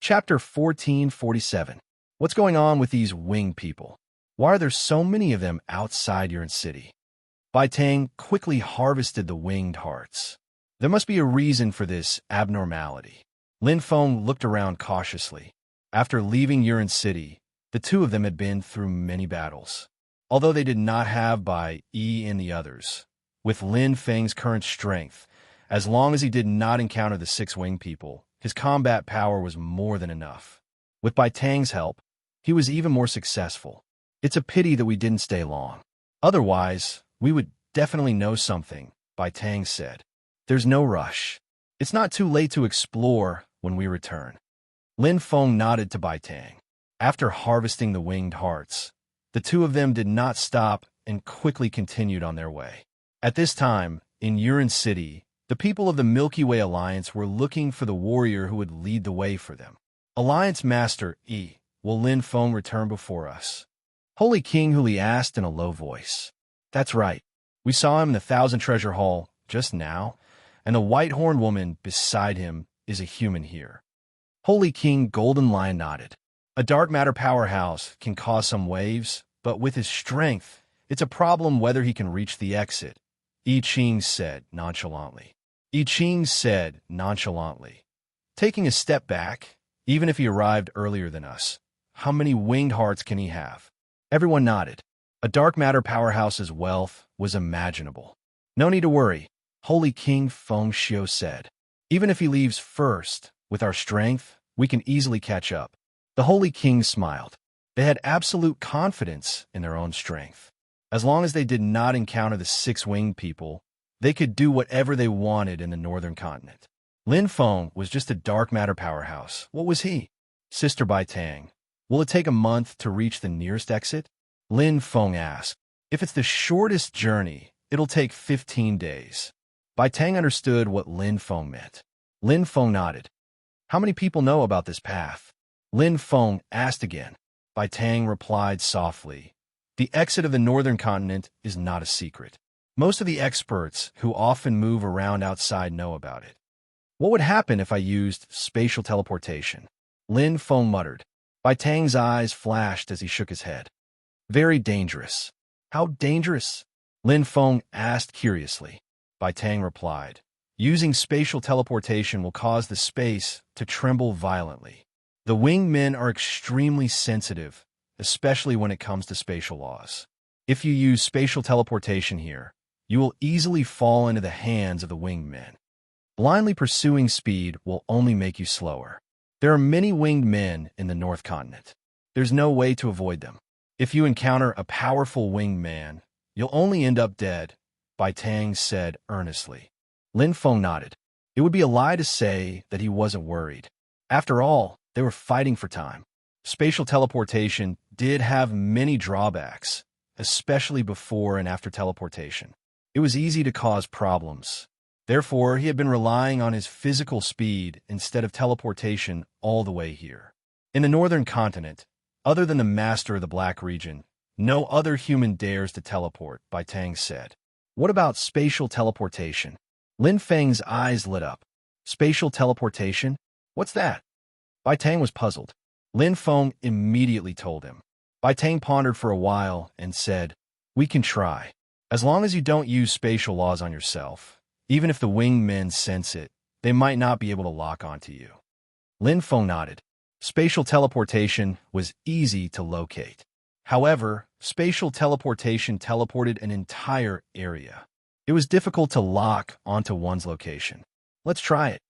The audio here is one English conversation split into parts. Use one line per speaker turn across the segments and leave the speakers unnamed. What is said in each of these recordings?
Chapter 1447. What's going on with these winged people? Why are there so many of them outside your city? Bai Tang quickly harvested the winged hearts. There must be a reason for this abnormality. Lin Feng looked around cautiously. After leaving Yuan City, the two of them had been through many battles. Although they did not have Bai Yi and the others, with Lin Feng's current strength, as long as he did not encounter the six winged people, his combat power was more than enough. With Bai Tang's help, he was even more successful. It's a pity that we didn't stay long. Otherwise, we would definitely know something, Bai Tang said. There's no rush. It's not too late to explore when we return. Lin Feng nodded to Bai Tang. After harvesting the winged hearts, the two of them did not stop and quickly continued on their way. At this time, in Yuan City, the people of the Milky Way Alliance were looking for the warrior who would lead the way for them. Alliance Master Yi, will Lin Feng return before us? Holy King Huli asked in a low voice. That's right. We saw him in the Thousand Treasure Hall just now, and the white-horned woman beside him is a human here. Holy King Golden Lion nodded. A dark matter powerhouse can cause some waves, but with his strength, it's a problem whether he can reach the exit, I Ching said nonchalantly. Taking a step back, even if he arrived earlier than us, how many winged hearts can he have? Everyone nodded. A dark matter powerhouse's wealth was imaginable. No need to worry, Holy King Feng Xiu said. Even if he leaves first, with our strength, we can easily catch up. The Holy King smiled. They had absolute confidence in their own strength. As long as they did not encounter the six-winged people, they could do whatever they wanted in the northern continent. Lin Feng was just a dark matter powerhouse. What was he? Sister Bai Tang, will it take a month to reach the nearest exit? Lin Feng asked. If it's the shortest journey, it'll take 15 days. Bai Tang understood what Lin Feng meant. Lin Feng nodded. How many people know about this path? Lin Feng asked again. Bai Tang replied softly. The exit of the northern continent is not a secret. Most of the experts who often move around outside know about it. What would happen if I used spatial teleportation? Lin Feng muttered. Bai Tang's eyes flashed as he shook his head. Very dangerous. How dangerous? Lin Feng asked curiously. Bai Tang replied. Using spatial teleportation will cause the space to tremble violently. The winged men are extremely sensitive, especially when it comes to spatial laws. If you use spatial teleportation here, you will easily fall into the hands of the winged men. Blindly pursuing speed will only make you slower. There are many winged men in the North Continent. There's no way to avoid them. If you encounter a powerful winged man, you'll only end up dead, Bai Tang said earnestly. Lin Feng nodded. It would be a lie to say that he wasn't worried. After all, they were fighting for time. Spatial teleportation did have many drawbacks, especially before and after teleportation. It was easy to cause problems. Therefore, he had been relying on his physical speed instead of teleportation all the way here. In the northern continent, other than the master of the Black region, no other human dares to teleport, Bai Tang said. What about spatial teleportation? Lin Feng's eyes lit up. Spatial teleportation? What's that? Bai Tang was puzzled. Lin Feng immediately told him. Bai Tang pondered for a while and said, we can try. As long as you don't use spatial laws on yourself, even if the winged men sense it, they might not be able to lock onto you. Lin Feng nodded. Spatial teleportation was easy to locate. However, spatial teleportation teleported an entire area. It was difficult to lock onto one's location. Let's try it.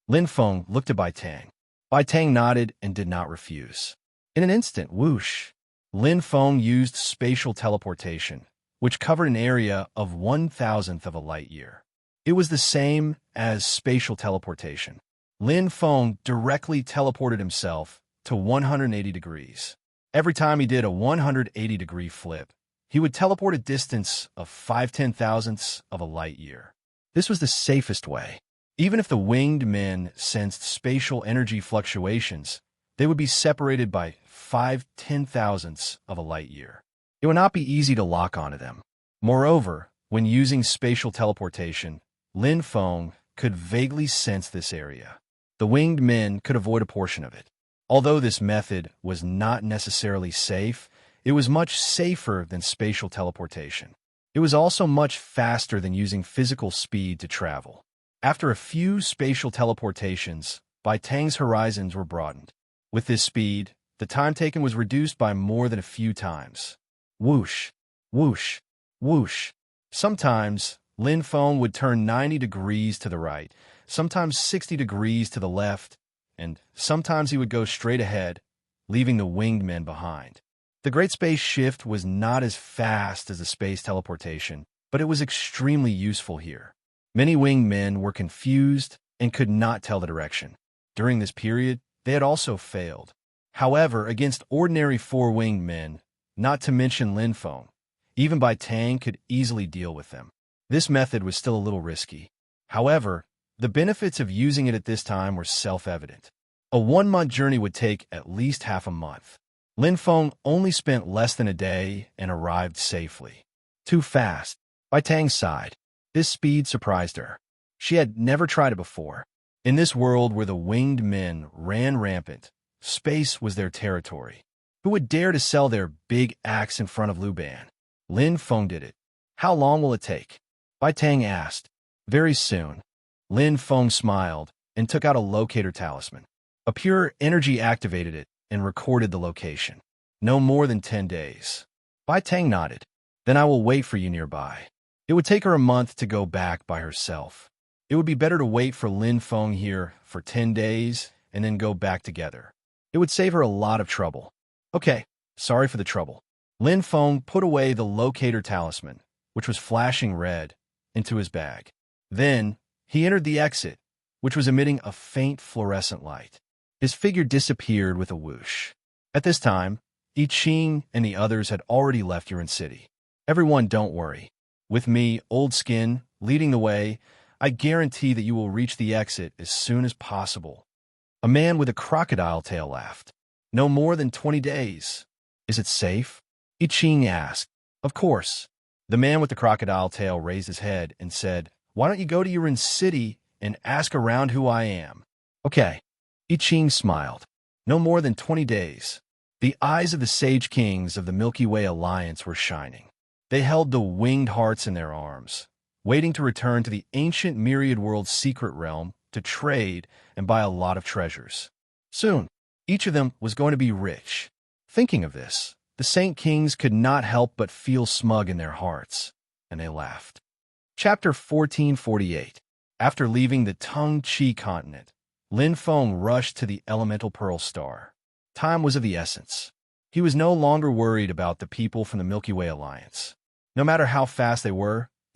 Lin Feng looked at Bai Tang. Bai Tang nodded and did not refuse. In an instant, whoosh, Lin Feng used spatial teleportation, which covered an area of 1,000th of a light year. It was the same as spatial teleportation. Lin Feng directly teleported himself to 180 degrees. Every time he did a 180-degree flip, he would teleport a distance of 5/10,000ths of a light year. This was the safest way. Even if the winged men sensed spatial energy fluctuations, they would be separated by 5/10,000ths of a light year. It would not be easy to lock onto them. Moreover, when using spatial teleportation, Lin Feng could vaguely sense this area. The winged men could avoid a portion of it. Although this method was not necessarily safe, it was much safer than spatial teleportation. It was also much faster than using physical speed to travel. After a few spatial teleportations, Bai Tang's horizons were broadened. With this speed, the time taken was reduced by more than a few times. Whoosh, whoosh, whoosh. Sometimes, Lin Feng would turn 90 degrees to the right, sometimes 60 degrees to the left, and sometimes he would go straight ahead, leaving the winged men behind. The Great Space Shift was not as fast as the space teleportation, but it was extremely useful here. Many winged men were confused and could not tell the direction. During this period, they had also failed. However, against ordinary four-winged men, not to mention Lin Feng, even Bai Tang could easily deal with them. This method was still a little risky. However, the benefits of using it at this time were self-evident. A 1-month journey would take at least half a month. Lin Feng only spent less than a day and arrived safely. Too fast. Bai Tang sighed. This speed surprised her. She had never tried it before. In this world where the winged men ran rampant, space was their territory. Who would dare to sell their big axe in front of Liu Ban? Lin Feng did it. How long will it take? Bai Tang asked. Very soon. Lin Feng smiled and took out a locator talisman. A pure energy activated it and recorded the location. No more than 10 days. Bai Tang nodded. Then I will wait for you nearby. It would take her a month to go back by herself. It would be better to wait for Lin Feng here for 10 days and then go back together. It would save her a lot of trouble. Okay, sorry for the trouble. Lin Feng put away the locator talisman, which was flashing red, into his bag. Then, he entered the exit, which was emitting a faint fluorescent light. His figure disappeared with a whoosh. At this time, I Ching and the others had already left Yuan City. Everyone, don't worry. With me, Old Skin, leading the way, I guarantee that you will reach the exit as soon as possible. A man with a crocodile tail laughed. No more than 20 days. Is it safe? I Ching asked. Of course. The man with the crocodile tail raised his head and said, Why don't you go to Yuan City and ask around who I am? Okay. I Ching smiled. No more than 20 days. The eyes of the Sage Kings of the Milky Way Alliance were shining. They held the winged hearts in their arms, waiting to return to the ancient Myriad World's secret realm to trade and buy a lot of treasures. Soon, each of them was going to be rich. Thinking of this, the Saint Kings could not help but feel smug in their hearts, and they laughed. Chapter 1448. After leaving the Tung Chi continent, Lin Feng rushed to the elemental Pearl Star. Time was of the essence. He was no longer worried about the people from the Milky Way Alliance. No matter how fast they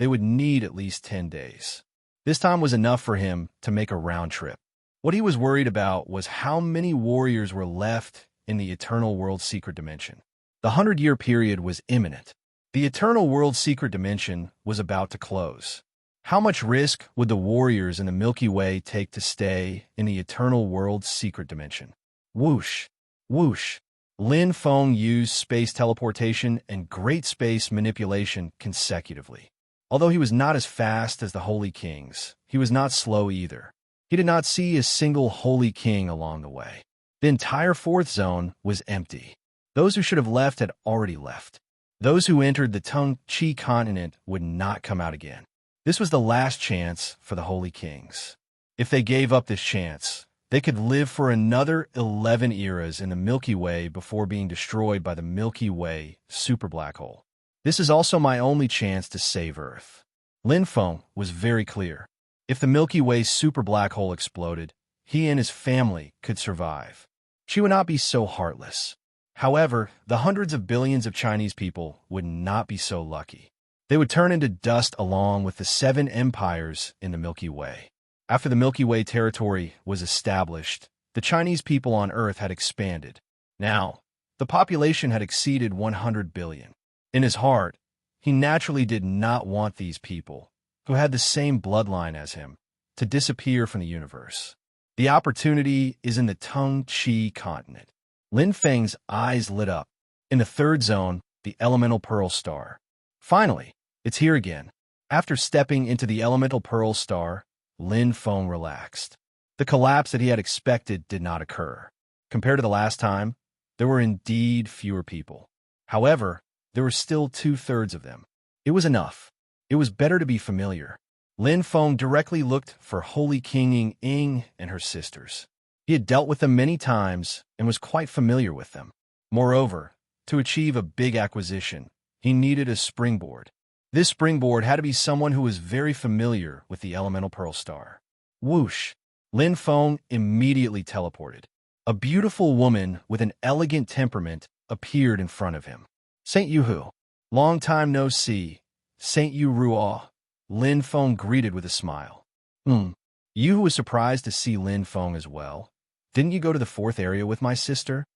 would need at least 10 days. This time was enough for him to make a round trip. What he was worried about was how many warriors were left in the Eternal World Secret Dimension. The 100-year period was imminent. The Eternal World Secret Dimension was about to close. How much risk would the warriors in the Milky Way take to stay in the Eternal World Secret Dimension? Whoosh, whoosh. Lin Feng used space teleportation and great space manipulation consecutively. Although he was not as fast as the Holy Kings, he was not slow either. He did not see a single Holy King along the way. The entire fourth zone was empty. Those who should have left had already left. Those who entered the Tung Chi continent would not come out again. This was the last chance for the Holy Kings. If they gave up this chance, they could live for another 11 eras in the Milky Way before being destroyed by the Milky Way super black hole. This is also my only chance to save Earth. Lin Feng was very clear. If the Milky Way super black hole exploded, he and his family could survive. She would not be so heartless. However, the hundreds of billions of Chinese people would not be so lucky. They would turn into dust along with the 7 empires in the Milky Way. After the Milky Way territory was established, the Chinese people on Earth had expanded. Now, the population had exceeded 100 billion. In his heart, he naturally did not want these people, who had the same bloodline as him, to disappear from the universe. The opportunity is in the Tung Chi continent. Lin Feng's eyes lit up. In the third zone, the elemental Pearl Star. Finally, it's here again. After stepping into the elemental Pearl Star, Lin Feng relaxed. The collapse that he had expected did not occur. Compared to the last time, there were indeed fewer people. However, there were still 2/3 of them. It was enough. It was better to be familiar. Lin Feng directly looked for Holy King Ying and her sisters. He had dealt with them many times and was quite familiar with them. Moreover, to achieve a big acquisition, he needed a springboard. This springboard had to be someone who was very familiar with the elemental pearl star. Whoosh! Lin Feng immediately teleported. A beautiful woman with an elegant temperament appeared in front of him. Saint Yuhu. Long time no see. Saint Yu Ruo. Lin Feng greeted with a smile. Yuhu was surprised to see Lin Feng as well. Didn't you go to the 4th area with my sister?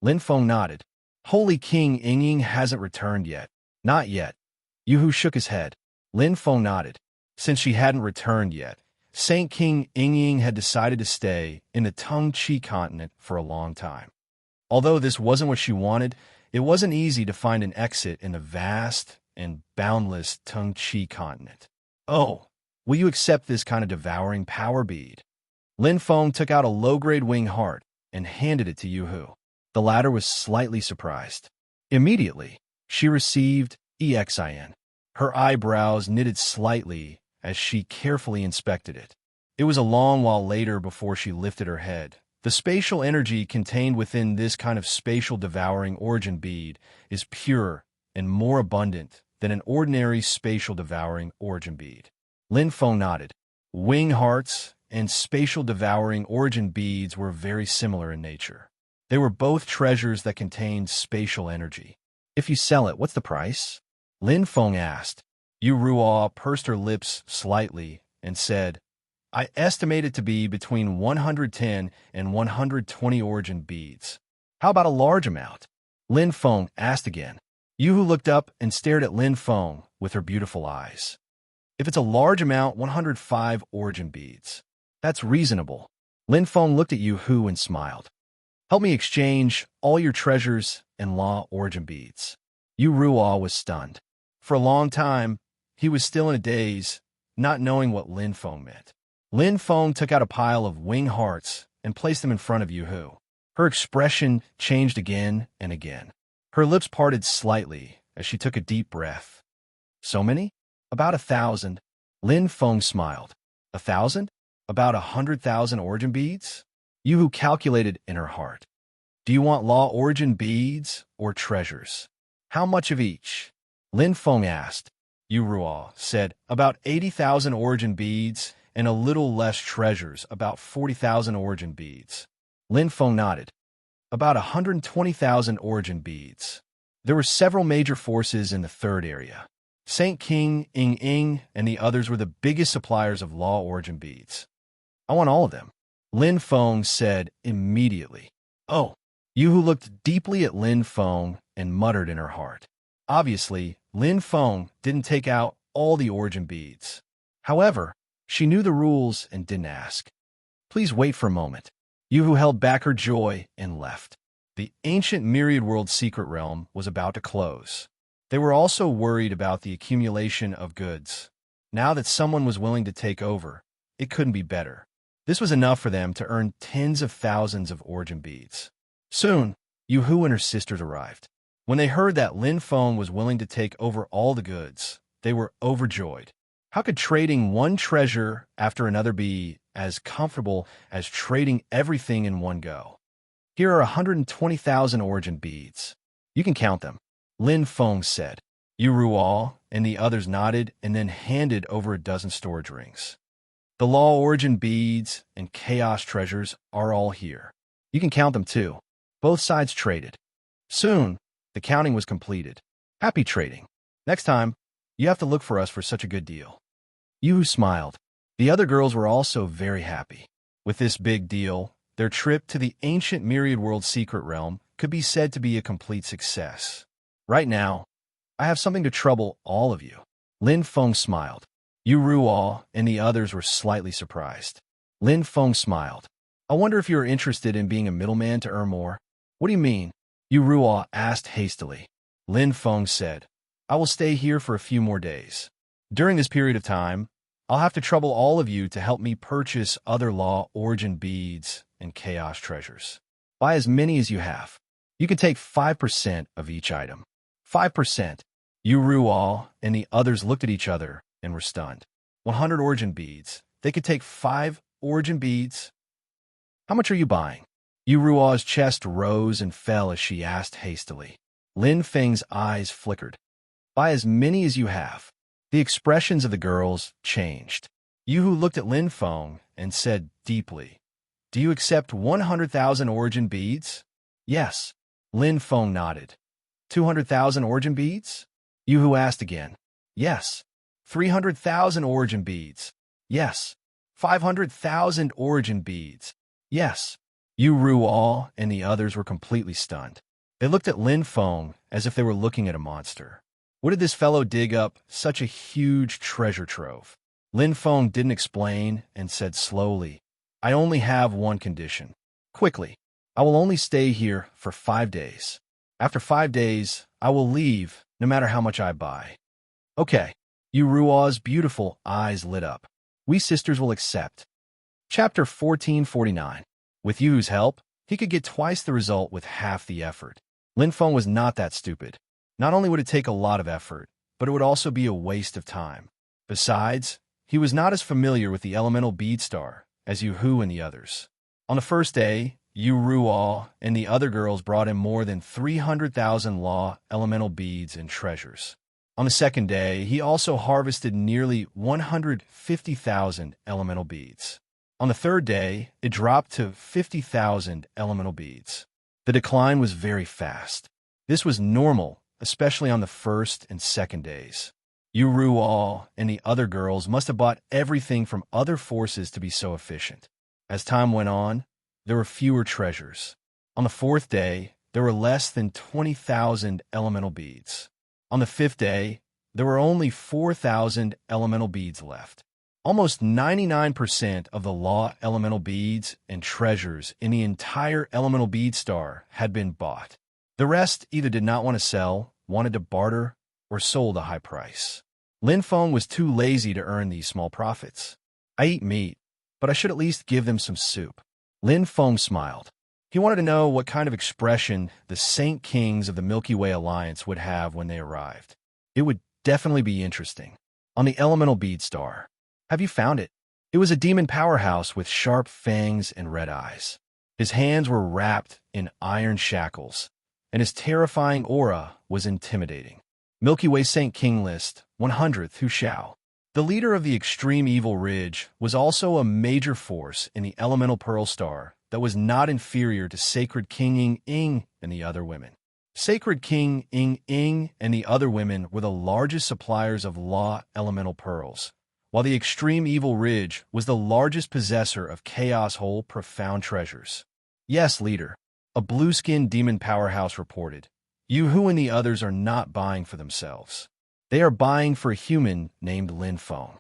Lin Feng nodded. Holy King Ying hasn't returned yet. Not yet. Yuhu shook his head. Lin Feng nodded. Since she hadn't returned yet, Saint King Ying had decided to stay in the Tongqi continent for a long time. Although this wasn't what she wanted, it wasn't easy to find an exit in the vast and boundless Tongqi continent. Oh, will you accept this kind of devouring power bead? Lin Feng took out a low-grade wing heart and handed it to Yuhu. The latter was slightly surprised. Immediately, she received EXIN. Her eyebrows knitted slightly as she carefully inspected it. It was a long while later before she lifted her head. The spatial energy contained within this kind of spatial devouring origin bead is pure and more abundant than an ordinary spatial devouring origin bead. Lin Feng nodded. Wing hearts and spatial devouring origin beads were very similar in nature. They were both treasures that contained spatial energy. If you sell it, what's the price? Lin Feng asked. Yu Ruo pursed her lips slightly and said, I estimate it to be between 110 and 120 origin beads. How about a large amount? Lin Feng asked again. Yuhu looked up and stared at Lin Feng with her beautiful eyes. If it's a large amount, 105 origin beads. That's reasonable. Lin Feng looked at Yuhu and smiled. Help me exchange all your treasures and law origin beads. Yu Ruo was stunned. For a long time, he was still in a daze, not knowing what Lin Feng meant. Lin Feng took out a pile of wing hearts and placed them in front of Yuhu. Her expression changed again and again. Her lips parted slightly as she took a deep breath. So many? About 1,000. Lin Feng smiled. 1,000? About 100,000 origin beads? Yuhu calculated in her heart. Do you want law origin beads or treasures? How much of each? Lin Feng asked. Yu Ruo said, about 80,000 origin beads and a little less treasures, about 40,000 origin beads. Lin Feng nodded. About 120,000 origin beads. There were several major forces in the 3rd area. Saint King Ying and the others were the biggest suppliers of law origin beads. I want all of them. Lin Feng said immediately. Oh. Yuhu looked deeply at Lin Feng and muttered in her heart. Obviously, Lin Feng didn't take out all the origin beads. However, she knew the rules and didn't ask. Please wait for a moment. Yuhu held back her joy and left. The ancient Myriad World secret realm was about to close. They were also worried about the accumulation of goods. Now that someone was willing to take over, it couldn't be better. This was enough for them to earn tens of thousands of origin beads. Soon, Yuhu and her sisters arrived. When they heard that Lin Feng was willing to take over all the goods, they were overjoyed. How could trading one treasure after another be as comfortable as trading everything in one go? Here are 120,000 origin beads. You can count them, Lin Feng said. Yu Ruo and the others nodded and then handed over a dozen storage rings. The law origin beads and chaos treasures are all here. You can count them too. Both sides traded. Soon, the counting was completed. Happy trading. Next time, you have to look for us for such a good deal. Yuhu smiled. The other girls were also very happy. With this big deal, their trip to the ancient Myriad World secret realm could be said to be a complete success. Right now, I have something to trouble all of you. Lin Feng smiled. Yu Ruo and the others were slightly surprised. Lin Feng smiled. I wonder if you are interested in being a middleman to earn more? What do you mean? Yu Ruo asked hastily. Lin Feng said, I will stay here for a few more days. During this period of time, I'll have to trouble all of you to help me purchase other law origin beads and chaos treasures. Buy as many as you have. You can take 5% of each item. 5%. You rue all, and the others looked at each other and were stunned. 100 origin beads. They could take 5 origin beads. How much are you buying? Yu Ruo's chest rose and fell as she asked hastily. Lin Feng's eyes flickered. Buy as many as you have. The expressions of the girls changed. Yu Hu looked at Lin Feng and said deeply, Do you accept 100,000 origin beads? Yes. Lin Feng nodded. 200,000 origin beads? Yu Hu asked again. Yes. 300,000 origin beads. Yes. 500,000 origin beads. Yes. Yu Ruo and the others were completely stunned. They looked at Lin Feng as if they were looking at a monster. What did this fellow dig up such a huge treasure trove? Lin Feng didn't explain and said slowly, I only have one condition. Quickly, I will only stay here for 5 days. After 5 days, I will leave, no matter how much I buy. Okay. Yu Ruo's beautiful eyes lit up. We sisters will accept. Chapter 1449. With Yu's help, he could get twice the result with half the effort. Lin Feng was not that stupid. Not only would it take a lot of effort, but it would also be a waste of time. Besides, he was not as familiar with the elemental bead star as Yu Hu and the others. On the first day, Yu Ruo and the other girls brought him more than 300,000 law elemental beads and treasures. On the second day, he also harvested nearly 150,000 elemental beads. On the third day, it dropped to 50,000 elemental beads. The decline was very fast. This was normal, especially on the first and second days. Yu Ruo and the other girls must have bought everything from other forces to be so efficient. As time went on, there were fewer treasures. On the fourth day, there were less than 20,000 elemental beads. On the fifth day, there were only 4,000 elemental beads left. Almost 99% of the law elemental beads and treasures in the entire elemental bead star had been bought. The rest either did not want to sell, wanted to barter, or sold a high price. Lin Feng was too lazy to earn these small profits. I eat meat, but I should at least give them some soup. Lin Feng smiled. He wanted to know what kind of expression the Saint Kings of the Milky Way Alliance would have when they arrived. It would definitely be interesting. On the elemental bead star. Have you found it? It was a demon powerhouse with sharp fangs and red eyes. His hands were wrapped in iron shackles, and his terrifying aura was intimidating. Milky Way Saint King List, 100th Hu Shao. The leader of the extreme evil ridge was also a major force in the elemental pearl star that was not inferior to Sacred King Ying Ying and the other women. Sacred King Ying Ying and the other women were the largest suppliers of law elemental pearls, while the extreme evil ridge was the largest possessor of chaos hole profound treasures. Yes, leader, a blue-skinned demon powerhouse reported. Yu Hu and the others are not buying for themselves. They are buying for a human named Lin Feng.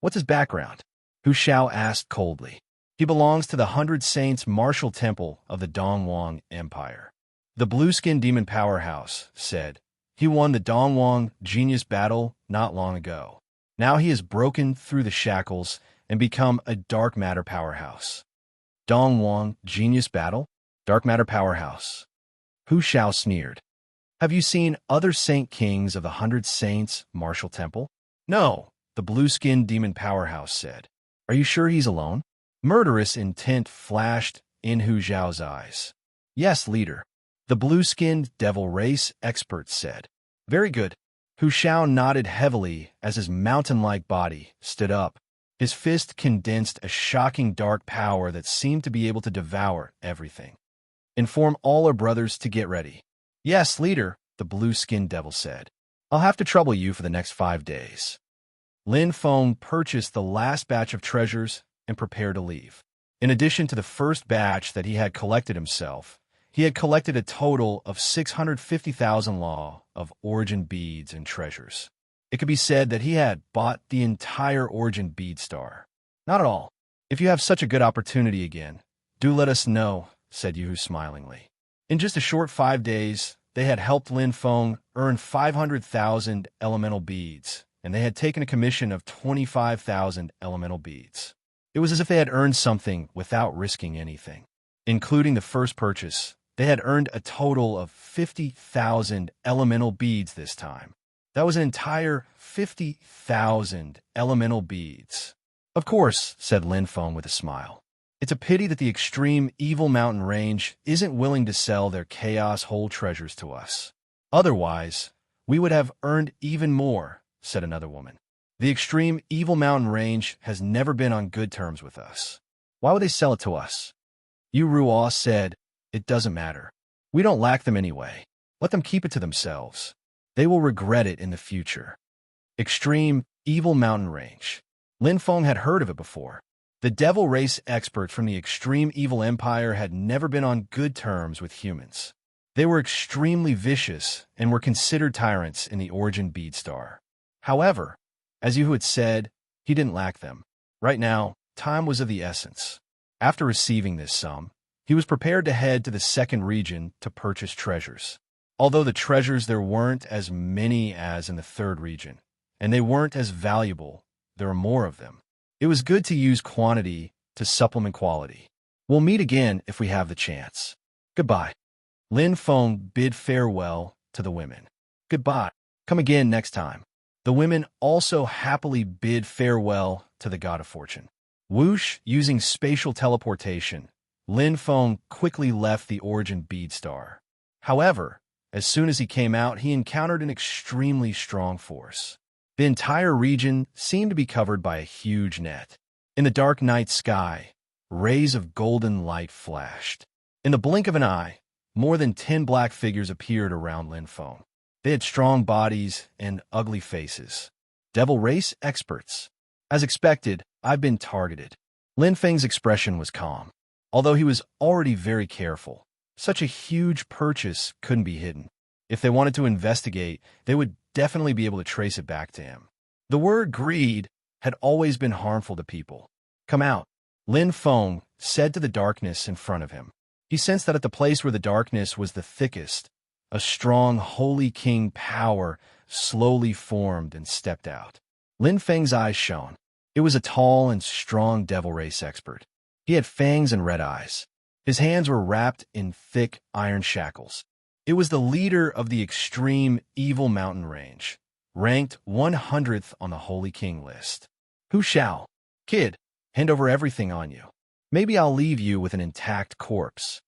What's his background? Hu Shao asked coldly. He belongs to the 100 Saints Martial Temple of the Dongwang Empire. The blue-skinned demon powerhouse said. He won the Dongwang Genius Battle not long ago. Now he has broken through the shackles and become a dark matter powerhouse. Dongwang Genius Battle? Dark matter powerhouse. Hu Shao sneered. Have you seen other Saint Kings of the 100 Saints Martial Temple? No, the blue-skinned demon powerhouse said. Are you sure he's alone? Murderous intent flashed in Hu Zhao's eyes. Yes, leader. The blue-skinned devil race expert said. Very good. Hu Shao nodded heavily as his mountain-like body stood up. His fist condensed a shocking dark power that seemed to be able to devour everything. Inform all our brothers to get ready. Yes, leader, the blue-skinned devil said. I'll have to trouble you for the next 5 days. Lin Feng purchased the last batch of treasures and prepared to leave. In addition to the first batch that he had collected himself, he had collected a total of 650,000 law of origin beads and treasures. It could be said that he had bought the entire origin bead star. Not at all. If you have such a good opportunity again, do let us know, said Yu smilingly. In just a short 5 days, they had helped Lin Feng earn 500,000 elemental beads, and they had taken a commission of 25,000 elemental beads. It was as if they had earned something without risking anything. Including the first purchase, they had earned a total of 50,000 elemental beads this time. That was an entire 50,000 elemental beads. Of course, said Lin Feng with a smile. It's a pity that the extreme evil mountain range isn't willing to sell their chaos hole treasures to us. Otherwise, we would have earned even more, said another woman. The extreme evil mountain range has never been on good terms with us. Why would they sell it to us? Yu Ruo said, it doesn't matter. We don't lack them anyway. Let them keep it to themselves. They will regret it in the future. Extreme evil mountain range. Lin Feng had heard of it before. The devil race experts from the extreme evil empire had never been on good terms with humans. They were extremely vicious and were considered tyrants in the origin bead star. However, as Yu had said, he didn't lack them. Right now, time was of the essence. After receiving this sum, he was prepared to head to the second region to purchase treasures. Although the treasures there weren't as many as in the third region, and they weren't as valuable, there were more of them. It was good to use quantity to supplement quality. We'll meet again if we have the chance. Goodbye. Lin Feng bid farewell to the women. Goodbye. Come again next time. The women also happily bid farewell to the god of fortune. Whoosh, using spatial teleportation, Lin Feng quickly left the origin bead star. However, as soon as he came out, he encountered an extremely strong force. The entire region seemed to be covered by a huge net. In the dark night sky, rays of golden light flashed. In the blink of an eye, more than 10 black figures appeared around Lin Feng. They had strong bodies and ugly faces. Devil race experts. As expected, I've been targeted. Lin Feng's expression was calm. Although he was already very careful, such a huge purchase couldn't be hidden. If they wanted to investigate, they would definitely be able to trace it back to him. The word greed had always been harmful to people. Come out, Lin Feng said to the darkness in front of him. He sensed that at the place where the darkness was the thickest, a strong holy king power slowly formed and stepped out. Lin Feng's eyes shone. It was a tall and strong devil race expert. He had fangs and red eyes. His hands were wrapped in thick iron shackles. It was the leader of the extreme evil mountain range, ranked 100th on the Holy King list. Who shall? Kid, hand over everything on you. Maybe I'll leave you with an intact corpse.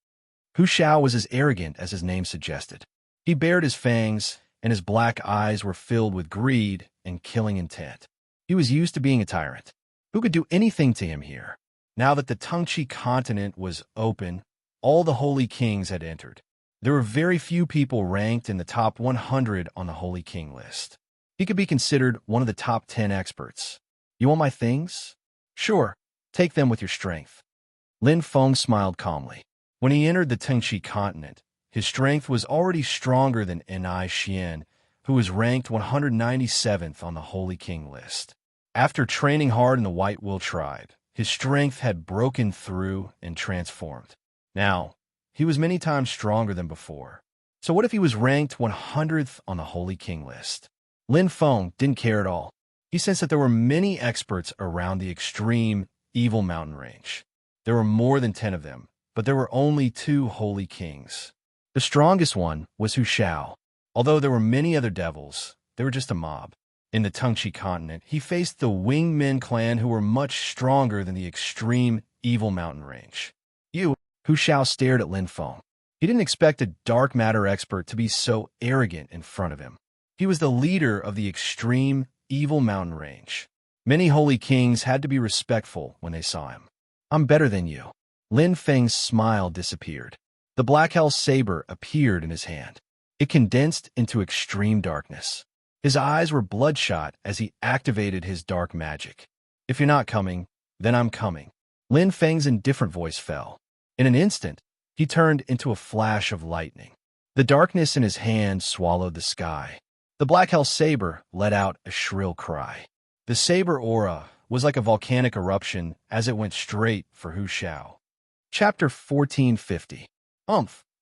Hu Shao was as arrogant as his name suggested. He bared his fangs, and his black eyes were filled with greed and killing intent. He was used to being a tyrant. Who could do anything to him here? Now that the Tengchi continent was open, all the Holy Kings had entered. There were very few people ranked in the top 100 on the Holy King list. He could be considered one of the top 10 experts. You want my things? Sure, take them with your strength. Lin Feng smiled calmly. When he entered the Tengchi continent, his strength was already stronger than Enai Xian, who was ranked 197th on the Holy King list. After training hard in the White Will tribe, his strength had broken through and transformed. Now, he was many times stronger than before. So what if he was ranked 100th on the Holy King list? Lin Feng didn't care at all. He sensed that there were many experts around the extreme evil mountain range. There were more than 10 of them, but there were only 2 Holy Kings. The strongest one was Hu Shao. Although there were many other devils, they were just a mob. In the Tengchi continent, he faced the Wingmen clan who were much stronger than the extreme evil mountain range. Hu Shao stared at Lin Feng. He didn't expect a dark matter expert to be so arrogant in front of him. He was the leader of the extreme evil mountain range. Many Holy Kings had to be respectful when they saw him. I'm better than you. Lin Feng's smile disappeared. The Black Hell Saber appeared in his hand. It condensed into extreme darkness. His eyes were bloodshot as he activated his dark magic. If you're not coming, then I'm coming. Lin Feng's indifferent voice fell. In an instant, he turned into a flash of lightning. The darkness in his hand swallowed the sky. The Black Hell Saber let out a shrill cry. The saber aura was like a volcanic eruption as it went straight for Hu Shao. Chapter 1450.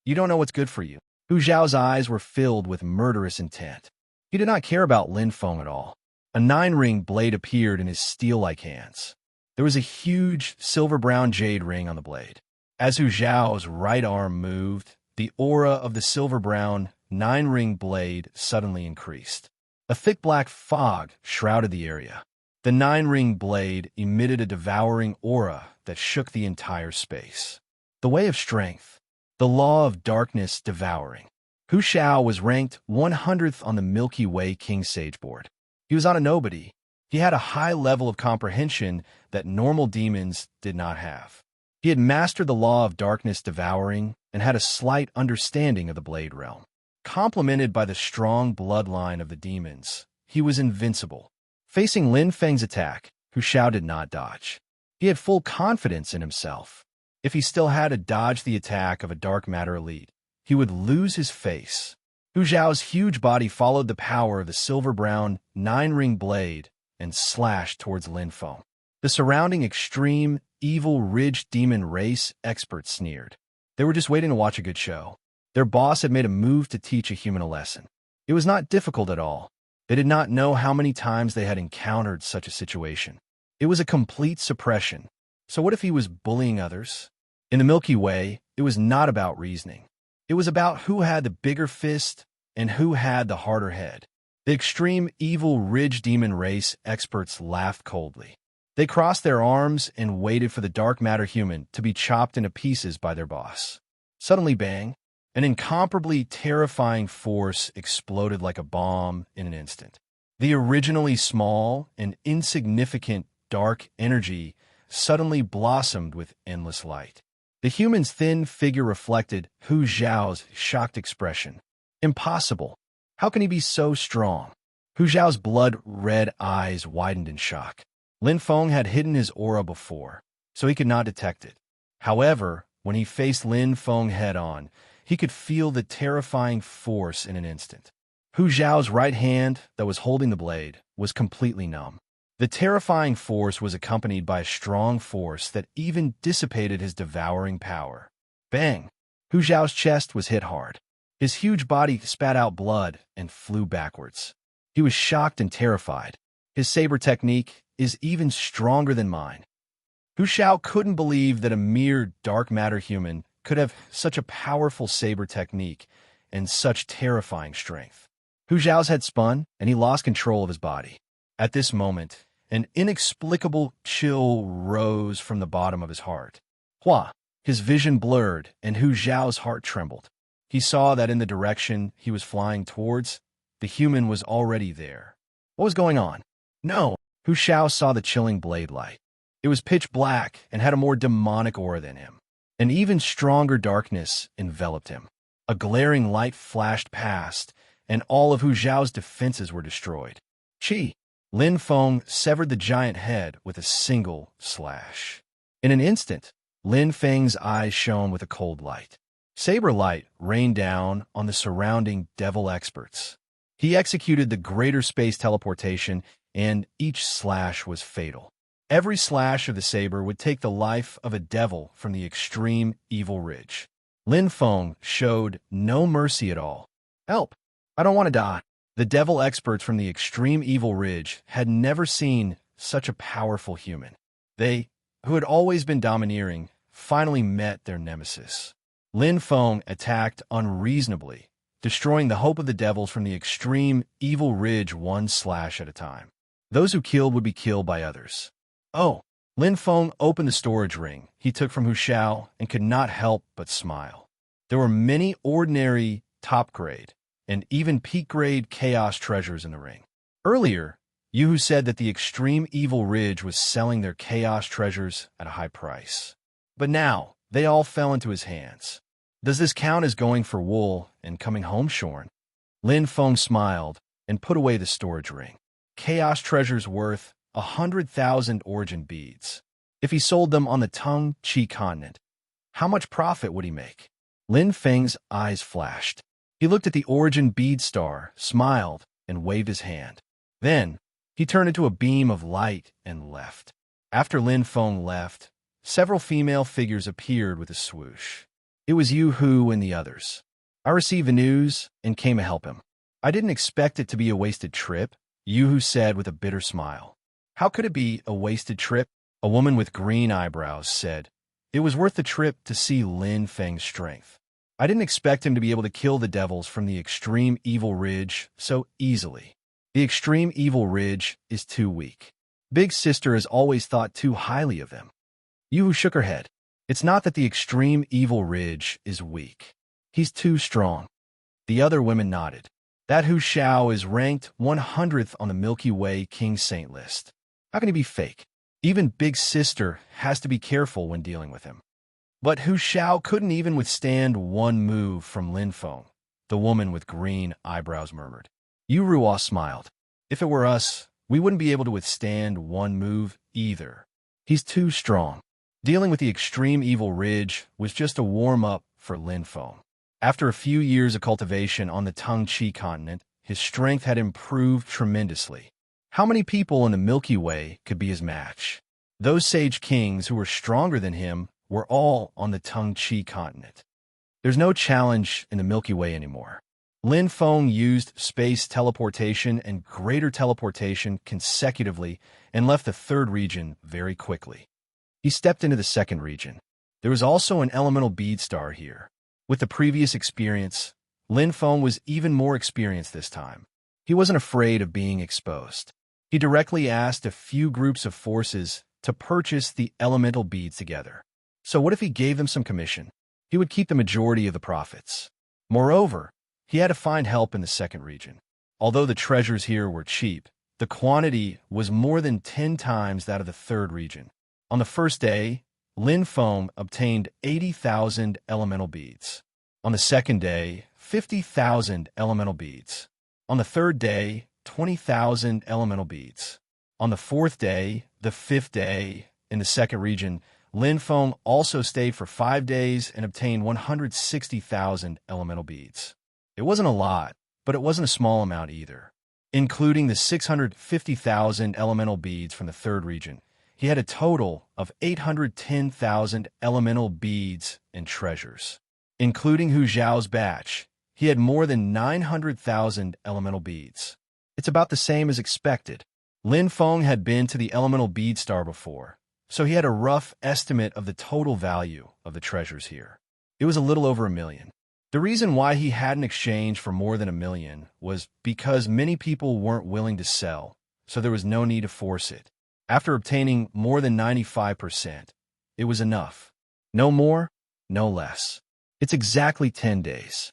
You don't know what's good for you. Hu Zhao's eyes were filled with murderous intent. He did not care about Lin Feng at all. A 9-ring blade appeared in his steel-like hands. There was a huge silver-brown jade ring on the blade. As Hu Zhao's right arm moved, the aura of the silver-brown, nine-ring blade suddenly increased. A thick black fog shrouded the area. The nine-ring blade emitted a devouring aura that shook the entire space. The way of strength. The law of darkness devouring. Hu Xiao was ranked 100th on the Milky Way King Sage board. He was not a nobody. He had a high level of comprehension that normal demons did not have. He had mastered the law of darkness devouring and had a slight understanding of the Blade Realm. Complemented by the strong bloodline of the demons, he was invincible. Facing Lin Feng's attack, Hu Xiao did not dodge. He had full confidence in himself. If he still had to dodge the attack of a dark matter elite, he would lose his face. Hu Zhao's huge body followed the power of the silver-brown, nine-ring blade and slashed towards Lin Feng. The surrounding extreme, evil ridge demon race experts sneered. They were just waiting to watch a good show. Their boss had made a move to teach a human a lesson. It was not difficult at all. They did not know how many times they had encountered such a situation. It was a complete suppression. So what if he was bullying others? In the Milky Way, it was not about reasoning. It was about who had the bigger fist and who had the harder head. The extreme evil ridge demon race experts laughed coldly. They crossed their arms and waited for the dark matter human to be chopped into pieces by their boss. Suddenly, bang, an incomparably terrifying force exploded like a bomb in an instant. The originally small and insignificant dark energy suddenly blossomed with endless light. The human's thin figure reflected Hu Zhao's shocked expression. Impossible. How can he be so strong? Hu Zhao's blood-red eyes widened in shock. Lin Feng had hidden his aura before, so he could not detect it. However, when he faced Lin Feng head-on, he could feel the terrifying force in an instant. Hu Zhao's right hand that was holding the blade was completely numb. The terrifying force was accompanied by a strong force that even dissipated his devouring power. Bang! Hu Zhao's chest was hit hard. His huge body spat out blood and flew backwards. He was shocked and terrified. His saber technique is even stronger than mine. Hu Xiao couldn't believe that a mere dark matter human could have such a powerful saber technique and such terrifying strength. Hu Zhao's head spun, and he lost control of his body. At this moment, an inexplicable chill rose from the bottom of his heart. Hua! His vision blurred, and Hu Zhao's heart trembled. He saw that in the direction he was flying towards, the human was already there. What was going on? No! Hu Xiao saw the chilling blade light. It was pitch black and had a more demonic aura than him. An even stronger darkness enveloped him. A glaring light flashed past, and all of Hu Zhao's defenses were destroyed. Chi! Lin Feng severed the giant head with a single slash. In an instant, Lin Feng's eyes shone with a cold light. Saber light rained down on the surrounding devil experts. He executed the greater space teleportation, and each slash was fatal. Every slash of the saber would take the life of a devil from the extreme evil ridge. Lin Feng showed no mercy at all. Help! I don't want to die. The devil experts from the extreme evil ridge had never seen such a powerful human. They, who had always been domineering, finally met their nemesis. Lin Feng attacked unreasonably, destroying the hope of the devils from the extreme evil ridge one slash at a time. Those who killed would be killed by others. Oh! Lin Feng opened the storage ring he took from Hu Xiao and could not help but smile. There were many ordinary, top-grade, and even peak-grade chaos treasures in the ring. Earlier, Yuhu said that the extreme evil ridge was selling their chaos treasures at a high price. But now, they all fell into his hands. Does this count as going for wool and coming home shorn? Lin Feng smiled and put away the storage ring. Chaos treasures worth 100,000 origin beads. If he sold them on the Tung Chi continent, how much profit would he make? Lin Feng's eyes flashed. He looked at the origin bead star, smiled, and waved his hand. Then, he turned into a beam of light and left. After Lin Feng left, several female figures appeared with a swoosh. It was Yu Hu and the others. I received the news and came to help him. I didn't expect it to be a wasted trip, Yu Hu said with a bitter smile. How could it be a wasted trip? A woman with green eyebrows said. It was worth the trip to see Lin Feng's strength. I didn't expect him to be able to kill the devils from the extreme evil ridge so easily. The extreme evil ridge is too weak. Big Sister has always thought too highly of him. Yu shook her head. It's not that the extreme evil ridge is weak. He's too strong. The other women nodded. That Hu Shao is ranked 100th on the Milky Way King Saint list. How can he be fake? Even Big Sister has to be careful when dealing with him. But Hu Shao couldn't even withstand one move from Lin Feng, the woman with green eyebrows murmured. Yu Ruo smiled. If it were us, we wouldn't be able to withstand one move either. He's too strong. Dealing with the extreme evil ridge was just a warm-up for Lin Feng. After a few years of cultivation on the Tongqi continent, his strength had improved tremendously. How many people in the Milky Way could be his match? Those sage kings who were stronger than him were all on the Tongqi continent. There's no challenge in the Milky Way anymore. Lin Feng used space teleportation and greater teleportation consecutively and left the third region very quickly. He stepped into the second region. There was also an elemental bead star here. With the previous experience, Lin Feng was even more experienced this time. He wasn't afraid of being exposed. He directly asked a few groups of forces to purchase the elemental beads together. So what if he gave them some commission? He would keep the majority of the profits. Moreover, he had to find help in the second region. Although the treasures here were cheap, the quantity was more than 10 times that of the third region. On the first day, Lin Feng obtained 80,000 elemental beads. On the second day, 50,000 elemental beads. On the third day, 20,000 elemental beads. On the fourth day, the fifth day, in the second region, Lin Feng also stayed for 5 days and obtained 160,000 elemental beads. It wasn't a lot, but it wasn't a small amount either. Including the 650,000 elemental beads from the third region, he had a total of 810,000 elemental beads and treasures. Including Hu Zhao's batch, he had more than 900,000 elemental beads. It's about the same as expected. Lin Feng had been to the elemental bead star before, so he had a rough estimate of the total value of the treasures here. It was a little over 1 million. The reason why he hadn't exchanged for more than 1 million was because many people weren't willing to sell, so there was no need to force it. After obtaining more than 95%, it was enough. No more, no less. It's exactly 10 days.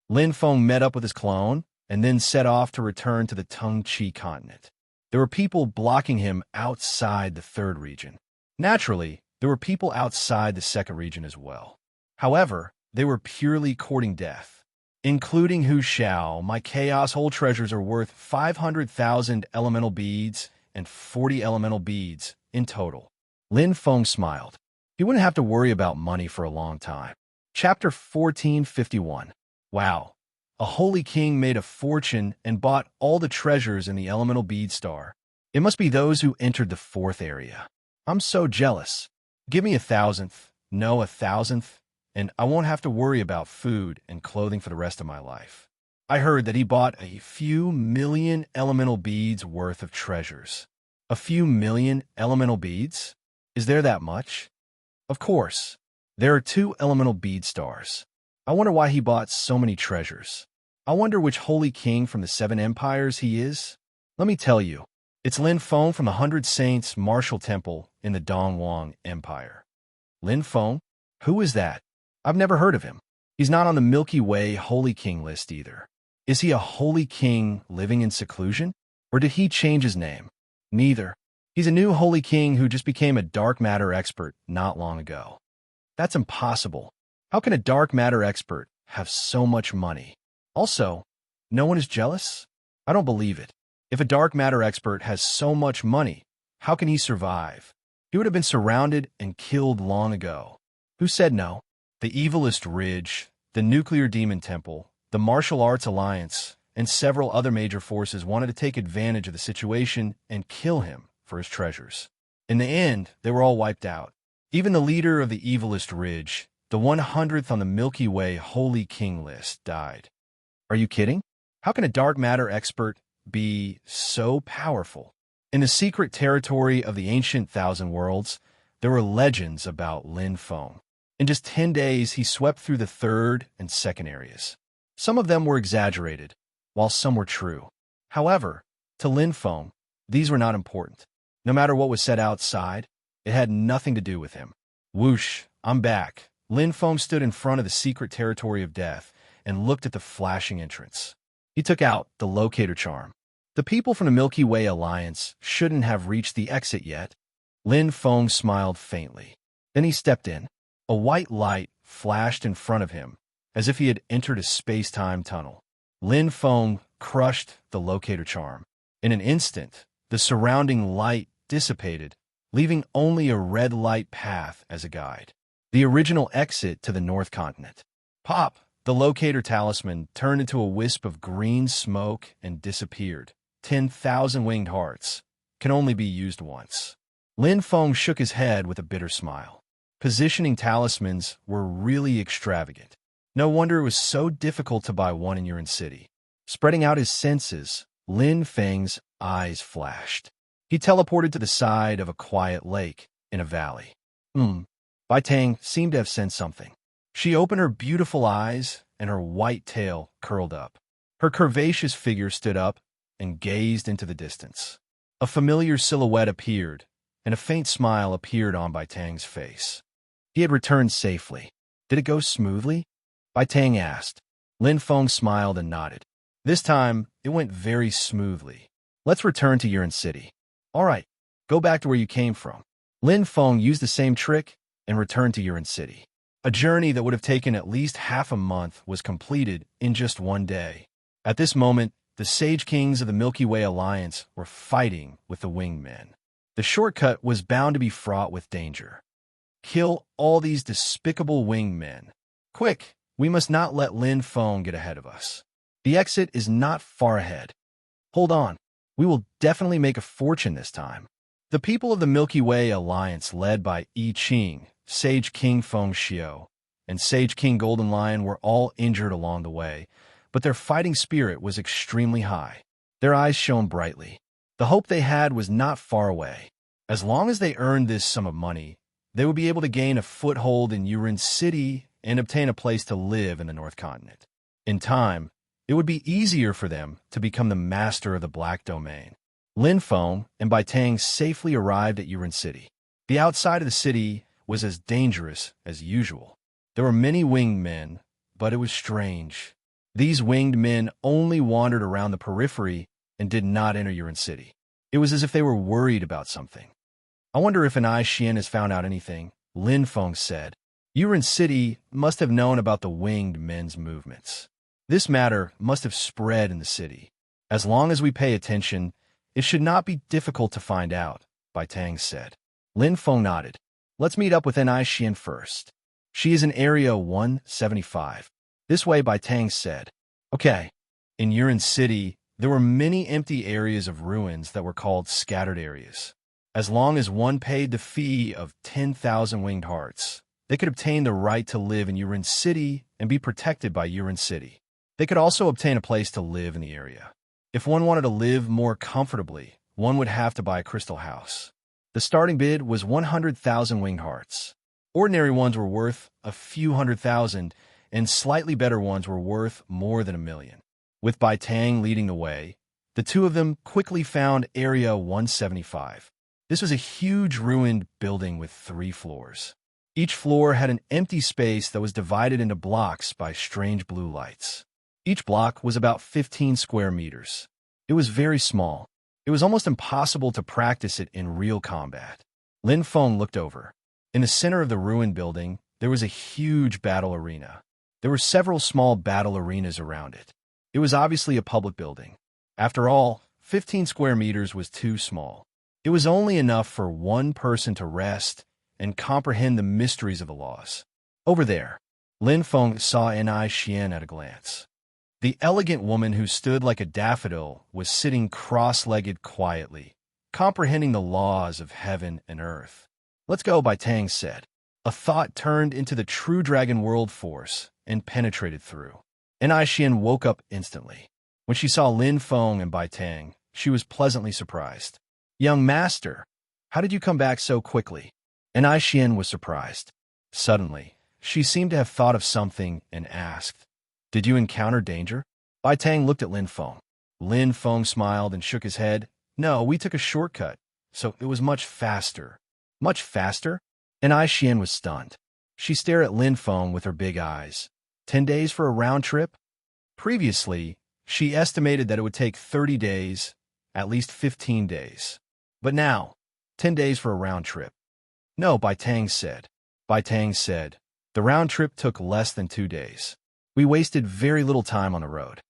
Lin Feng met up with his clone and then set off to return to the Tongqi continent. There were people blocking him outside the third region. Naturally, there were people outside the second region as well. However, they were purely courting death. Including Hu Shao, my chaos whole treasures are worth 500,000 elemental beads and 40 elemental beads in total. Lin Feng smiled. He wouldn't have to worry about money for a long time. Chapter 1451. Wow. A holy king made a fortune and bought all the treasures in the elemental bead star. It must be those who entered the fourth area. I'm so jealous. Give me 1,000th, no 1,000th, and I won't have to worry about food and clothing for the rest of my life. I heard that he bought a few million elemental beads worth of treasures. A few million elemental beads? Is there that much? Of course. There are 2 elemental bead stars. I wonder why he bought so many treasures. I wonder which holy king from the 7 empires he is. Let me tell you, it's Lin Feng from the 100 Saints Martial Temple in the Dongwang Empire. Lin Feng? Who is that? I've never heard of him. He's not on the Milky Way Holy King list either. Is he a holy king living in seclusion? Or did he change his name? Neither. He's a new holy king who just became a dark matter expert not long ago. That's impossible. How can a dark matter expert have so much money? Also, no one is jealous? I don't believe it. If a dark matter expert has so much money, how can he survive? He would have been surrounded and killed long ago. Who said no? The Evilist Ridge, the Nuclear Demon Temple, the Martial Arts Alliance, and several other major forces wanted to take advantage of the situation and kill him for his treasures. In the end, they were all wiped out. Even the leader of the Evilist Ridge, the 100th on the Milky Way Holy King list, died. Are you kidding? How can a dark matter expert be so powerful? In the secret territory of the ancient Thousand Worlds, There were legends about Lin Feng. In just 10 days, he swept through the third and second areas. Some of them were exaggerated, while some were true. However, to Lin Feng, these were not important. No matter what was said outside, it had nothing to do with him. Whoosh, I'm back. Lin Feng stood in front of the secret territory of death and looked at the flashing entrance. He took out the locator charm. The people from the Milky Way Alliance shouldn't have reached the exit yet. Lin Feng smiled faintly. Then he stepped in. A white light flashed in front of him, as if he had entered a space-time tunnel. Lin Feng crushed the locator charm. In an instant, the surrounding light dissipated, leaving only a red light path as a guide. The original exit to the North Continent. Pop! The locator talisman turned into a wisp of green smoke and disappeared. 10,000 winged hearts can only be used once. Lin Feng shook his head with a bitter smile. Positioning talismans were really extravagant. No wonder it was so difficult to buy one in Uran City. Spreading out his senses, Lin Feng's eyes flashed. He teleported to the side of a quiet lake in a valley. Bai Tang seemed to have sensed something. She opened her beautiful eyes, and her white tail curled up. Her curvaceous figure stood up and gazed into the distance. A familiar silhouette appeared, and a faint smile appeared on Bai Tang's face. He had returned safely. Did it go smoothly? Bai Tang asked. Lin Feng smiled and nodded. This time, it went very smoothly. Let's return to Uran City. All right, go back to where you came from. Lin Feng used the same trick and returned to Uran City. A journey that would have taken at least half a month was completed in just one day. At this moment, the Sage Kings of the Milky Way Alliance were fighting with the Winged Men. The shortcut was bound to be fraught with danger. Kill all these despicable Winged Men. Quick, we must not let Lin Feng get ahead of us. The exit is not far ahead. Hold on, we will definitely make a fortune this time. The people of the Milky Way Alliance, led by I Ching, Sage King Feng Xiu, and Sage King Golden Lion, were all injured along the way, but their fighting spirit was extremely high. Their eyes shone brightly. The hope they had was not far away. As long as they earned this sum of money, they would be able to gain a foothold in Uran City and obtain a place to live in the North Continent. In time, it would be easier for them to become the master of the Black Domain. Lin Feng and Bai Tang safely arrived at Uran City. The outside of the city was as dangerous as usual. There were many winged men, but it was strange. These winged men only wandered around the periphery and did not enter Uran City. It was as if they were worried about something. I wonder if an Ai Xian has found out anything, Lin Feng said. Uran City must have known about the winged men's movements. This matter must have spread in the city. As long as we pay attention, it should not be difficult to find out, Bai Tang said. Lin Feng nodded. Let's meet up with an Ai Xian first. She is in Area 175. This way, Bai Tang said. Okay. In Uran City, there were many empty areas of ruins that were called scattered areas. As long as one paid the fee of 10,000 winged hearts, they could obtain the right to live in Uran City and be protected by Uran City. They could also obtain a place to live in the area. If one wanted to live more comfortably, one would have to buy a crystal house. The starting bid was 100,000 winged hearts. Ordinary ones were worth a few 100,000, and slightly better ones were worth more than 1,000,000. With Bai Tang leading the way, the two of them quickly found Area 175. This was a huge ruined building with 3 floors. Each floor had an empty space that was divided into blocks by strange blue lights. Each block was about 15 square meters. It was very small. It was almost impossible to practice it in real combat. Lin Feng looked over. In the center of the ruined building, there was a huge battle arena. There were several small battle arenas around it. It was obviously a public building. After all, 15 square meters was too small. It was only enough for one person to rest and comprehend the mysteries of the laws. Over there, Lin Feng saw an Ai Xian at a glance. The elegant woman who stood like a daffodil was sitting cross-legged quietly, comprehending the laws of heaven and earth. Let's go, Bai Tang said. A thought turned into the true dragon world force and penetrated through. An Ai Xian woke up instantly. When she saw Lin Feng and Bai Tang, she was pleasantly surprised. Young master, how did you come back so quickly? and Ai Xian was surprised. Suddenly, she seemed to have thought of something and asked, "Did you encounter danger?" Bai Tang looked at Lin Feng. Lin Feng smiled and shook his head. "No, we took a shortcut, so it was much faster." "Much faster?" And Ai Xian was stunned. She stared at Lin Feng with her big eyes. 10 days for a round trip? Previously, she estimated that it would take 30 days, at least 15 days. But now, 10 days for a round trip. "No," Bai Tang said. Bai Tang said, "The round trip took less than 2 days. We wasted very little time on the road."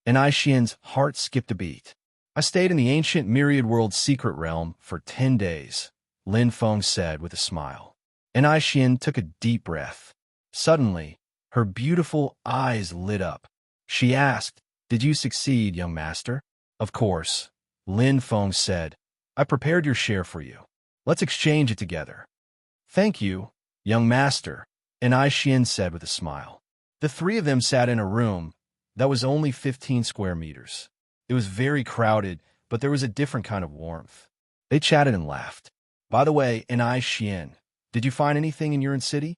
And Ai Xian's heart skipped a beat. "I stayed in the ancient myriad world's secret realm for 10 days, Lin Feng said with a smile. And Ai Xian took a deep breath. Suddenly, her beautiful eyes lit up. She asked, "Did you succeed, young master?" "Of course," Lin Feng said. "I prepared your share for you. Let's exchange it together." "Thank you, young master," and Ai Xian said with a smile. The three of them sat in a room that was only 15 square meters. It was very crowded, but there was a different kind of warmth. They chatted and laughed. "By the way, in Ai Xian, did you find anything in Yurin City?"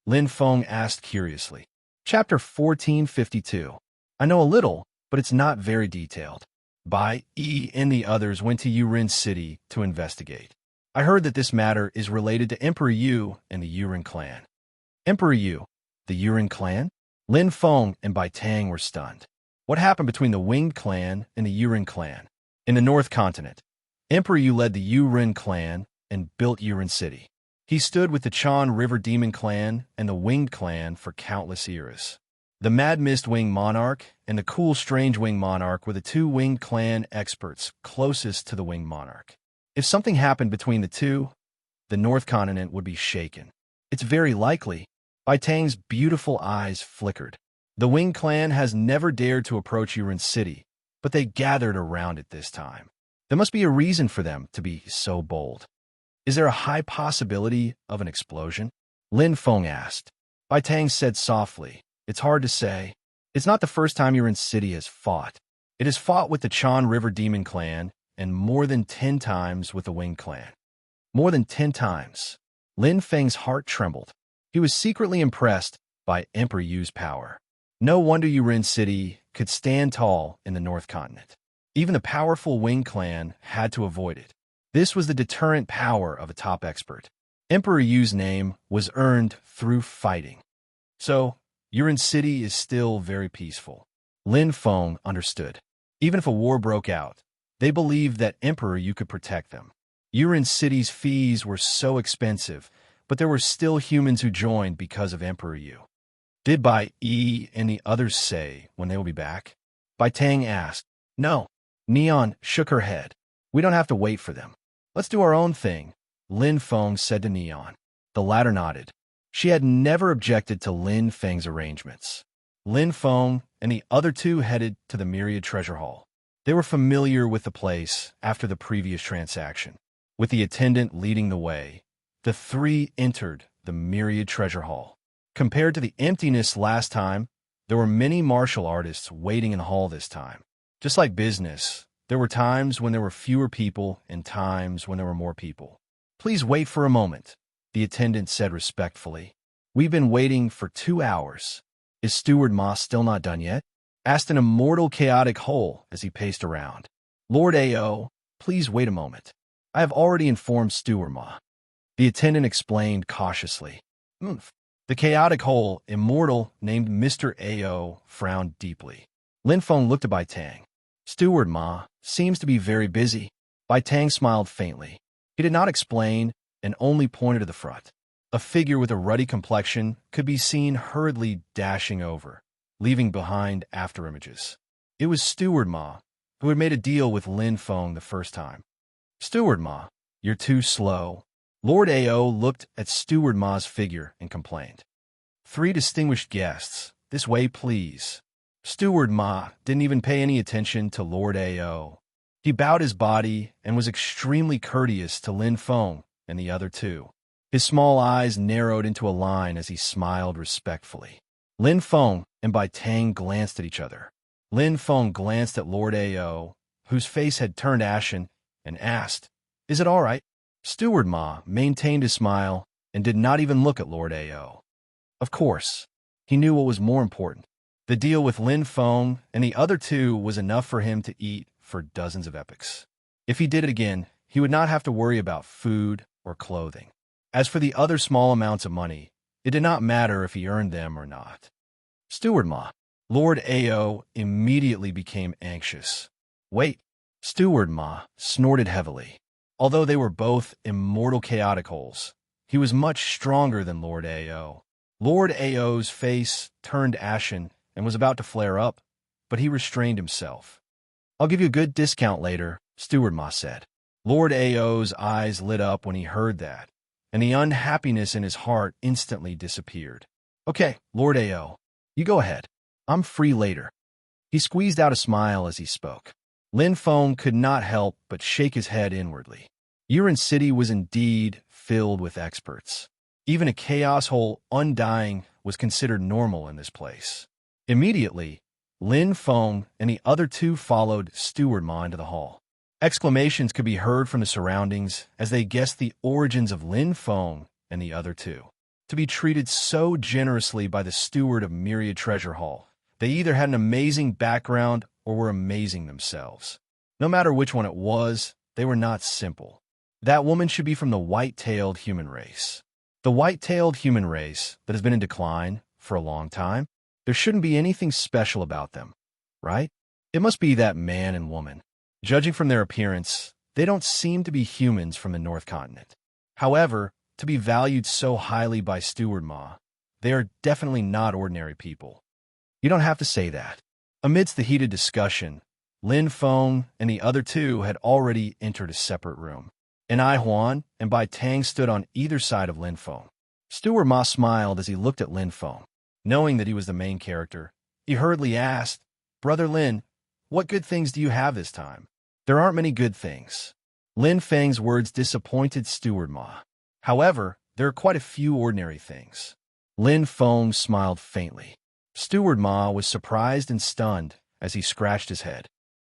Lin Feng asked curiously. Chapter 1452. "I know a little, but it's not very detailed. Bai Yi and the others went to Yurin City to investigate. I heard that this matter is related to Emperor Yu and the Yurin clan." "Emperor Yu? The Yurin clan?" Lin Feng and Bai Tang were stunned. What happened between the Winged clan and the Yurin clan? In the North Continent, Emperor Yu led the Yurin clan and built Yurin City. He stood with the Chan River Demon clan and the Winged clan for countless eras. The Mad Mist Wing Monarch and the Cool Strange Wing Monarch were the two Winged clan experts closest to the Winged Monarch. If something happened between the two, the North Continent would be shaken. "It's very likely." Bai Tang's beautiful eyes flickered. "The Winged clan has never dared to approach Yurin City, but they gathered around it this time. There must be a reason for them to be so bold." "Is there a high possibility of an explosion?" Lin Feng asked. Bai Tang said softly, "It's hard to say. It's not the first time Yurin City has fought. It has fought with the Chan River Demon clan and more than 10 times with the Wing clan." More than 10 times. Lin Feng's heart trembled. He was secretly impressed by Emperor Yu's power. No wonder Yurin City could stand tall in the North Continent. Even the powerful Wing clan had to avoid it. This was the deterrent power of a top expert. Emperor Yu's name was earned through fighting. So, Yurin City is still very peaceful. Lin Feng understood. Even if a war broke out, they believed that Emperor Yu could protect them. Yurin City's fees were so expensive, but there were still humans who joined because of Emperor Yu. "Did Bai Yi and the others say when they will be back?" Bai Tang asked. "No." Neon shook her head. "We don't have to wait for them. Let's do our own thing," Lin Feng said to Neon. The latter nodded. She had never objected to Lin Feng's arrangements. Lin Feng and the other two headed to the Myriad Treasure Hall. They were familiar with the place after the previous transaction. With the attendant leading the way, the three entered the Myriad Treasure Hall. Compared to the emptiness last time, there were many martial artists waiting in the hall this time. Just like business, there were times when there were fewer people and times when there were more people. "Please wait for a moment," the attendant said respectfully. "We've been waiting for 2 hours. Is Steward Ma still not done yet?" asked an immortal chaotic hole as he paced around. "Lord Ao, please wait a moment. I have already informed Steward Ma," the attendant explained cautiously. "Oomph." The chaotic hole, immortal, named Mr. Ao, frowned deeply. Lin Feng looked at Bai Tang. "Steward Ma seems to be very busy." Bai Tang smiled faintly. He did not explain and only pointed to the front. A figure with a ruddy complexion could be seen hurriedly dashing over, leaving behind afterimages. It was Steward Ma, who had made a deal with Lin Feng the first time. "Steward Ma, you're too slow." Lord Ao looked at Steward Ma's figure and complained. "3 distinguished guests, this way please." Steward Ma didn't even pay any attention to Lord Ao. He bowed his body and was extremely courteous to Lin Feng and the other two. His small eyes narrowed into a line as he smiled respectfully. Lin Feng and Bai Tang glanced at each other. Lin Feng glanced at Lord Ao, whose face had turned ashen, and asked, "Is it all right?" Steward Ma maintained his smile and did not even look at Lord Ao. Of course, he knew what was more important. The deal with Lin Feng and the other two was enough for him to eat for dozens of epochs. If he did it again, he would not have to worry about food or clothing. As for the other small amounts of money, it did not matter if he earned them or not. Steward Ma. Lord Ao immediately became anxious. Wait. Steward Ma snorted heavily. Although they were both immortal chaotic holes, he was much stronger than Lord Ao. Lord Ao's face turned ashen and was about to flare up, but he restrained himself. I'll give you a good discount later, Steward Ma said. Lord Ao's eyes lit up when he heard that, and the unhappiness in his heart instantly disappeared. Okay, Lord Ao, you go ahead. I'm free later. He squeezed out a smile as he spoke. Lin Feng could not help but shake his head inwardly. Yuren City was indeed filled with experts. Even a chaos hole undying was considered normal in this place. Immediately, Lin Feng and the other two followed Steward Ma into the hall. Exclamations could be heard from the surroundings as they guessed the origins of Lin Feng and the other two. To be treated so generously by the steward of Myriad Treasure Hall, they either had an amazing background or were amazing themselves. No matter which one it was, they were not simple. That woman should be from the white-tailed human race. The white-tailed human race that has been in decline for a long time. There shouldn't be anything special about them, right? It must be that man and woman. Judging from their appearance, they don't seem to be humans from the North Continent. However, to be valued so highly by Steward Ma, they are definitely not ordinary people. You don't have to say that. Amidst the heated discussion, Lin Feng and the other two had already entered a separate room. An I Huan and Bai Tang stood on either side of Lin Feng. Steward Ma smiled as he looked at Lin Feng. Knowing that he was the main character, he hurriedly asked, Brother Lin, what good things do you have this time? There aren't many good things. Lin Feng's words disappointed Steward Ma. However, there are quite a few ordinary things. Lin Feng smiled faintly. Steward Ma was surprised and stunned as he scratched his head.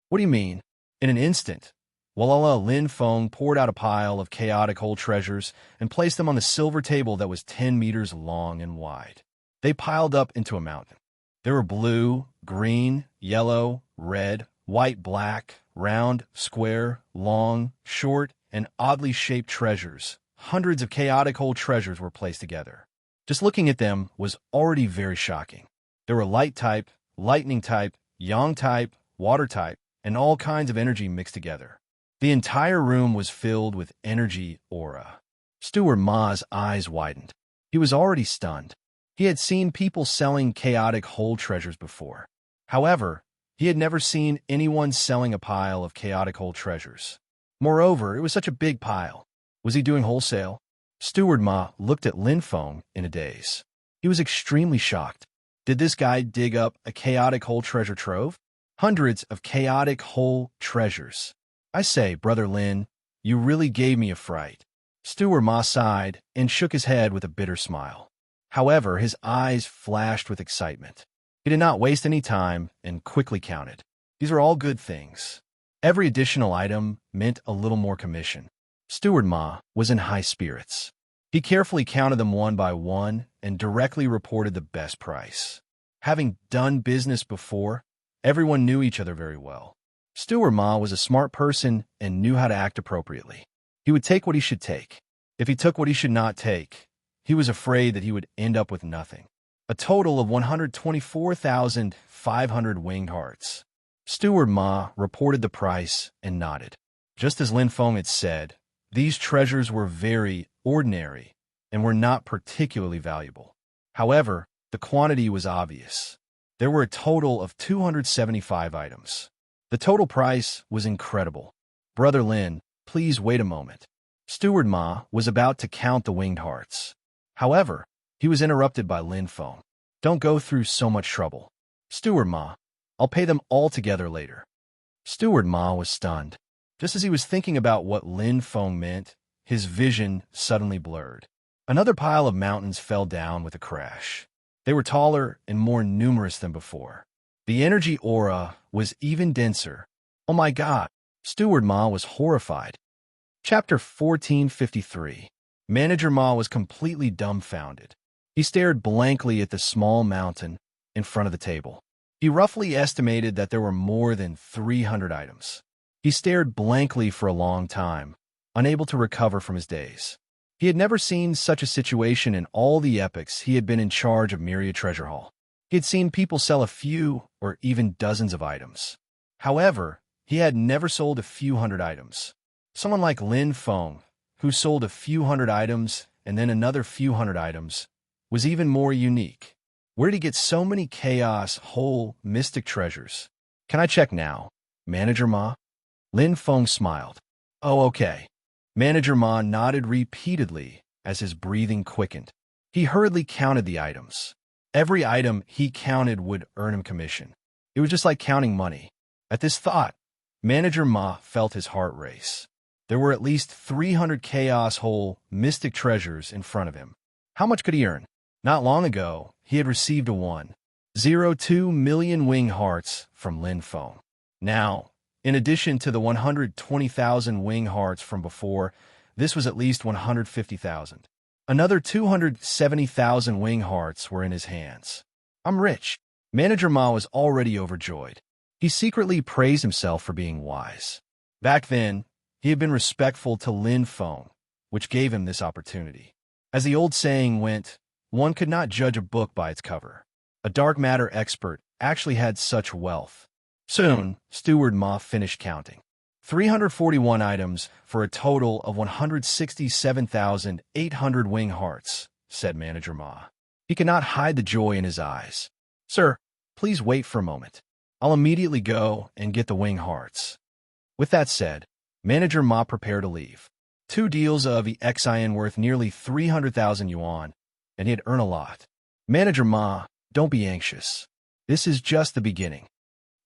What do you mean? In an instant, Walala Lin Feng poured out a pile of chaotic whole treasures and placed them on the silver table that was 10 meters long and wide. They piled up into a mountain. There were blue, green, yellow, red, white, black, round, square, long, short, and oddly shaped treasures. Hundreds of chaotic whole treasures were placed together. Just looking at them was already very shocking. There were light type, lightning type, yang type, water type, and all kinds of energy mixed together. The entire room was filled with energy aura. Steward Ma's eyes widened. He was already stunned. He had seen people selling chaotic whole treasures before. However, he had never seen anyone selling a pile of chaotic whole treasures. Moreover, it was such a big pile. Was he doing wholesale? Steward Ma looked at Lin Feng in a daze. He was extremely shocked. Did this guy dig up a chaotic whole treasure trove? Hundreds of chaotic whole treasures. I say, Brother Lin, you really gave me a fright. Steward Ma sighed and shook his head with a bitter smile. However, his eyes flashed with excitement. He did not waste any time and quickly counted. These are all good things. Every additional item meant a little more commission. Steward Ma was in high spirits. He carefully counted them one by one and directly reported the best price. Having done business before, everyone knew each other very well. Steward Ma was a smart person and knew how to act appropriately. He would take what he should take. If he took what he should not take, he was afraid that he would end up with nothing. A total of 124,500 winged hearts. Steward Ma reported the price and nodded. Just as Lin Feng had said, these treasures were very ordinary and were not particularly valuable. However, the quantity was obvious. There were a total of 275 items. The total price was incredible. Brother Lin, please wait a moment. Steward Ma was about to count the winged hearts. However, he was interrupted by Lin Feng. Don't go through so much trouble. Steward Ma, I'll pay them all together later. Steward Ma was stunned. Just as he was thinking about what Lin Feng meant, his vision suddenly blurred. Another pile of mountains fell down with a crash. They were taller and more numerous than before. The energy aura was even denser. Oh my God! Steward Ma was horrified. Chapter 1453. Manager Ma was completely dumbfounded. He stared blankly at the small mountain in front of the table. He roughly estimated that there were more than 300 items. He stared blankly for a long time, unable to recover from his daze. He had never seen such a situation in all the epochs he had been in charge of Myriad Treasure Hall. He had seen people sell a few or even dozens of items. However, he had never sold a few hundred items. Someone like Lin Feng, who sold a few hundred items and then another few hundred items, was even more unique. Where did he get so many chaos, whole, mystic treasures? Can I check now, Manager Ma? Lin Feng smiled. Oh, okay. Manager Ma nodded repeatedly as his breathing quickened. He hurriedly counted the items. Every item he counted would earn him commission. It was just like counting money. At this thought, Manager Ma felt his heart race. There were at least 300 chaos whole, mystic treasures in front of him. How much could he earn? Not long ago, he had received a 1.02 million wing hearts from Lin Feng. Now, in addition to the 120,000 wing hearts from before, this was at least 150,000. Another 270,000 wing hearts were in his hands. I'm rich. Manager Ma was already overjoyed. He secretly praised himself for being wise. Back then, he had been respectful to Lin Feng, which gave him this opportunity. As the old saying went, one could not judge a book by its cover. A dark matter expert actually had such wealth. Soon, Steward Ma finished counting. 341 items for a total of 167,800 wing hearts, said Manager Ma. He could not hide the joy in his eyes. Sir, please wait for a moment. I'll immediately go and get the wing hearts. With that said, Manager Ma prepared to leave. 2 deals of EXIN worth nearly 300,000 yuan, and he'd earn a lot. Manager Ma, don't be anxious. This is just the beginning.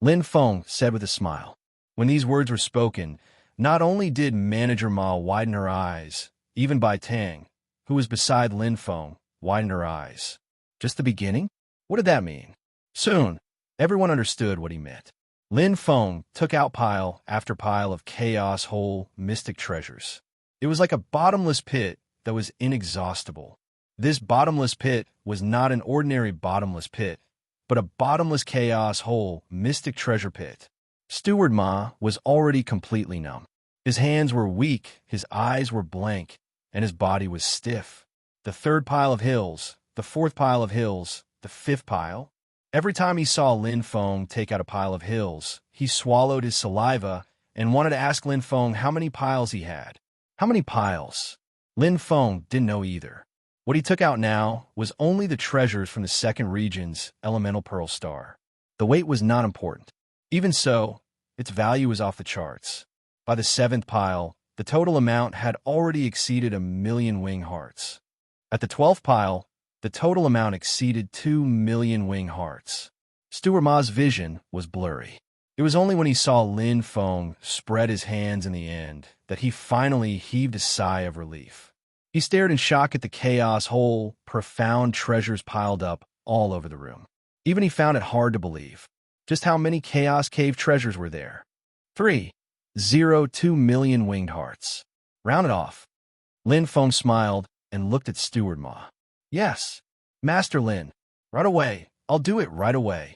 Lin Feng said with a smile. When these words were spoken, not only did Manager Ma widen her eyes, even Bai Tang, who was beside Lin Feng, widened her eyes. Just the beginning? What did that mean? Soon, everyone understood what he meant. Lin Feng took out pile after pile of chaos whole, mystic treasures. It was like a bottomless pit that was inexhaustible. This bottomless pit was not an ordinary bottomless pit, but a bottomless chaos whole, mystic treasure pit. Steward Ma was already completely numb. His hands were weak, his eyes were blank, and his body was stiff. The 3rd pile of hills, the 4th pile of hills, the 5th pile. Every time he saw Lin Feng take out a pile of hills, he swallowed his saliva and wanted to ask Lin Feng how many piles he had. How many piles? Lin Feng didn't know either. What he took out now was only the treasures from the 2nd region's elemental pearl star. The weight was not important. Even so, its value was off the charts. By the 7th pile, the total amount had already exceeded 1 million wing hearts. At the 12th pile, the total amount exceeded 2 million wing hearts. Steward Ma's vision was blurry. It was only when he saw Lin Feng spread his hands in the end that he finally heaved a sigh of relief. He stared in shock at the chaos whole, profound treasures piled up all over the room. Even he found it hard to believe. Just how many Chaos Cave treasures were there? 3.02 million winged hearts. Round it off. Lin Feng smiled and looked at Steward Ma. Yes, Master Lin. Right away. I'll do it right away.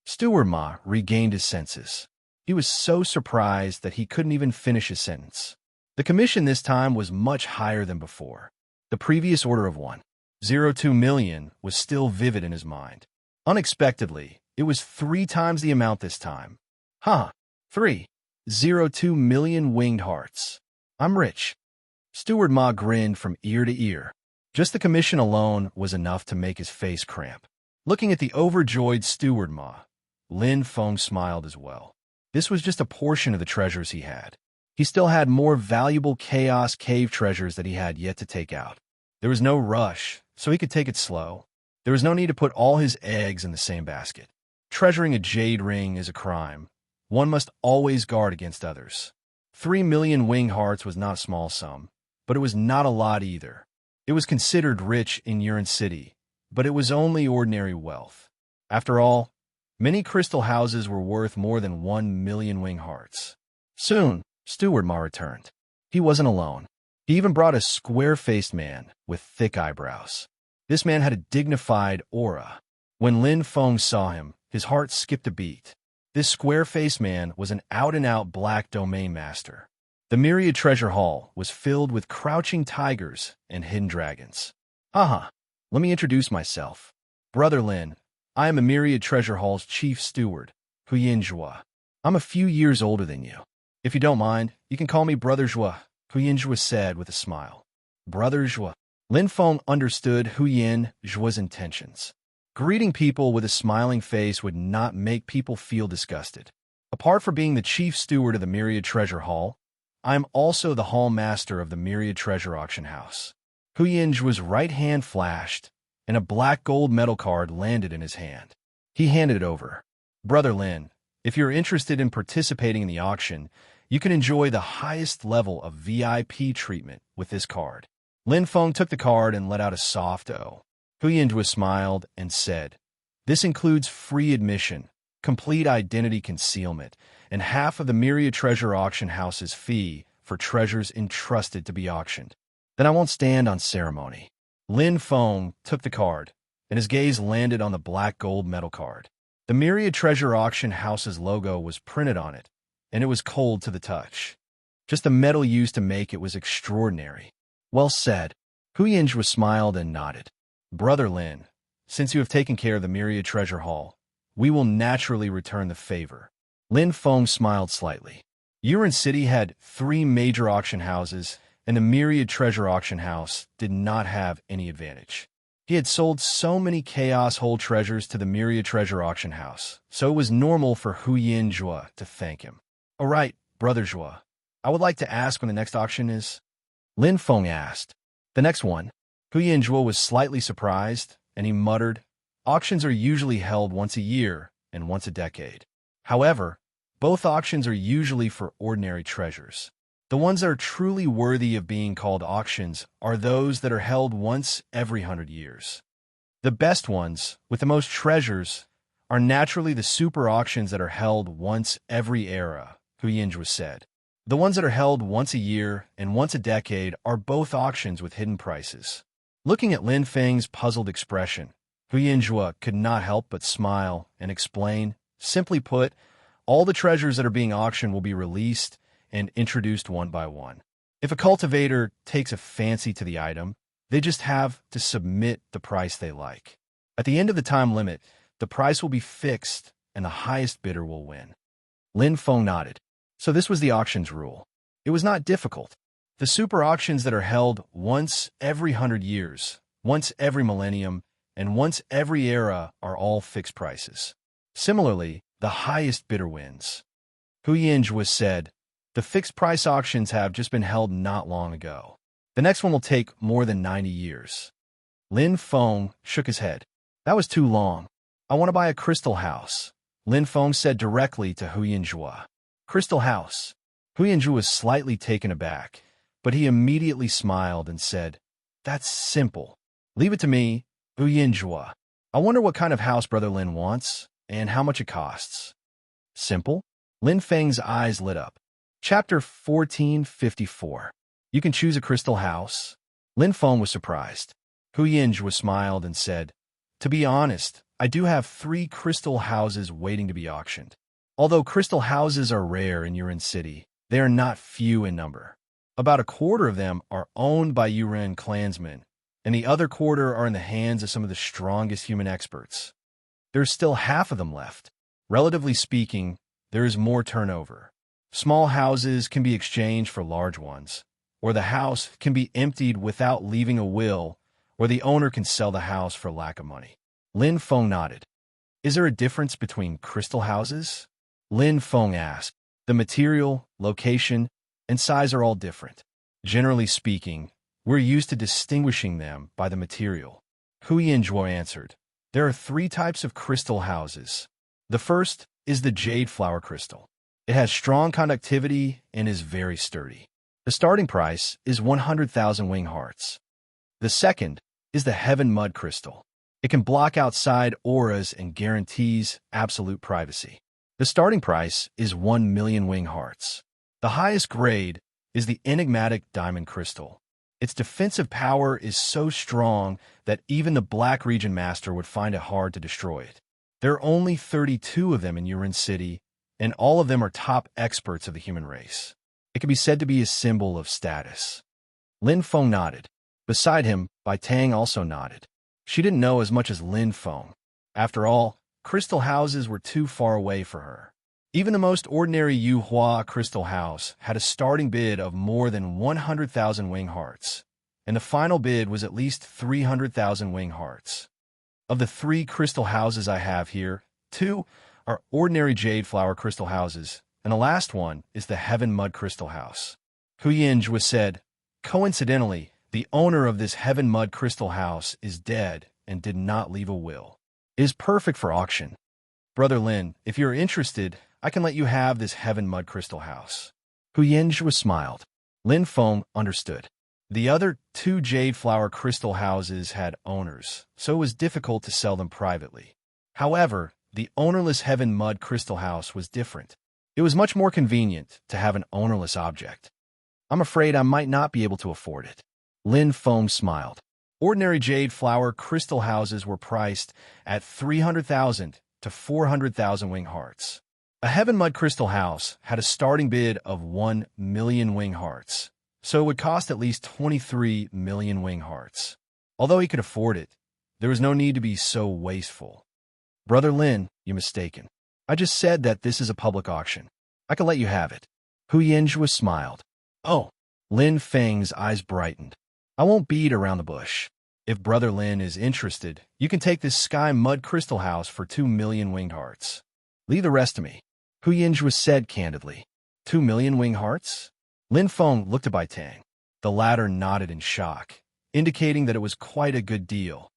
Steward Ma regained his senses. He was so surprised that he couldn't even finish his sentence. The commission this time was much higher than before. The previous order of 1.02 million was still vivid in his mind. Unexpectedly, it was 3 times the amount this time. 3.02 million winged hearts. I'm rich. Steward Ma grinned from ear to ear. Just the commission alone was enough to make his face cramp. Looking at the overjoyed Steward Ma, Lin Feng smiled as well. This was just a portion of the treasures he had. He still had more valuable Chaos Cave treasures that he had yet to take out. There was no rush, so he could take it slow. There was no need to put all his eggs in the same basket. Treasuring a jade ring is a crime. One must always guard against others. 3 million wing hearts was not a small sum, but it was not a lot either. It was considered rich in Yuan City, but it was only ordinary wealth. After all, many crystal houses were worth more than 1 million wing hearts. Soon, Steward Ma returned. He wasn't alone. He even brought a square-faced man with thick eyebrows. This man had a dignified aura. When Lin Feng saw him, his heart skipped a beat. This square-faced man was an out-and-out black domain master. The Myriad Treasure Hall was filled with crouching tigers and hidden dragons. Let me introduce myself. Brother Lin, I am a Myriad Treasure Hall's chief steward, Huyin Zhua. I'm a few years older than you. If you don't mind, you can call me Brother Zhua, Huyin Zhua said with a smile. Brother Zhua. Lin Feng understood Huyin Zhua's intentions. Greeting people with a smiling face would not make people feel disgusted. Apart from being the chief steward of the Myriad Treasure Hall, I am also the hall master of the Myriad Treasure Auction House. Huyin Zhua's right hand flashed, and a black gold metal card landed in his hand. He handed it over. Brother Lin, if you're interested in participating in the auction, you can enjoy the highest level of VIP treatment with this card. Lin Feng took the card and let out a soft "oh." Huyin Zhua smiled and said, "This includes free admission, complete identity concealment, and half of the Myriad Treasure Auction House's fee for treasures entrusted to be auctioned. Then I won't stand on ceremony." Lin Feng took the card, and his gaze landed on the black gold metal card. The Myriad Treasure Auction House's logo was printed on it, and it was cold to the touch. Just the metal used to make it was extraordinary. Well said. Huyin Zhua smiled and nodded. Brother Lin, since you have taken care of the Myriad Treasure Hall, we will naturally return the favor. Lin Feng smiled slightly. Yuan City had 3 major auction houses, and the Myriad Treasure Auction House did not have any advantage. He had sold so many Chaos Hole treasures to the Myriad Treasure Auction House, so it was normal for Huyin Zhua to thank him. All right, Brother Zhua, I would like to ask when the next auction is. Lin Feng asked. The next one. Huyin Zhua was slightly surprised, and he muttered, auctions are usually held once a year and once a decade. However, both auctions are usually for ordinary treasures. The ones that are truly worthy of being called auctions are those that are held once every 100 years. The best ones, with the most treasures, are naturally the super auctions that are held once every era, Huyin Zhua said. The ones that are held once a year and once a decade are both auctions with hidden prices. Looking at Lin Feng's puzzled expression, Huyin Zhua could not help but smile and explain, simply put, all the treasures that are being auctioned will be released and introduced one by one. If a cultivator takes a fancy to the item, they just have to submit the price they like. At the end of the time limit, the price will be fixed and the highest bidder will win. Lin Feng nodded. So this was the auction's rule. It was not difficult. The super auctions that are held once every 100 years, once every millennium, and once every era are all fixed prices. Similarly, the highest bidder wins. Huyin Zhua said, the fixed price auctions have just been held not long ago. The next one will take more than 90 years. Lin Feng shook his head. That was too long. I want to buy a crystal house, Lin Feng said directly to Huyin Zhua. Crystal house. Huyin Zhua was slightly taken aback, but he immediately smiled and said, that's simple. Leave it to me, Huyin Zhua. I wonder what kind of house Brother Lin wants and how much it costs. Simple? Lin Feng's eyes lit up. Chapter 1454. You can choose a crystal house. Lin Feng was surprised. Huyin Zhua smiled and said, to be honest, I do have 3 crystal houses waiting to be auctioned. Although crystal houses are rare in Yuan City, they are not few in number. About a quarter of them are owned by Yuan clansmen, and the other quarter are in the hands of some of the strongest human experts. There's still half of them left. Relatively speaking, there is more turnover. Small houses can be exchanged for large ones, or the house can be emptied without leaving a will, or the owner can sell the house for lack of money. Lin Feng nodded. Is there a difference between crystal houses? Lin Feng asked. The material, location, and size are all different. Generally speaking, we're used to distinguishing them by the material. Huyin Zhua answered. There are 3 types of crystal houses. The first is the jade flower crystal. It has strong conductivity and is very sturdy. The starting price is 100,000 wing hearts. The second is the heaven mud crystal. It can block outside auras and guarantees absolute privacy. The starting price is 1 million wing hearts. The highest grade is the enigmatic diamond crystal. Its defensive power is so strong that even the Black Region Master would find it hard to destroy it. There are only 32 of them in Yurin City, and all of them are top experts of the human race. It can be said to be a symbol of status. Lin Feng nodded. Beside him, Bai Tang also nodded. She didn't know as much as Lin Feng. After all, crystal houses were too far away for her. Even the most ordinary Yu Hua crystal house had a starting bid of more than 100,000 wing hearts, and the final bid was at least 300,000 wing hearts. Of the 3 crystal houses I have here, 2 are ordinary jade flower crystal houses, and the last one is the Heaven Mud Crystal House. Hu Yinjue said, "Coincidentally, the owner of this Heaven Mud Crystal House is dead and did not leave a will. It is perfect for auction. Brother Lin, if you're interested, I can let you have this Heaven Mud Crystal House." Hu Yinjue smiled. Lin Feng understood. The other 2 jade flower crystal houses had owners, so it was difficult to sell them privately. However, the ownerless Heaven Mud Crystal House was different. It was much more convenient to have an ownerless object. "I'm afraid I might not be able to afford it." Lin Feng smiled. Ordinary jade flower crystal houses were priced at 300,000 to 400,000 wing hearts. A Heaven Mud Crystal House had a starting bid of 1 million wing hearts, so it would cost at least 23 million wing hearts. Although he could afford it, there was no need to be so wasteful. "Brother Lin, you're mistaken. I just said that this is a public auction. I can let you have it." Hu Yinjue smiled. "Oh." Lin Feng's eyes brightened. "I won't beat around the bush. If Brother Lin is interested, you can take this Sky Mud Crystal House for 2 million winged hearts. Leave the rest to me." Hu Yinjue said candidly. 2 million winged hearts? Lin Feng looked at Bai Tang. The latter nodded in shock, indicating that it was quite a good deal.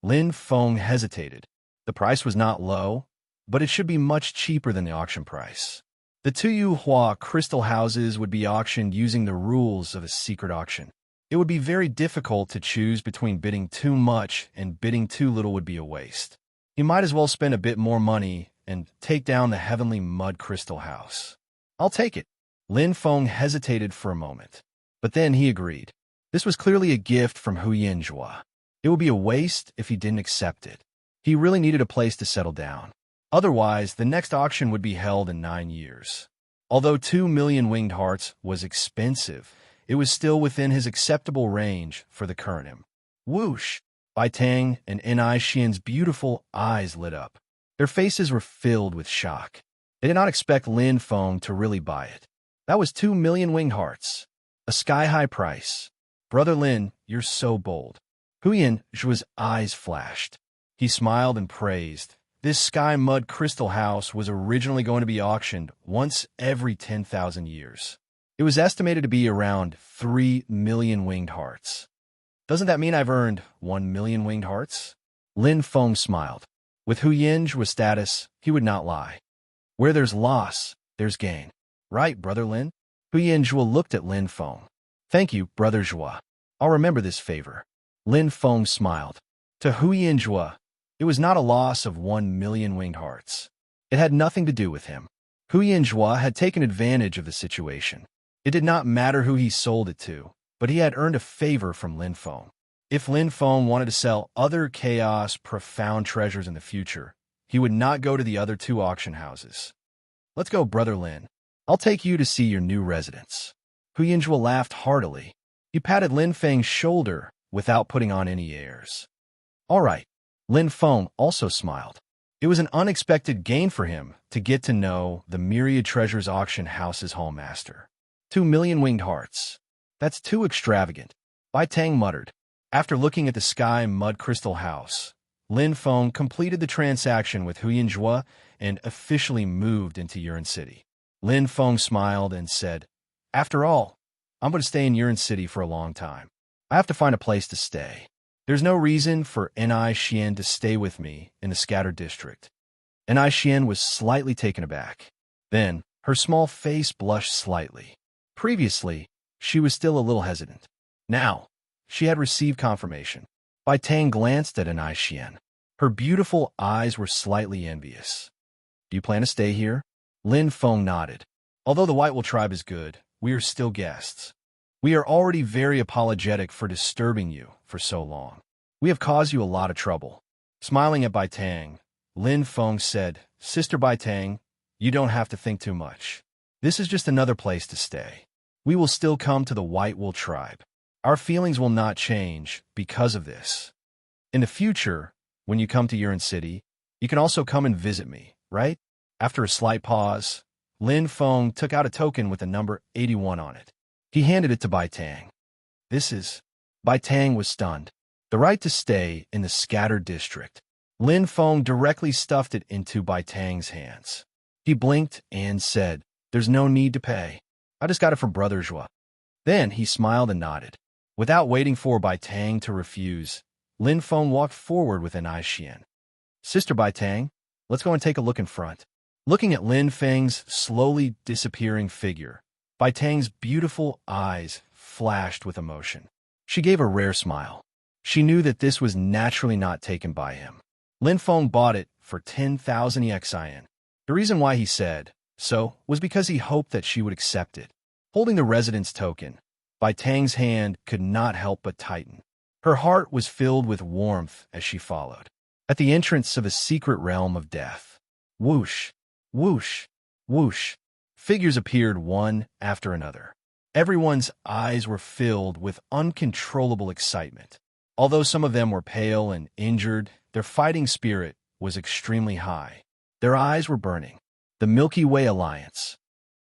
Lin Feng hesitated. The price was not low, but it should be much cheaper than the auction price. The 2 Yu Hua crystal houses would be auctioned using the rules of a secret auction. It would be very difficult to choose between bidding too much and bidding too little would be a waste. He might as well spend a bit more money and take down the Heavenly Mud Crystal House. "I'll take it." Lin Feng hesitated for a moment, but then he agreed. This was clearly a gift from Hu Yinjue. It would be a waste if he didn't accept it. He really needed a place to settle down. Otherwise, the next auction would be held in 9 years. Although 2 million winged hearts was expensive, it was still within his acceptable range for the current him. Whoosh! Bai Tang and Ni Xian's beautiful eyes lit up. Their faces were filled with shock. They did not expect Lin Feng to really buy it. That was 2 million winged hearts. A sky-high price. "Brother Lin, you're so bold." Hu Yinjue's eyes flashed. He smiled and praised. This Sky Mud Crystal House was originally going to be auctioned once every 10,000 years. It was estimated to be around 3 million winged hearts. "Doesn't that mean I've earned 1 million winged hearts?" Lin Feng smiled. With Hu Yinjue's status, he would not lie. Where there's loss, there's gain. "Right, Brother Lin?" Hu Yinjue looked at Lin Feng. "Thank you, Brother Zhua. I'll remember this favor." Lin Feng smiled. To Hu Yinjue, it was not a loss of 1 million winged hearts. It had nothing to do with him. Hu Yinjue had taken advantage of the situation. It did not matter who he sold it to, but he had earned a favor from Lin Feng. If Lin Feng wanted to sell other chaos profound treasures in the future, he would not go to the other 2 auction houses. "Let's go, Brother Lin. I'll take you to see your new residence." Hu Yinjue laughed heartily. He patted Lin Feng's shoulder without putting on any airs. "All right." Lin Feng also smiled. It was an unexpected gain for him to get to know the Myriad Treasures Auction House's hallmaster. 2 million winged hearts. That's too extravagant, Bai Tang muttered. After looking at the Sky Mud Crystal House, Lin Feng completed the transaction with Hu Yinjue and officially moved into Yurin City. Lin Feng smiled and said, "After all, I'm going to stay in Yurin City for a long time. I have to find a place to stay. There's no reason for Ni Xian to stay with me in the Scattered District." Ni Xian was slightly taken aback. Then, her small face blushed slightly. Previously, she was still a little hesitant. Now, she had received confirmation. Bai Tang glanced at Ni Xian. Her beautiful eyes were slightly envious. "Do you plan to stay here?" Lin Feng nodded. "Although the White Will tribe is good, we are still guests. We are already very apologetic for disturbing you for so long. We have caused you a lot of trouble." Smiling at Bai Tang, Lin Feng said, "Sister Bai Tang, you don't have to think too much. This is just another place to stay. We will still come to the White Wool tribe. Our feelings will not change because of this. In the future, when you come to Yuan City, you can also come and visit me, right?" After a slight pause, Lin Feng took out a token with the number 81 on it. He handed it to Bai Tang. "This is—" Bai Tang was stunned. The right to stay in the scattered district. Lin Feng directly stuffed it into Bai Tang's hands. He blinked and said, "There's no need to pay. I just got it from Brother Zhua." Then he smiled and nodded. Without waiting for Bai Tang to refuse, Lin Feng walked forward with an Xian. "Sister Bai Tang, let's go and take a look in front." Looking at Lin Feng's slowly disappearing figure, Bai Tang's beautiful eyes flashed with emotion. She gave a rare smile. She knew that this was naturally not taken by him. Lin Feng bought it for 10,000 EXIN. The reason why he said so was because he hoped that she would accept it. Holding the residence token, Bai Tang's hand could not help but tighten. Her heart was filled with warmth as she followed. At the entrance of a secret realm of death, whoosh, whoosh, whoosh, figures appeared one after another. Everyone's eyes were filled with uncontrollable excitement. Although some of them were pale and injured, their fighting spirit was extremely high. Their eyes were burning. The Milky Way Alliance.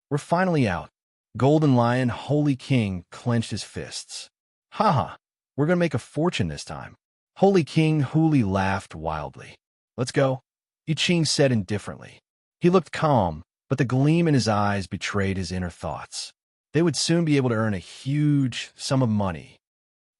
"We're finally out." Golden Lion, Holy King, clenched his fists. "Haha, we're going to make a fortune this time." Holy King Huli laughed wildly. "Let's go," I Ching said indifferently. He looked calm, but the gleam in his eyes betrayed his inner thoughts. They would soon be able to earn a huge sum of money.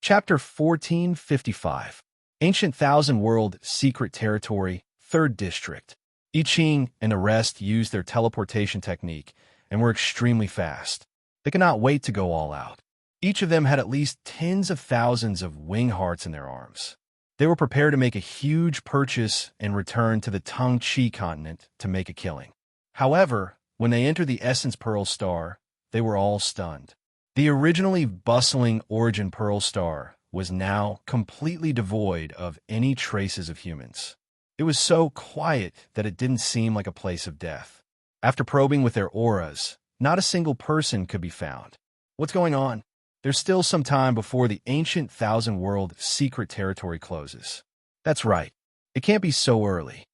Chapter 1455. Ancient Thousand World Secret Territory, 3rd District. I Ching and the rest used their teleportation technique and were extremely fast. They could not wait to go all out. Each of them had at least tens of thousands of wing hearts in their arms. They were prepared to make a huge purchase and return to the Tung Chi continent to make a killing. However, when they entered the Essence Pearl Star, they were all stunned. The originally bustling Origin Pearl Star was now completely devoid of any traces of humans. It was so quiet that it didn't seem like a place of death. After probing with their auras, not a single person could be found. What's going on? There's still some time before the ancient Thousand World Secret Territory closes. That's right. It can't be so early.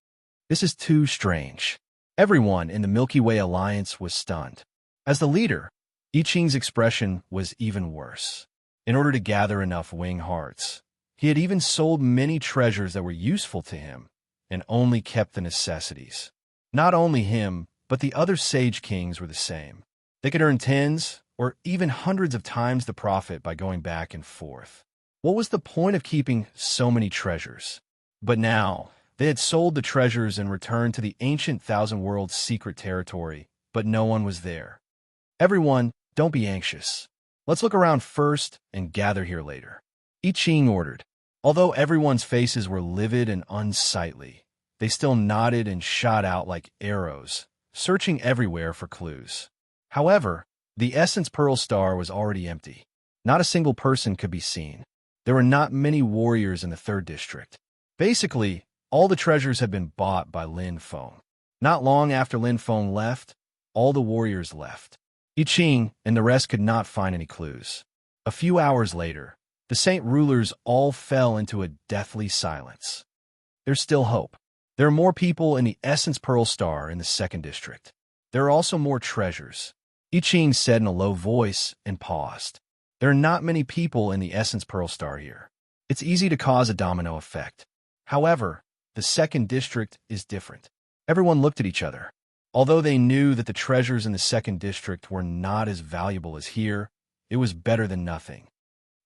This is too strange. Everyone in the Milky Way Alliance was stunned. As the leader, I Ching's expression was even worse. In order to gather enough wing hearts, he had even sold many treasures that were useful to him and only kept the necessities. Not only him, but the other Sage Kings were the same. They could earn tens or even hundreds of times the profit by going back and forth. What was the point of keeping so many treasures? But now, they had sold the treasures and returned to the ancient Thousand World Secret Territory, but no one was there. "Everyone, don't be anxious. Let's look around first and gather here later," I Ching ordered. Although everyone's faces were livid and unsightly, they still nodded and shot out like arrows, searching everywhere for clues. However, the Essence Pearl Star was already empty. Not a single person could be seen. There were not many warriors in the 3rd District. Basically, all the treasures had been bought by Lin Feng. Not long after Lin Feng left, all the warriors left. I Ching and the rest could not find any clues. A few hours later, the Saint rulers all fell into a deathly silence. There's still hope. There are more people in the Essence Pearl Star in the 2nd District. There are also more treasures. I Ching said in a low voice and paused. There are not many people in the Essence Pearl Star here. It's easy to cause a domino effect. However, the 2nd District is different. Everyone looked at each other. Although they knew that the treasures in the 2nd District were not as valuable as here, it was better than nothing.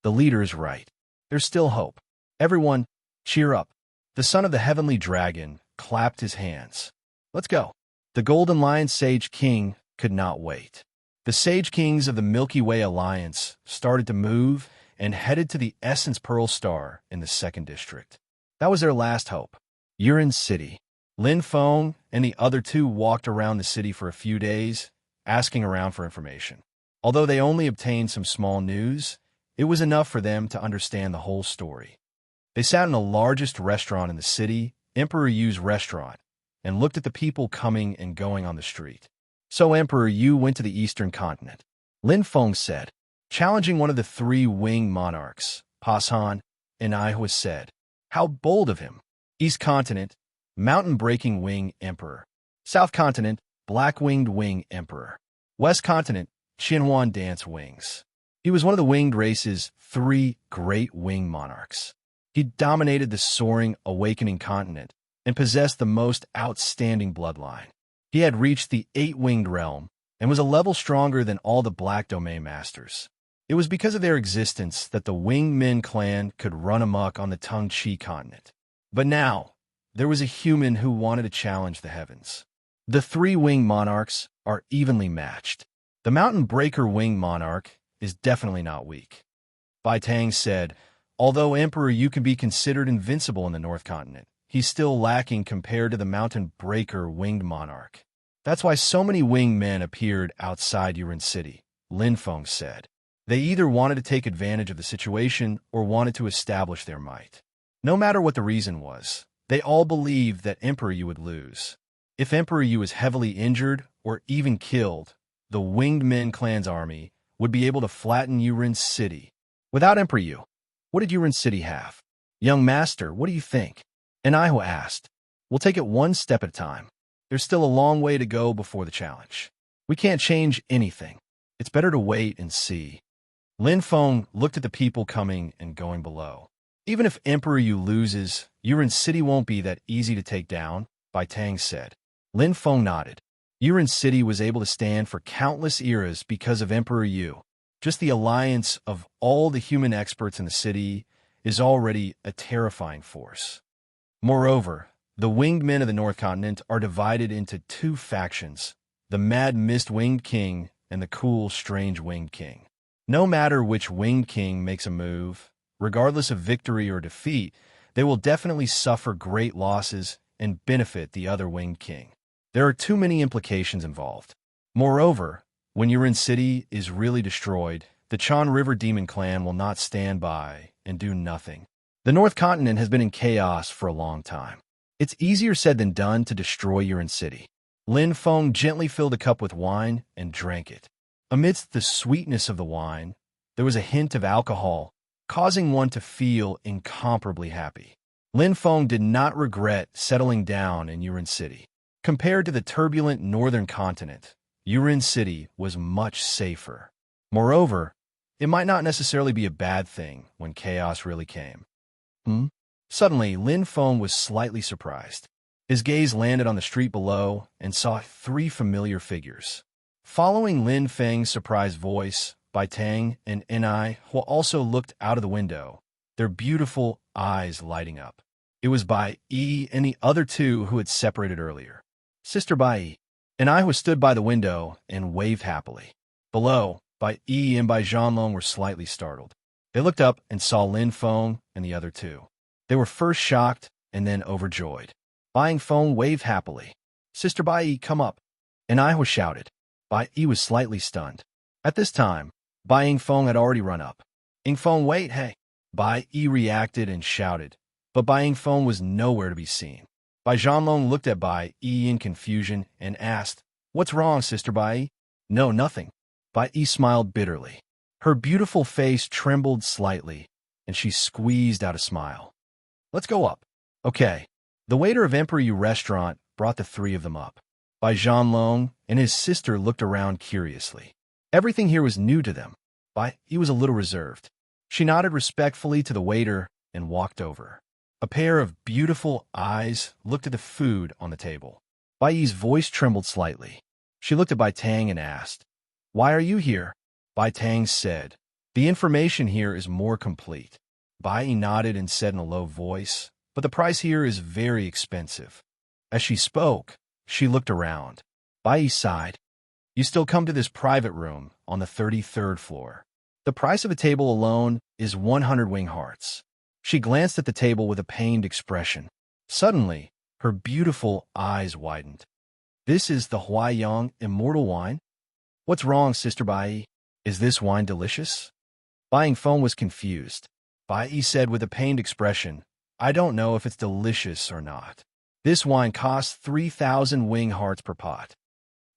The leader is right. There's still hope. Everyone, cheer up. The son of the Heavenly Dragon clapped his hands. Let's go. The Golden Lion Sage King could not wait. The Sage Kings of the Milky Way Alliance started to move and headed to the Essence Pearl Star in the 2nd District. That was their last hope. Yuan City. Lin Feng and the other two walked around the city for a few days, asking around for information. Although they only obtained some small news, it was enough for them to understand the whole story. They sat in the largest restaurant in the city, Emperor Yu's restaurant, and looked at the people coming and going on the street. So Emperor Yu went to the eastern continent, Lin Feng said, challenging one of the three winged monarchs. Pashan and Ihwa said, how bold of him. East continent, mountain-breaking wing emperor. South continent, black-winged wing emperor. West continent, Xinhuan dance wings. He was one of the winged race's three great wing monarchs. He dominated the soaring, awakening continent and possessed the most outstanding bloodline. He had reached the eight-winged realm and was a level stronger than all the Black Domain Masters. It was because of their existence that the Winged Men clan could run amok on the Tongqi continent. But now, there was a human who wanted to challenge the heavens. The three winged monarchs are evenly matched. The Mountain Breaker winged monarch is definitely not weak. Bai Tang said, although Emperor Yu can be considered invincible in the North Continent, he's still lacking compared to the Mountain Breaker winged monarch. That's why so many winged men appeared outside Yurin City, Lin Feng said. They either wanted to take advantage of the situation or wanted to establish their might. No matter what the reason was, they all believed that Emperor Yu would lose. If Emperor Yu was heavily injured or even killed, the Winged Men clan's army would be able to flatten Yurin City. Without Emperor Yu, what did Yurin City have? Young master, what do you think? And Ihwa asked. We'll take it one step at a time. There's still a long way to go before the challenge. We can't change anything. It's better to wait and see. Lin Feng looked at the people coming and going below. Even if Emperor Yu loses, Yurin City won't be that easy to take down, Bai Tang said. Lin Feng nodded. Yurin City was able to stand for countless eras because of Emperor Yu. Just the alliance of all the human experts in the city is already a terrifying force. Moreover, the winged men of the North Continent are divided into two factions, the Mad Mist Winged King and the Cool Strange Winged King. No matter which Winged King makes a move, regardless of victory or defeat, they will definitely suffer great losses and benefit the other Winged King. There are too many implications involved. Moreover, when Yurin City is really destroyed, the Chan River Demon Clan will not stand by and do nothing. The North Continent has been in chaos for a long time. It's easier said than done to destroy Yurin City. Lin Feng gently filled a cup with wine and drank it. Amidst the sweetness of the wine, there was a hint of alcohol, causing one to feel incomparably happy. Lin Feng did not regret settling down in Yurin City. Compared to the turbulent northern continent, Yurin City was much safer. Moreover, it might not necessarily be a bad thing when chaos really came. Suddenly, Lin Feng was slightly surprised. His gaze landed on the street below and saw three familiar figures. Following Lin Feng's surprised voice, Bai Tang and Ni Hua also looked out of the window, their beautiful eyes lighting up. It was Bai Yi and the other two who had separated earlier. Sister Bai Yi and Ihwa stood by the window and waved happily. Below, Bai Yi and Bai Zhanlong were slightly startled. They looked up and saw Lin Feng and the other two. They were first shocked and then overjoyed. Bai Yingfeng waved happily. Sister Bai Yi, come up. And Ihwa shouted. Bai Yi was slightly stunned. At this time, Bai Yingfeng had already run up. Yingfeng, wait, hey. Bai Yi reacted and shouted, but Bai Yingfeng was nowhere to be seen. Bai Zhanlong looked at Bai Yi in confusion and asked, what's wrong, Sister Bai Yi? No, nothing. Bai Yi smiled bitterly. Her beautiful face trembled slightly, and she squeezed out a smile. Let's go up. Okay. The waiter of Emperor Yu restaurant brought the three of them up. Bai Zhanlong and his sister looked around curiously. Everything here was new to them. Bai Yi was a little reserved. She nodded respectfully to the waiter and walked over. A pair of beautiful eyes looked at the food on the table. Bai Yi's voice trembled slightly. She looked at Bai Tang and asked, why are you here? Bai Tang said, the information here is more complete. Bai Yi nodded and said in a low voice, but the price here is very expensive. As she spoke, she looked around. Bai Yi sighed. You still come to this private room on the 33rd floor. The price of a table alone is 100 wing hearts. She glanced at the table with a pained expression. Suddenly, her beautiful eyes widened. This is the Huaiyang immortal wine? What's wrong, Sister Bai Yi? "Is this wine delicious?" Buying Feng was confused. Bai Yi said with a pained expression, "I don't know if it's delicious or not. This wine costs 3,000 wing hearts per pot."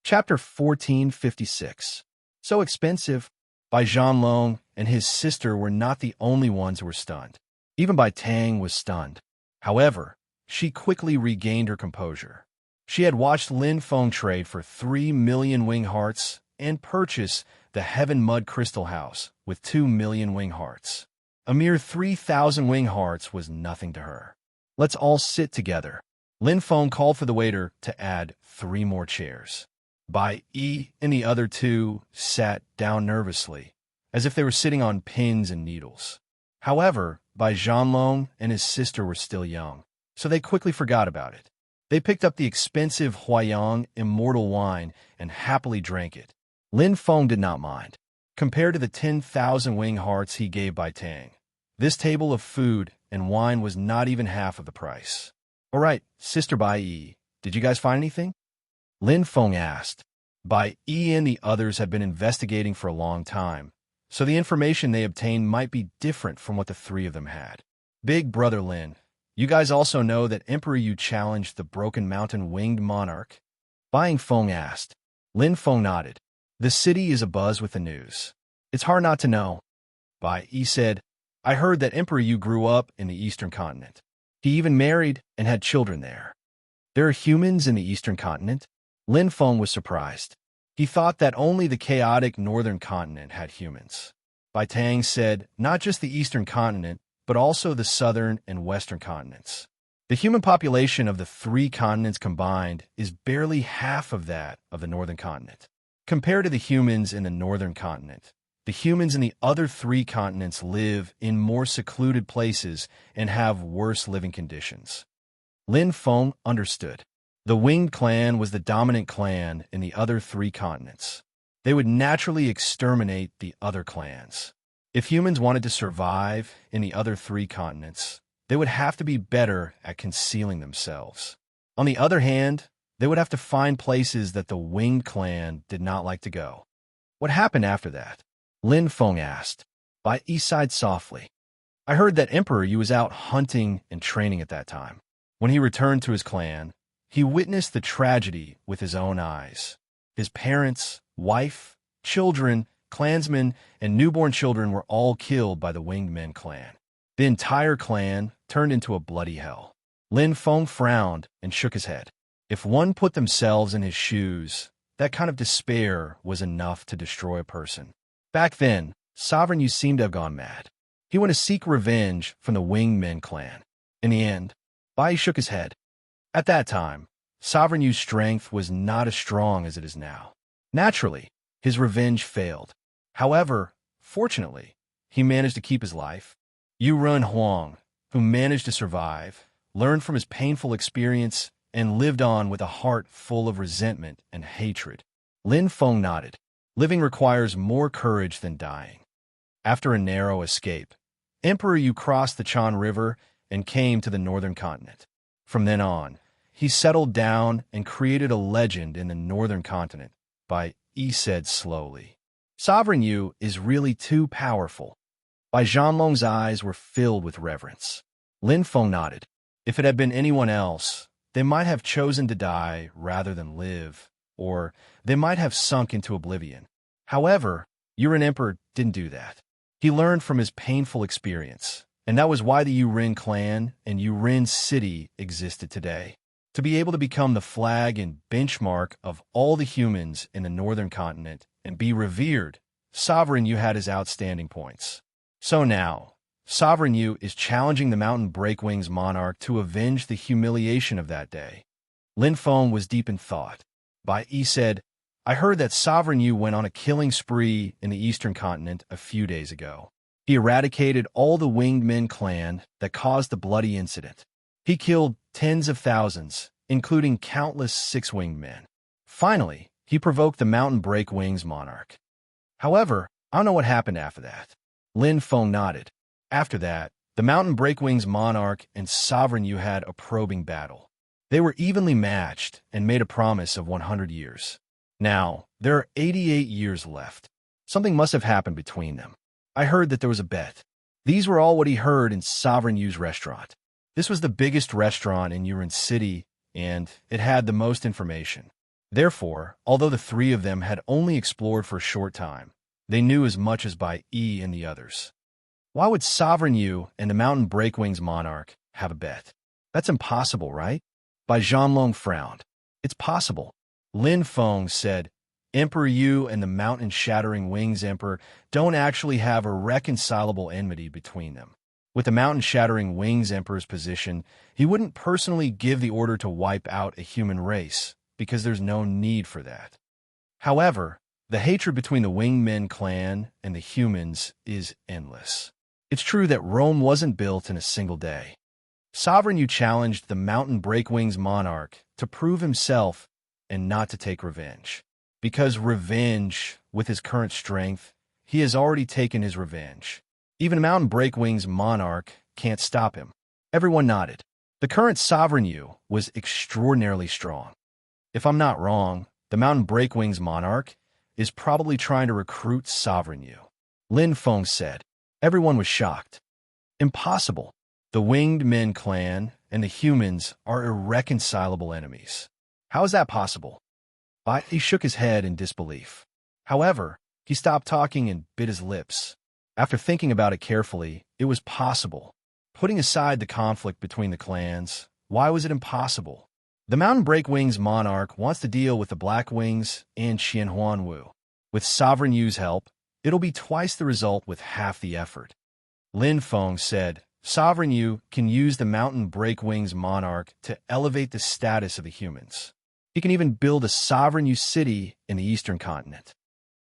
Chapter 1456. So expensive. Bai Zhanlong and his sister were not the only ones who were stunned. Even Bai Tang was stunned. However, she quickly regained her composure. She had watched Lin Feng trade for 3 million wing hearts and purchase the Heaven Mud Crystal House with 2 million wing hearts. A mere 3,000 wing hearts was nothing to her. "Let's all sit together." Lin Feng called for the waiter to add 3 more chairs. Bai Yi and the other 2 sat down nervously, as if they were sitting on pins and needles. However, Bai Zhanlong and his sister were still young, so they quickly forgot about it. They picked up the expensive Huayang Immortal wine and happily drank it. Lin Feng did not mind. Compared to the 10,000 wing hearts he gave Bai Tang, this table of food and wine was not even half of the price. "All right, Sister Bai Yi, did you guys find anything?" Lin Feng asked. Bai Yi and the others had been investigating for a long time, so the information they obtained might be different from what the 3 of them had. "Big Brother Lin, you guys also know that Emperor Yu challenged the Broken Mountain Winged Monarch?" Buying Feng asked. Lin Feng nodded. "The city is abuzz with the news. It's hard not to know." Bai Yi said, "I heard that Emperor Yu grew up in the Eastern Continent. He even married and had children there." "There are humans in the Eastern Continent?" Lin Feng was surprised. He thought that only the chaotic Northern Continent had humans. Bai Tang said, "Not just the Eastern Continent, but also the Southern and Western continents. The human population of the 3 continents combined is barely half of that of the Northern Continent. Compared to the humans in the Northern Continent, the humans in the other 3 continents live in more secluded places and have worse living conditions." Lin Feng understood. The Winged Clan was the dominant clan in the other 3 continents. They would naturally exterminate the other clans. If humans wanted to survive in the other 3 continents, they would have to be better at concealing themselves. On the other hand, they would have to find places that the Winged Clan did not like to go. "What happened after that?" Lin Feng asked. Bai Yi sighed softly. "I heard that Emperor Yu was out hunting and training at that time. When he returned to his clan, he witnessed the tragedy with his own eyes. His parents, wife, children, clansmen, and newborn children were all killed by the Winged Men clan. The entire clan turned into a bloody hell." Lin Feng frowned and shook his head. If one put themselves in his shoes, that kind of despair was enough to destroy a person. Back then, Sovereign Yu seemed to have gone mad. He went to seek revenge from the Winged Men clan. In the end, Bai shook his head. At that time, Sovereign Yu's strength was not as strong as it is now. Naturally, his revenge failed. However, fortunately, he managed to keep his life. Yu Run Huang, who managed to survive, learned from his painful experience and lived on with a heart full of resentment and hatred. Lin Feng nodded. Living requires more courage than dying. After a narrow escape, Emperor Yu crossed the Chan River and came to the Northern Continent. From then on, he settled down and created a legend in the Northern Continent, Bai Yi said slowly. "Sovereign Yu is really too powerful." Bai Zhanlong's eyes were filled with reverence. Lin Feng nodded. If it had been anyone else, they might have chosen to die rather than live, or they might have sunk into oblivion. However, Yuren Emperor didn't do that. He learned from his painful experience, and that was why the Yuren clan and Yuren city existed today. To be able to become the flag and benchmark of all the humans in the Northern Continent and be revered, Sovereign Yu had his outstanding points. So now, Sovereign Yu is challenging the Mountain Breakwings monarch to avenge the humiliation of that day. Lin Feng was deep in thought. Bai Yi said, "I heard that Sovereign Yu went on a killing spree in the Eastern Continent a few days ago. He eradicated all the Winged Men clan that caused the bloody incident. He killed tens of thousands, including countless 6-winged men. Finally, he provoked the Mountain Breakwings monarch. However, I don't know what happened after that." Lin Feng nodded. After that, the Mountain Breakwings monarch and Sovereign Yu had a probing battle. They were evenly matched and made a promise of 100 years. Now, there are 88 years left. Something must have happened between them. I heard that there was a bet. These were all what he heard in Sovereign Yu's restaurant. This was the biggest restaurant in Urin City, and it had the most information. Therefore, although the three of them had only explored for a short time, they knew as much as by E and the others. Why would Sovereign Yu and the Mountain Breakwings monarch have a bet? That's impossible, right? Bai Zhanglong frowned. It's possible. Lin Feng said, Emperor Yu and the Mountain Shattering Wings Emperor don't actually have a reconcilable enmity between them. With the Mountain Shattering Wings Emperor's position, he wouldn't personally give the order to wipe out a human race, because there's no need for that. However, the hatred between the Winged Men clan and the humans is endless. It's true that Rome wasn't built in a single day. Sovereign Yu challenged the Mountain Breakwings monarch to prove himself and not to take revenge. Because revenge, with his current strength, he has already taken his revenge. Even Mountain Breakwings monarch can't stop him. Everyone nodded. The current Sovereign Yu was extraordinarily strong. If I'm not wrong, the Mountain Breakwings monarch is probably trying to recruit Sovereign Yu. Lin Feng said. Everyone was shocked. Impossible. The Winged Men clan and the humans are irreconcilable enemies. How is that possible? He shook his head in disbelief. However, he stopped talking and bit his lips. After thinking about it carefully, it was possible. Putting aside the conflict between the clans, why was it impossible? The Mountain Breakwings monarch wants to deal with the Black Wings and Xianhuanwu. With Sovereign Yu's help, it'll be twice the result with half the effort. Lin Feng said, Sovereign Yu can use the Mountain Breakwings monarch to elevate the status of the humans. He can even build a Sovereign Yu city in the eastern continent.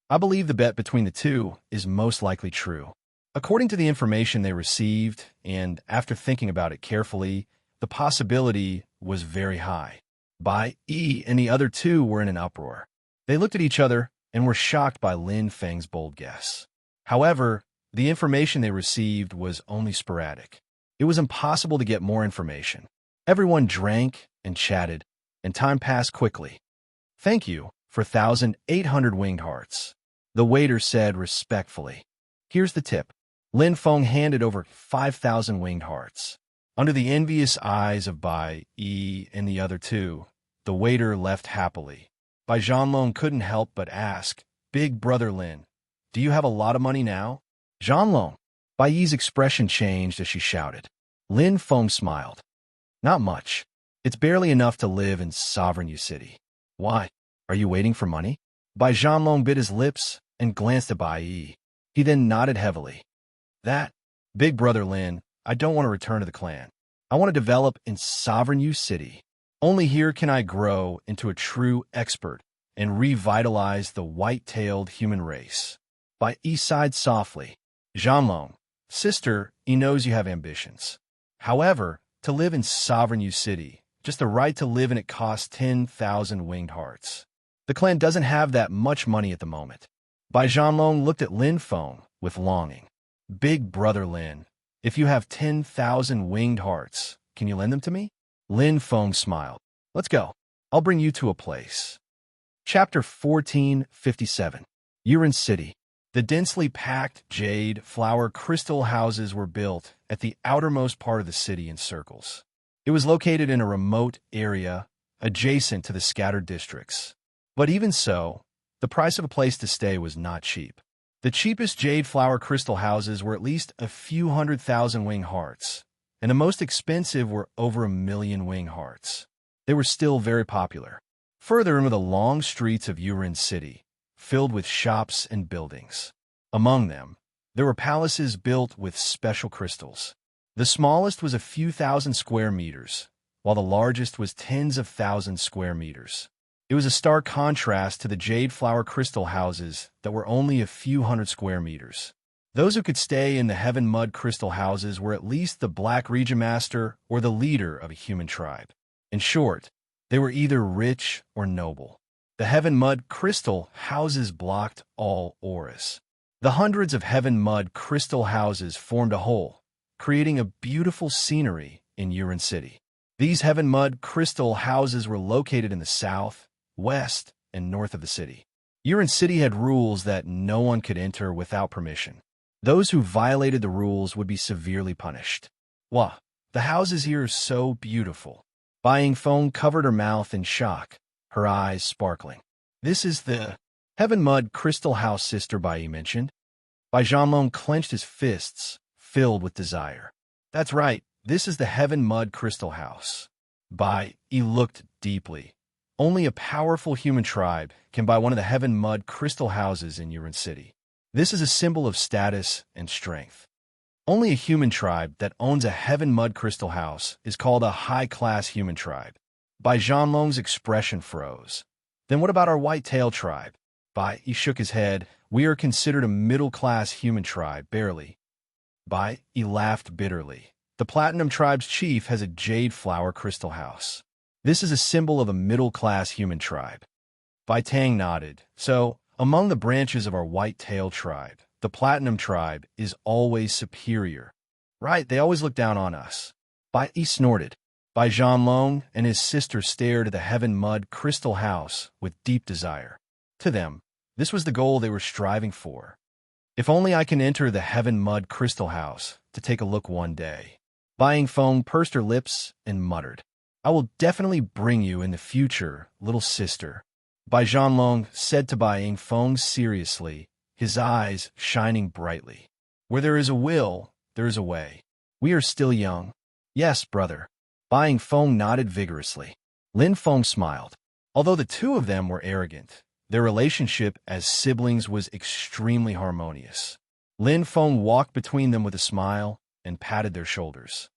I believe the bet between the two is most likely true. According to the information they received, and after thinking about it carefully, the possibility was very high. Bai E and the other two were in an uproar. They looked at each other and were shocked by Lin Feng's bold guess. However, the information they received was only sporadic. It was impossible to get more information. Everyone drank and chatted, and time passed quickly. Thank you for 1,800 winged hearts, the waiter said respectfully. Here's the tip. Lin Feng handed over 5,000 winged hearts. Under the envious eyes of Bai E and the other two, the waiter left happily. Bai Zhanglong couldn't help but ask, Big Brother Lin, do you have a lot of money now? Zhanglong. Bai Yi's expression changed as she shouted. Lin Feng smiled. Not much. It's barely enough to live in Sovereign Yu City. Why? Are you waiting for money? Bai Zhanglong bit his lips and glanced at Bai Yi. He then nodded heavily. Big Brother Lin, I don't want to return to the clan. I want to develop in Sovereign Yu City. Only here can I grow into a true expert and revitalize the white-tailed human race. Bai Yi sighed softly. Zhanglong, sister, he knows you have ambitions. However, to live in Sovereign Yu City, just the right to live in it costs 10,000 winged hearts. The clan doesn't have that much money at the moment. Bai Zhanglong looked at Lin Feng with longing. Big Brother Lin, if you have 10,000 winged hearts, can you lend them to me? Lin Feng smiled. Let's go. I'll bring you to a place. Chapter 1457. Urin City. The densely packed jade flower crystal houses were built at the outermost part of the city in circles. It was located in a remote area adjacent to the scattered districts. But even so, the price of a place to stay was not cheap. The cheapest jade flower crystal houses were at least a few 100,000 wing hearts, and the most expensive were over 1,000,000 wing hearts. They were still very popular. Further in were the long streets of Urin City, filled with shops and buildings. Among them, there were palaces built with special crystals. The smallest was a few thousand square meters, while the largest was tens of thousands square meters. It was a stark contrast to the jade flower crystal houses that were only a few hundred square meters. Those who could stay in the heaven mud crystal houses were at least the Black Region Master or the leader of a human tribe. In short, they were either rich or noble. The heaven mud crystal houses blocked all auras. The hundreds of heaven mud crystal houses formed a whole, creating a beautiful scenery in Urin City. These heaven mud crystal houses were located in the south, west, and north of the city. Yurin City had rules that no one could enter without permission. Those who violated the rules would be severely punished. Wah, the houses here are so beautiful. Bai Yingfeng covered her mouth in shock, her eyes sparkling. This is the Heaven Mud Crystal House, Sister Bai Yi mentioned. Bai Zhanlong clenched his fists, filled with desire. That's right, this is the Heaven Mud Crystal House. Bai Yi looked deeply. Only a powerful human tribe can buy one of the Heaven Mud Crystal Houses in Yurin City. This is a symbol of status and strength. Only a human tribe that owns a Heaven Mud Crystal House is called a high-class human tribe. Bai Zhanlong's expression froze. Then what about our white-tail tribe? Bai Yi shook his head. We are considered a middle-class human tribe, barely. Bai Yi laughed bitterly. The Platinum Tribe's chief has a jade flower crystal house. This is a symbol of a middle-class human tribe. Bai Tang nodded. So, among the branches of our white-tail tribe, the Platinum Tribe is always superior. Right, they always look down on us. Bai Yi snorted. Bai Zhanlong and his sister stared at the Heaven Mud Crystal House with deep desire. To them, this was the goal they were striving for. If only I can enter the Heaven Mud Crystal House to take a look one day. Bai Yingfeng pursed her lips and muttered. I will definitely bring you in the future, little sister. Bai Zhanlong said to Bai Yingfeng seriously, his eyes shining brightly. Where there is a will, there is a way. We are still young. Yes, brother. Bai Yingfeng nodded vigorously. Lin Feng smiled. Although the two of them were arrogant, their relationship as siblings was extremely harmonious. Lin Feng walked between them with a smile and patted their shoulders.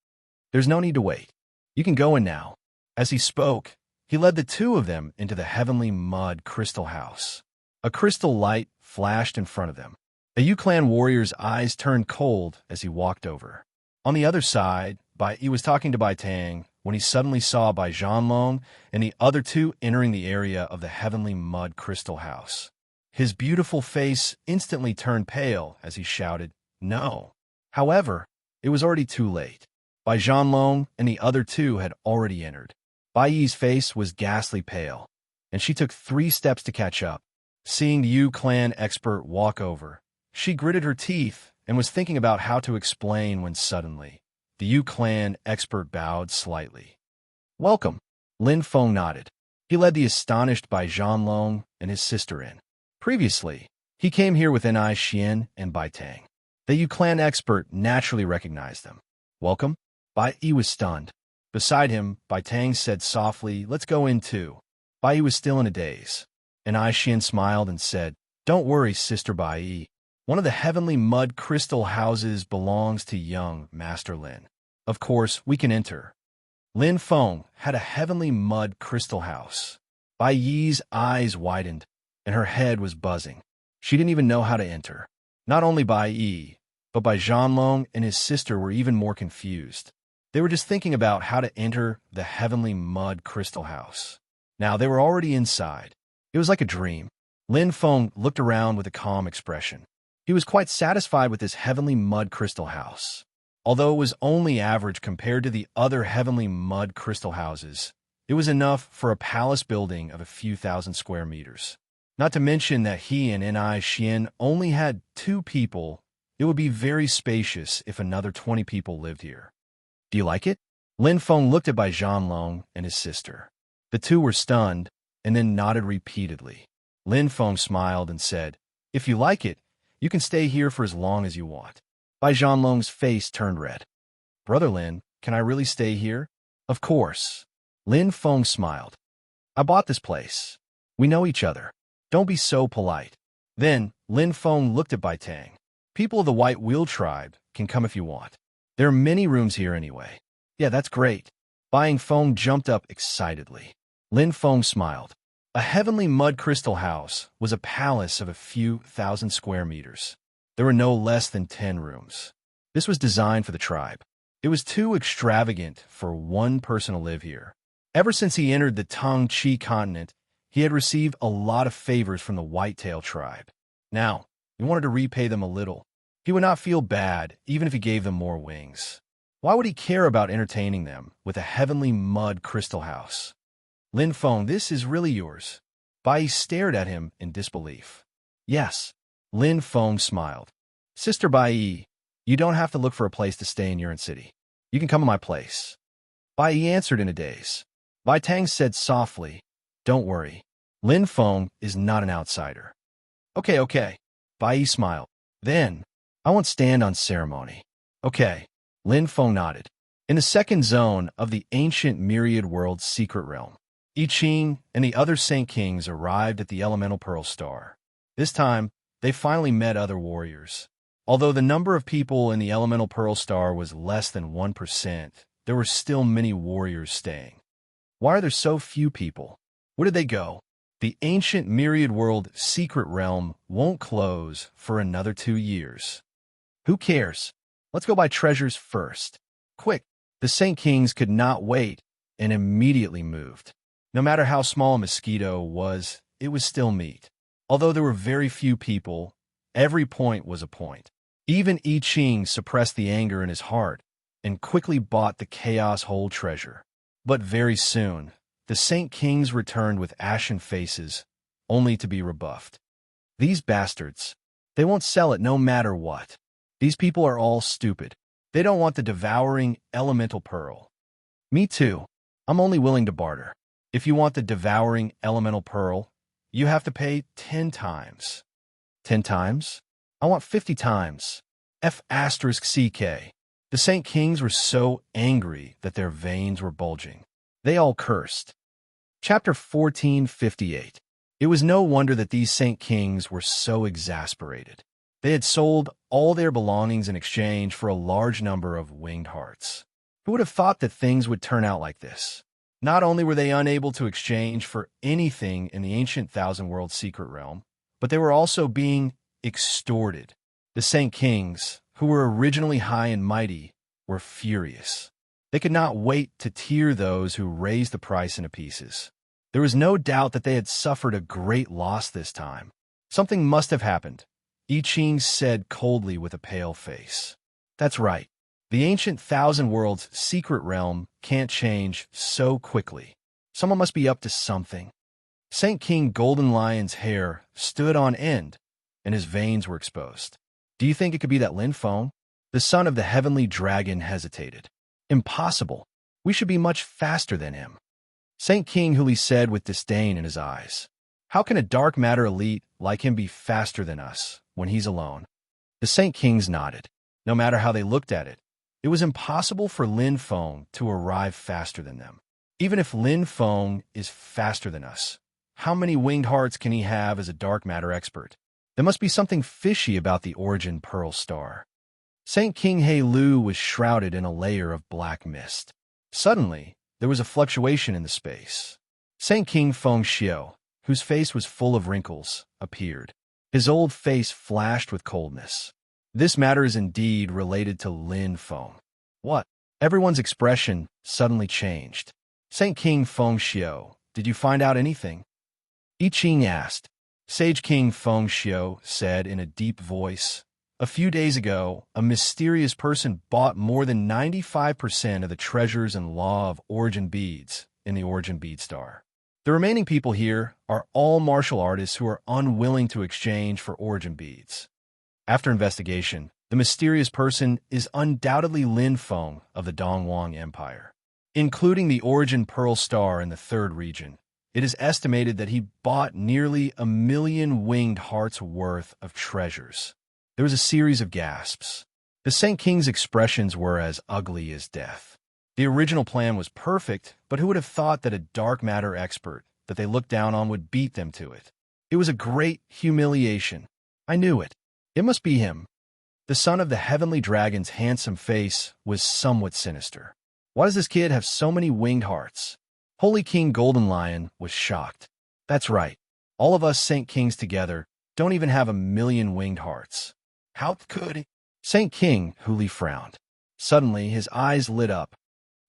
There's no need to wait. You can go in now. As he spoke, he led the two of them into the Heavenly Mud Crystal House. A crystal light flashed in front of them. A Yu Clan warrior's eyes turned cold as he walked over. On the other side, he was talking to Bai Tang when he suddenly saw Bai Zhanlong and the other two entering the area of the Heavenly Mud Crystal House. His beautiful face instantly turned pale as he shouted, No. However, it was already too late. Bai Zhanlong and the other two had already entered. Bai Yi's face was ghastly pale, and she took 3 steps to catch up. Seeing the Yu Clan expert walk over, she gritted her teeth and was thinking about how to explain when suddenly, the Yu Clan expert bowed slightly. Welcome. Lin Feng nodded. He led the astonished Bai Zhanlong and his sister in. Previously, he came here with Ni Xian and Bai Tang. The Yu Clan expert naturally recognized them. Welcome. Bai Yi was stunned. Beside him, Bai Tang said softly, Let's go in too. Bai Yi was still in a daze. And Ni Xian smiled and said, Don't worry, Sister Bai Yi. One of the Heavenly Mud Crystal Houses belongs to young Master Lin. Of course, we can enter. Lin Feng had a Heavenly Mud Crystal House. Bai Yi's eyes widened, and her head was buzzing. She didn't even know how to enter. Not only Bai Yi, but Bai Zhanlong and his sister were even more confused. They were just thinking about how to enter the Heavenly Mud Crystal House. Now, they were already inside. It was like a dream. Lin Feng looked around with a calm expression. He was quite satisfied with this Heavenly Mud Crystal House. Although it was only average compared to the other Heavenly Mud Crystal Houses, it was enough for a palace building of a few thousand square meters. Not to mention that he and Ni Xian only had 2 people. It would be very spacious if another 20 people lived here. Do you like it? Lin Feng looked at Bai Zhanlong and his sister. The two were stunned and then nodded repeatedly. Lin Feng smiled and said, If you like it, you can stay here for as long as you want. Bai Zhanlong's face turned red. Brother Lin, can I really stay here? Of course. Lin Feng smiled. I bought this place. We know each other. Don't be so polite. Then, Lin Feng looked at Bai Tang. People of the White Wheel Tribe can come if you want. There are many rooms here anyway. Yeah, that's great. Bai Yingfeng jumped up excitedly. Lin Feng smiled. A Heavenly Mud Crystal House was a palace of a few thousand square meters. There were no less than 10 rooms. This was designed for the tribe. It was too extravagant for one person to live here. Ever since he entered the Tong Chi continent, he had received a lot of favors from the Whitetail tribe. Now, he wanted to repay them a little. He would not feel bad, even if he gave them more wings. Why would he care about entertaining them with a Heavenly Mud Crystal House? Lin Feng, this is really yours. Bai stared at him in disbelief. Yes. Lin Feng smiled. Sister Bai, you don't have to look for a place to stay in Yuan City. You can come to my place. Bai answered in a daze. Bai Tang said softly, don't worry. Lin Feng is not an outsider. Okay. Bai smiled. Then, I won't stand on ceremony. Okay. Lin Feng nodded. In the second zone of the ancient myriad world's secret realm, I Ching and the other Saint Kings arrived at the elemental Pearl Star. This time, they finally met other warriors. Although the number of people in the elemental Pearl Star was less than 1%, there were still many warriors staying. Why are there so few people? Where did they go? The ancient myriad world secret realm won't close for another 2 years. Who cares? Let's go buy treasures first. Quick! The Saint Kings could not wait and immediately moved. No matter how small a mosquito was, it was still meat. Although there were very few people, every point was a point. Even I Ching suppressed the anger in his heart and quickly bought the chaos whole treasure. But very soon, the Saint Kings returned with ashen faces, only to be rebuffed. These bastards, they won't sell it no matter what. These people are all stupid. They don't want the devouring elemental pearl. Me too. I'm only willing to barter. If you want the devouring elemental pearl, you have to pay 10 times. 10 times? I want 50 times. F***CK. The Saint Kings were so angry that their veins were bulging. They all cursed. Chapter 1458. It was no wonder that these Saint Kings were so exasperated. They had sold all their belongings in exchange for a large number of winged hearts. Who would have thought that things would turn out like this? Not only were they unable to exchange for anything in the ancient Thousand World secret realm, but they were also being extorted. The Saint Kings, who were originally high and mighty, were furious. They could not wait to tear those who raised the price into pieces. There was no doubt that they had suffered a great loss this time. Something must have happened, I Ching said coldly with a pale face. That's right. The ancient Thousand Worlds secret realm can't change so quickly. Someone must be up to something. Saint King Golden Lion's hair stood on end, and his veins were exposed. Do you think it could be that Lin Feng? The son of the heavenly dragon hesitated. Impossible. We should be much faster than him. Saint King Huli said with disdain in his eyes. How can a dark matter elite like him be faster than us when he's alone? The Saint Kings nodded. No matter how they looked at it, it was impossible for Lin Feng to arrive faster than them. Even if Lin Feng is faster than us, how many winged hearts can he have as a dark matter expert? There must be something fishy about the origin Pearl Star. Saint King He Lu was shrouded in a layer of black mist. Suddenly, there was a fluctuation in the space. Saint King Feng Xiao, whose face was full of wrinkles, appeared. His old face flashed with coldness. This matter is indeed related to Lin Feng. What? Everyone's expression suddenly changed. Saint King Feng Xiao, did you find out anything? I Ching asked. Sage King Feng Xiao said in a deep voice, a few days ago, a mysterious person bought more than 95% of the treasures and law of origin beads in the origin bead star. The remaining people here are all martial artists who are unwilling to exchange for origin beads. After investigation, the mysterious person is undoubtedly Lin Feng of the Dongwang Empire. Including the origin Pearl Star in the third region, it is estimated that he bought nearly 1 million winged hearts worth of treasures. There was a series of gasps. The Saint King's expressions were as ugly as death. The original plan was perfect, but who would have thought that a dark matter expert that they looked down on would beat them to it? It was a great humiliation. I knew it. It must be him. The son of the heavenly dragon's handsome face was somewhat sinister. Why does this kid have so many winged hearts? Holy King Golden Lion was shocked. That's right. All of us Saint Kings together don't even have 1 million winged hearts. How could he? Saint King Huli frowned. Suddenly, his eyes lit up.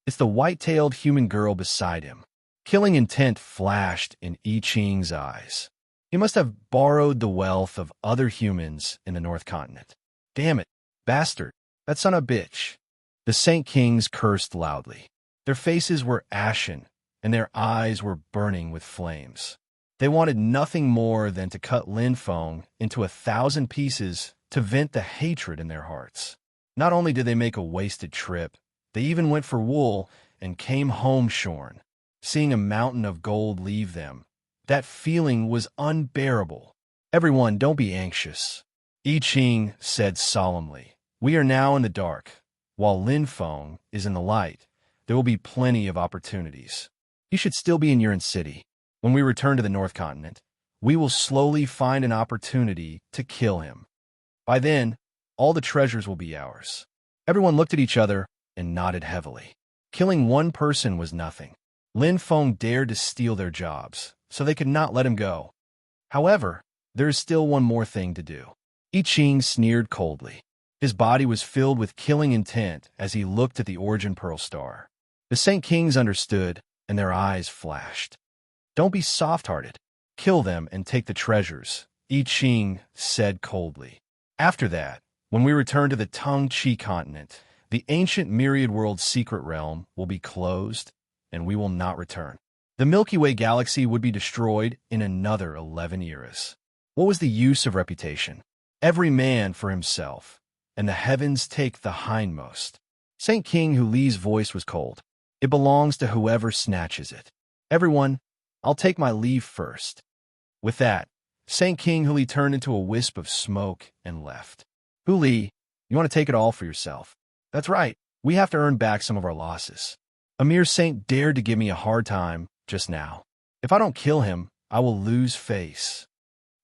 It's the white-tailed human girl beside him. Killing intent flashed in I Ching's eyes. He must have borrowed the wealth of other humans in the North Continent. Damn it, bastard, that son of a bitch. The Saint Kings cursed loudly. Their faces were ashen, and their eyes were burning with flames. They wanted nothing more than to cut Lin Feng into 1,000 pieces to vent the hatred in their hearts. Not only did they make a wasted trip, they even went for wool and came home shorn. Seeing a mountain of gold leave them, that feeling was unbearable. "Everyone, don't be anxious," I Ching said solemnly. "We are now in the dark, while Lin Feng is in the light. There will be plenty of opportunities. He should still be in Yuan City. When we return to the North Continent, we will slowly find an opportunity to kill him. By then, all the treasures will be ours." Everyone looked at each other and nodded heavily. Killing one person was nothing. Lin Feng dared to steal their jobs, so they could not let him go. However, there is still one more thing to do. I Ching sneered coldly. His body was filled with killing intent as he looked at the Origin Pearl Star. The Saint Kings understood, and their eyes flashed. "Don't be soft-hearted. Kill them and take the treasures," I Ching said coldly. "After that, when we return to the Tung Chi continent, the ancient myriad world secret realm will be closed, and we will not return. The Milky Way galaxy would be destroyed in another 11 eras. What was the use of reputation? Every man for himself, and the heavens take the hindmost." Saint King Hu Li's voice was cold. "It belongs to whoever snatches it. Everyone, I'll take my leave first." With that, Saint King Hu Li turned into a wisp of smoke and left. "Hu Li, you want to take it all for yourself?" "That's right. We have to earn back some of our losses. Amir Saint dared to give me a hard time just now. If I don't kill him, I will lose face."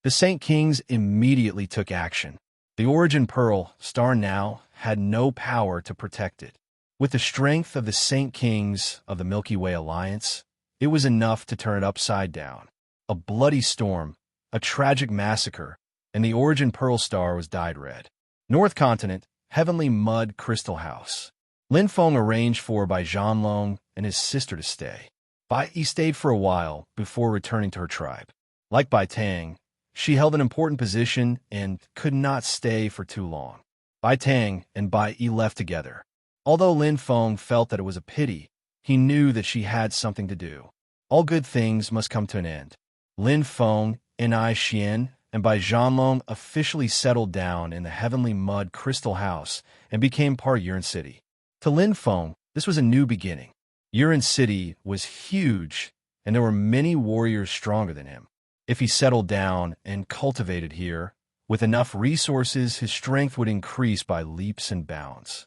The Saint Kings immediately took action. The Origin Pearl Star now had no power to protect it. With the strength of the Saint Kings of the Milky Way Alliance, it was enough to turn it upside down. A bloody storm, a tragic massacre, and the Origin Pearl Star was dyed red. North Continent, Heavenly Mud Crystal House. Lin Feng arranged for Bai Zhanlong and his sister to stay. Bai Yi stayed for a while before returning to her tribe. Like Bai Tang, she held an important position and could not stay for too long. Bai Tang and Bai Yi left together. Although Lin Feng felt that it was a pity, he knew that she had something to do. All good things must come to an end. Lin Feng, Ni Xian, and Bai Zhanlong officially settled down in the Heavenly Mud Crystal House and became part of Yuan City. To Lin Feng, this was a new beginning. Yuan City was huge, and there were many warriors stronger than him. If he settled down and cultivated here, with enough resources, his strength would increase by leaps and bounds.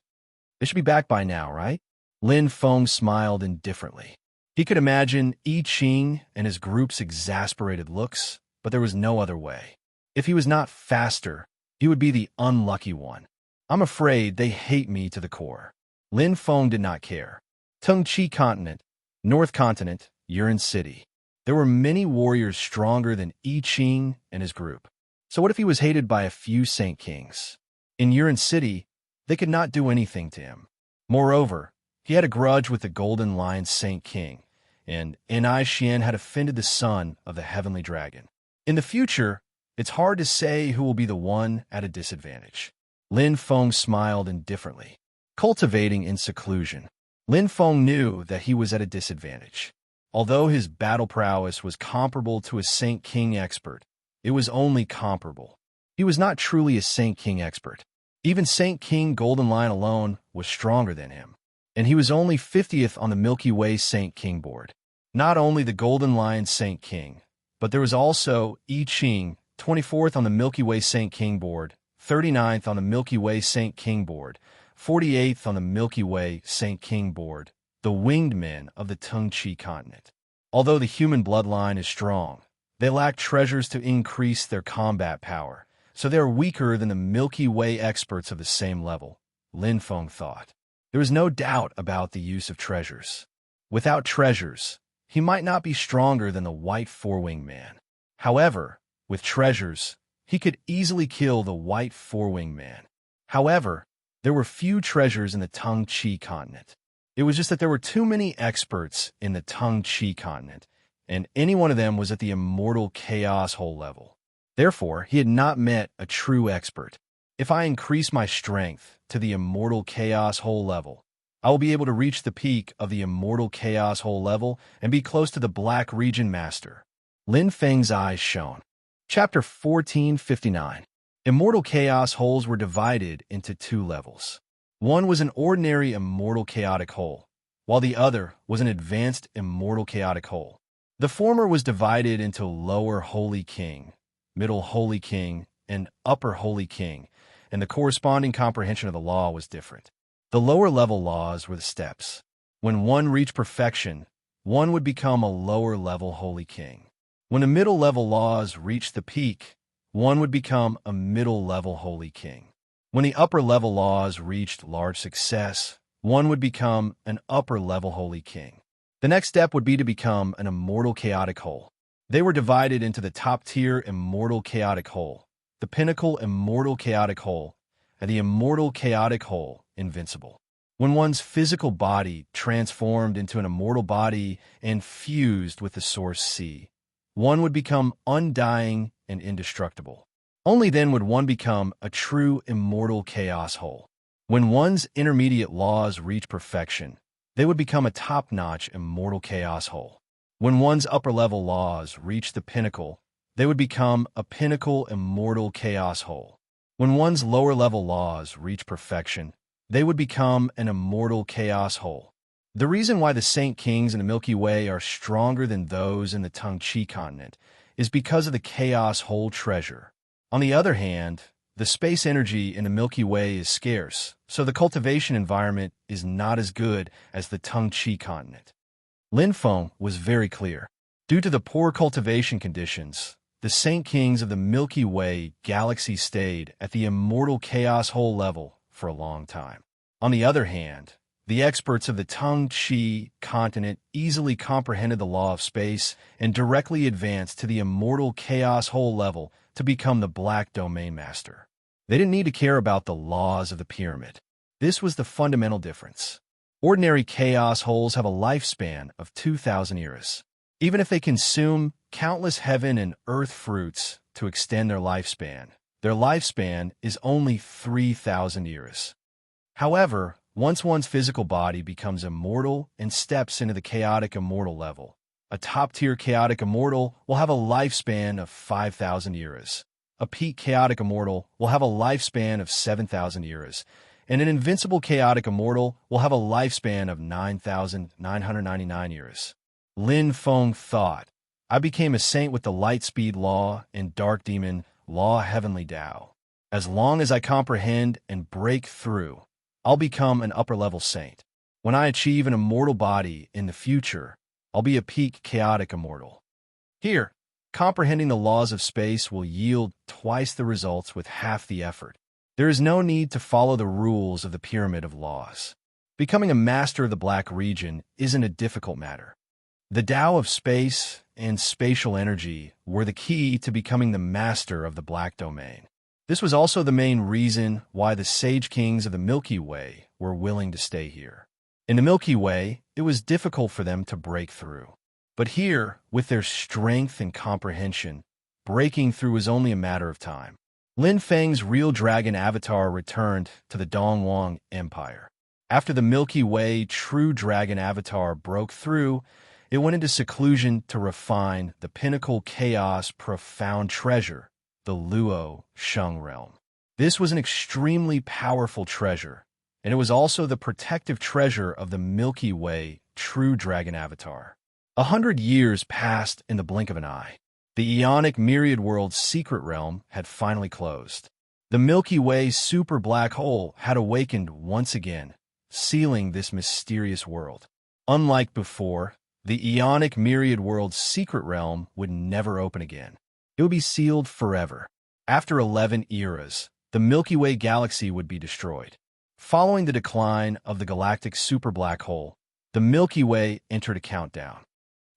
They should be back by now, right? Lin Feng smiled indifferently. He could imagine I Ching and his group's exasperated looks, but there was no other way. If he was not faster, he would be the unlucky one. "I'm afraid they hate me to the core." Lin Feng did not care. Tung Chi Continent, North Continent, Yuan City. There were many warriors stronger than I Ching and his group. So what if he was hated by a few Saint Kings? In Yuan City, they could not do anything to him. Moreover, he had a grudge with the Golden Lion Saint King, and Ni Xian had offended the son of the Heavenly Dragon. In the future, it's hard to say who will be the one at a disadvantage. Lin Feng smiled indifferently. Cultivating in seclusion, Lin Feng knew that he was at a disadvantage. Although his battle prowess was comparable to a Saint King expert, it was only comparable. He was not truly a Saint King expert. Even Saint King Golden Lion alone was stronger than him, and he was only 50th on the Milky Way Saint King board. Not only the Golden Lion Saint King, but there was also I Ching, 24th on the Milky Way Saint King board, 39th on the Milky Way Saint King board, 48th on the Milky Way Saint King board, the winged men of the Tung Chi continent. Although the human bloodline is strong, they lack treasures to increase their combat power, so they are weaker than the Milky Way experts of the same level, Lin Feng thought. There was no doubt about the use of treasures. Without treasures, he might not be stronger than the White Four-Winged Man. However, with treasures, he could easily kill the White Four-Winged Man. However, there were few treasures in the Tung Chi continent. It was just that there were too many experts in the Tung Chi continent, and any one of them was at the immortal chaos hole level. Therefore, he had not met a true expert. If I increase my strength to the immortal chaos hole level, I will be able to reach the peak of the immortal chaos hole level and be close to the Black Region Master. Lin Feng's eyes shone. Chapter 1459. Immortal chaos holes were divided into two levels. One was an ordinary immortal chaotic hole, while the other was an advanced immortal chaotic hole. The former was divided into lower holy king, middle holy king, and upper holy king, and the corresponding comprehension of the law was different. The lower level laws were the steps. When one reached perfection, one would become a lower level holy king. When the middle level laws reached the peak, one would become a middle level holy king. When the upper level laws reached large success, one would become an upper level holy king. The next step would be to become an immortal chaotic hole. They were divided into the top tier immortal chaotic hole, the pinnacle immortal chaotic hole, and the immortal chaotic hole, invincible. When one's physical body transformed into an immortal body and fused with the source C, one would become undying and indestructible. Only then would one become a true immortal chaos hole. When one's intermediate laws reach perfection, they would become a top-notch immortal chaos hole. When one's upper-level laws reach the pinnacle, they would become a pinnacle immortal chaos hole. When one's lower-level laws reach perfection, they would become an immortal chaos hole. The reason why the Saint Kings in the Milky Way are stronger than those in the Tung Chi continent is because of the chaos hole treasure. On the other hand, the space energy in the Milky Way is scarce, so the cultivation environment is not as good as the Tung Chi continent. Lin Feng was very clear. Due to the poor cultivation conditions, the Saint Kings of the Milky Way galaxy stayed at the immortal chaos hole level for a long time. On the other hand, the experts of the Tung Chi continent easily comprehended the law of space and directly advanced to the immortal chaos hole level to become the Black Domain Master. They didn't need to care about the laws of the pyramid. This was the fundamental difference. Ordinary chaos holes have a lifespan of 2,000 years. Even if they consume countless heaven and earth fruits to extend their lifespan is only 3,000 years. However, once one's physical body becomes immortal and steps into the chaotic immortal level, a top-tier chaotic immortal will have a lifespan of 5,000 years. A peak chaotic immortal will have a lifespan of 7,000 years, and an invincible chaotic immortal will have a lifespan of 9,999 years. Lin Feng thought, I became a saint with the light speed law and dark demon law heavenly Tao. As long as I comprehend and break through, I'll become an upper-level saint. When I achieve an immortal body in the future, I'll be a peak chaotic immortal. Here, comprehending the laws of space will yield twice the results with half the effort. There is no need to follow the rules of the pyramid of laws. Becoming a master of the black region isn't a difficult matter. The Tao of space and spatial energy were the key to becoming the master of the black domain. This was also the main reason why the Sage Kings of the Milky Way were willing to stay here. In the Milky Way, it was difficult for them to break through. But here, with their strength and comprehension, breaking through was only a matter of time. Lin Feng's real dragon avatar returned to the Dongwang Empire. After the Milky Way true dragon avatar broke through, it went into seclusion to refine the pinnacle chaos profound treasure, the Luo Sheng realm. This was an extremely powerful treasure, and it was also the protective treasure of the Milky Way true dragon avatar. 100 years passed in the blink of an eye. The Aeonic Myriad World's secret realm had finally closed. The Milky Way super black hole had awakened once again, sealing this mysterious world. Unlike before, the Aeonic Myriad World's secret realm would never open again. It would be sealed forever. After 11 eras, the Milky Way galaxy would be destroyed. Following the decline of the galactic super black hole, the Milky Way entered a countdown.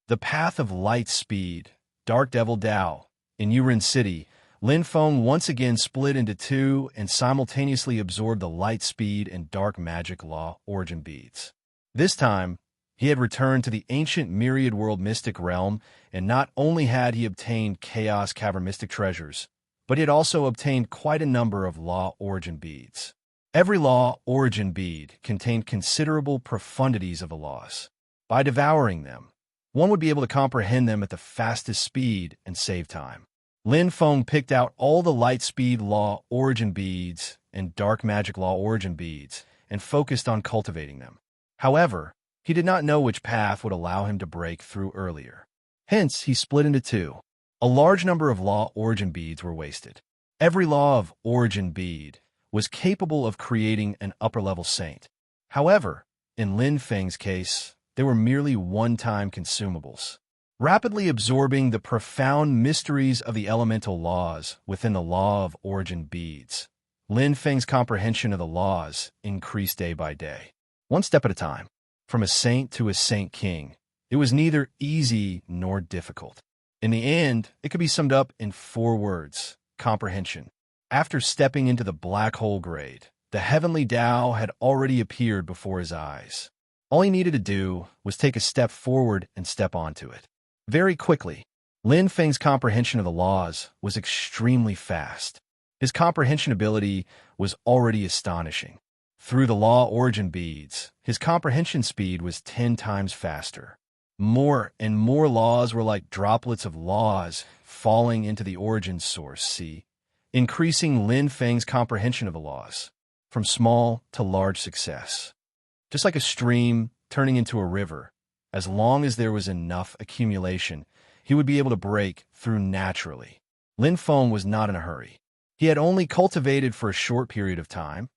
The path of light speed, Dark Devil Tao, in Yurin City, Lin Feng once again split into two and simultaneously absorbed the light speed and dark magic law origin beads. This time, he had returned to the ancient Myriad World mystic realm, and not only had he obtained Chaos Cavern mystic treasures, but he had also obtained quite a number of law origin beads. Every law origin bead contained considerable profundities of the laws. By devouring them, one would be able to comprehend them at the fastest speed and save time. Lin Feng picked out all the light speed law origin beads and dark magic law origin beads and focused on cultivating them. However, he did not know which path would allow him to break through earlier. Hence, he split into two. A large number of law origin beads were wasted. Every law of origin bead was capable of creating an upper-level saint. However, in Lin Feng's case, they were merely one-time consumables. Rapidly absorbing the profound mysteries of the elemental laws within the law of origin beads, Lin Feng's comprehension of the laws increased day by day. One step at a time, from a saint to a saint king, it was neither easy nor difficult. In the end, it could be summed up in 4 words: comprehension. After stepping into the black hole grade, the heavenly Tao had already appeared before his eyes. All he needed to do was take a step forward and step onto it. Very quickly, Lin Feng's comprehension of the laws was extremely fast. His comprehension ability was already astonishing. Through the law origin beads, his comprehension speed was 10 times faster. More and more laws were like droplets of laws falling into the origin source sea, increasing Lin Feng's comprehension of the laws, from small to large success. Just like a stream turning into a river, as long as there was enough accumulation, he would be able to break through naturally. Lin Feng was not in a hurry. He had only cultivated for a short period of time,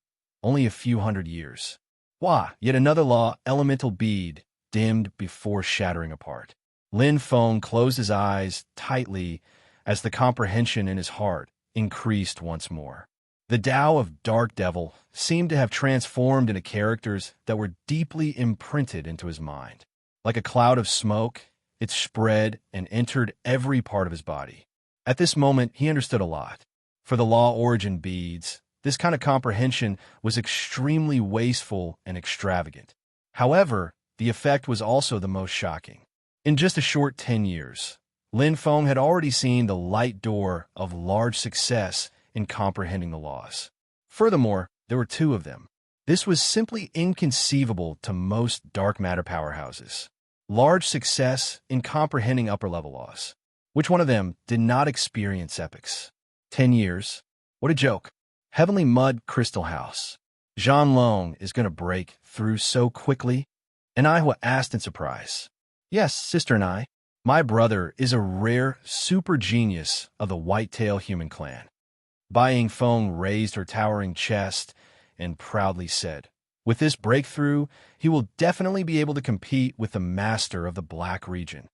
only a few hundred years. Wah! Yet another law, elemental bead, dimmed before shattering apart. Lin Feng closed his eyes tightly as the comprehension in his heart increased once more. The Tao of Dark Devil seemed to have transformed into characters that were deeply imprinted into his mind. Like a cloud of smoke, it spread and entered every part of his body. At this moment, he understood a lot. For the law origin beads, this kind of comprehension was extremely wasteful and extravagant. However, the effect was also the most shocking. In just a short 10 years, Lin Feng had already seen the light door of large success in comprehending the laws. Furthermore, there were 2 of them. This was simply inconceivable to most dark matter powerhouses. Large success in comprehending upper-level laws. Which one of them did not experience epics? 10 years. What a joke. Heavenly Mud Crystal House. Zhan Long is going to break through so quickly? And I asked in surprise. Yes, sister and I. My brother is a rare super genius of the whitetail human clan. Bai Yingfeng raised her towering chest and proudly said, with this breakthrough, he will definitely be able to compete with the master of the Black region.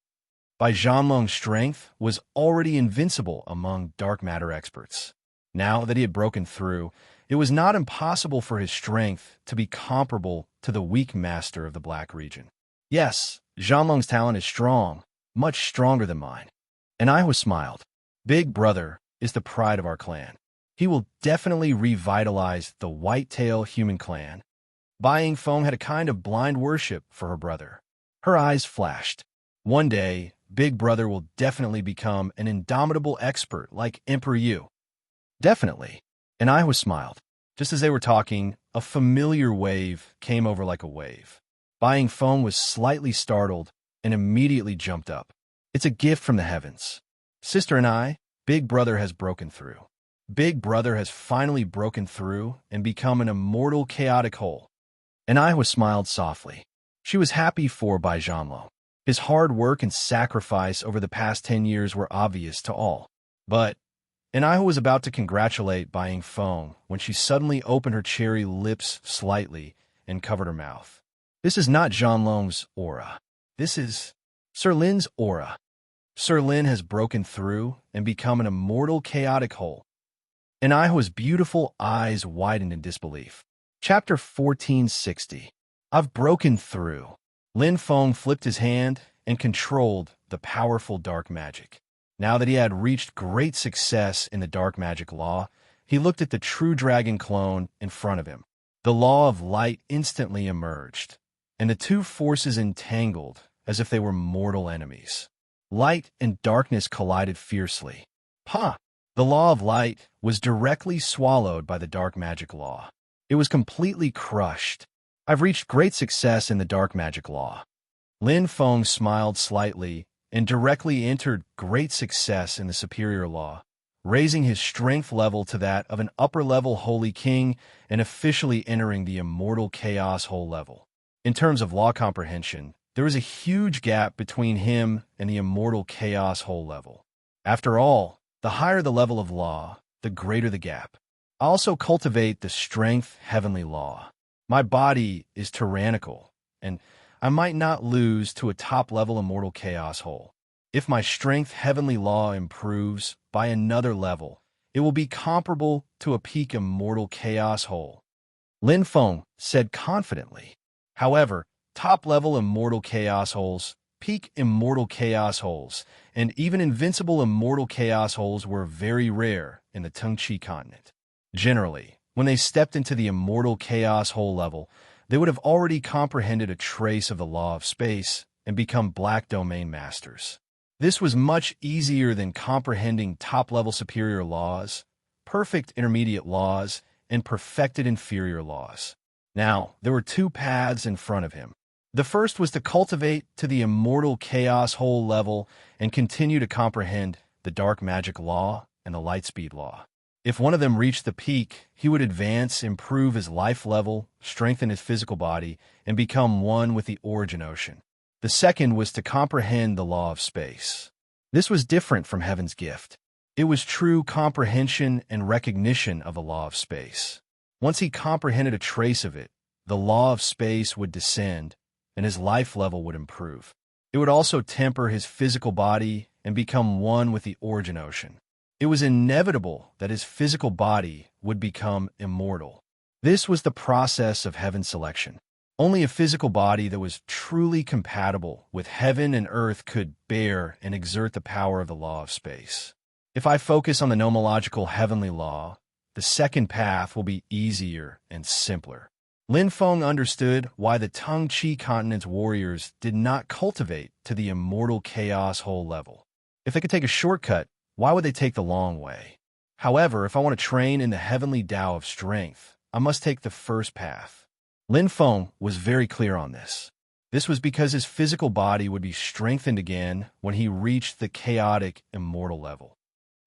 Bai Zhanlong's strength was already invincible among dark matter experts. Now that he had broken through, it was not impossible for his strength to be comparable to the weak master of the Black region. Yes, Zhanlong's talent is strong, much stronger than mine. And I smiled. Big brother is the pride of our clan. He will definitely revitalize the whitetail human clan. Bai Yingfeng had a kind of blind worship for her brother. Her eyes flashed. One day, Big Brother will definitely become an indomitable expert like Emperor Yu. Definitely. And I smiled. Just as they were talking, a familiar wave came over like a wave. Bai Yingfeng was slightly startled and immediately jumped up. It's a gift from the heavens. Sister and I, Big Brother has broken through. Big Brother has finally broken through and become an immortal chaotic whole. And I smiled softly. She was happy for Bai Zhanlo. His hard work and sacrifice over the past 10 years were obvious to all. And I was about to congratulate Bai Yingfeng when she suddenly opened her cherry lips slightly and covered her mouth. This is not Zhanlong's aura. This is Sir Lin's aura. Sir Lin has broken through and become an immortal chaotic whole. And Aihua's beautiful eyes widened in disbelief. Chapter 1460. I've broken through. Lin Feng flipped his hand and controlled the powerful dark magic. Now that he had reached great success in the dark magic law, he looked at the true dragon clone in front of him. The law of light instantly emerged, and the 2 forces entangled as if they were mortal enemies. Light and darkness collided fiercely. The law of light was directly swallowed by the dark magic law. It was completely crushed. I've reached great success in the dark magic law. Lin Feng smiled slightly and directly entered great success in the superior law, raising his strength level to that of an upper-level Holy King and officially entering the immortal Chaos Whole level. In terms of law comprehension, there was a huge gap between him and the immortal Chaos Whole level. After all, the higher the level of law, the greater the gap. I also cultivate the strength heavenly law. My body is tyrannical, and I might not lose to a top-level immortal Chaos Whole. If my strength heavenly law improves by another level, it will be comparable to a peak immortal Chaos Whole. Lin Feng said confidently. However, top-level immortal Chaos Holes, peak immortal Chaos Holes, and even invincible immortal Chaos Holes were very rare in the Tengqi continent. Generally, when they stepped into the immortal Chaos Whole level, they would have already comprehended a trace of the law of space and become black domain masters. This was much easier than comprehending top-level superior laws, perfect intermediate laws, and perfected inferior laws. Now, there were two paths in front of him. The first was to cultivate to the immortal Chaos Whole level and continue to comprehend the dark magic law and the light speed law. If one of them reached the peak, he would advance, improve his life level, strengthen his physical body, and become one with the origin ocean. The second was to comprehend the law of space. This was different from heaven's gift. It was true comprehension and recognition of the law of space. Once he comprehended a trace of it, the law of space would descend, and his life level would improve. It would also temper his physical body and become one with the origin ocean. It was inevitable that his physical body would become immortal. This was the process of heaven's selection. Only a physical body that was truly compatible with heaven and earth could bear and exert the power of the law of space. If I focus on the nomological heavenly law, the second path will be easier and simpler. Lin Feng understood why the Tengqi continent's warriors did not cultivate to the immortal Chaos Whole level. If they could take a shortcut, why would they take the long way? However, if I want to train in the heavenly Tao of strength, I must take the first path. Lin Feng was very clear on this. This was because his physical body would be strengthened again when he reached the chaotic immortal level.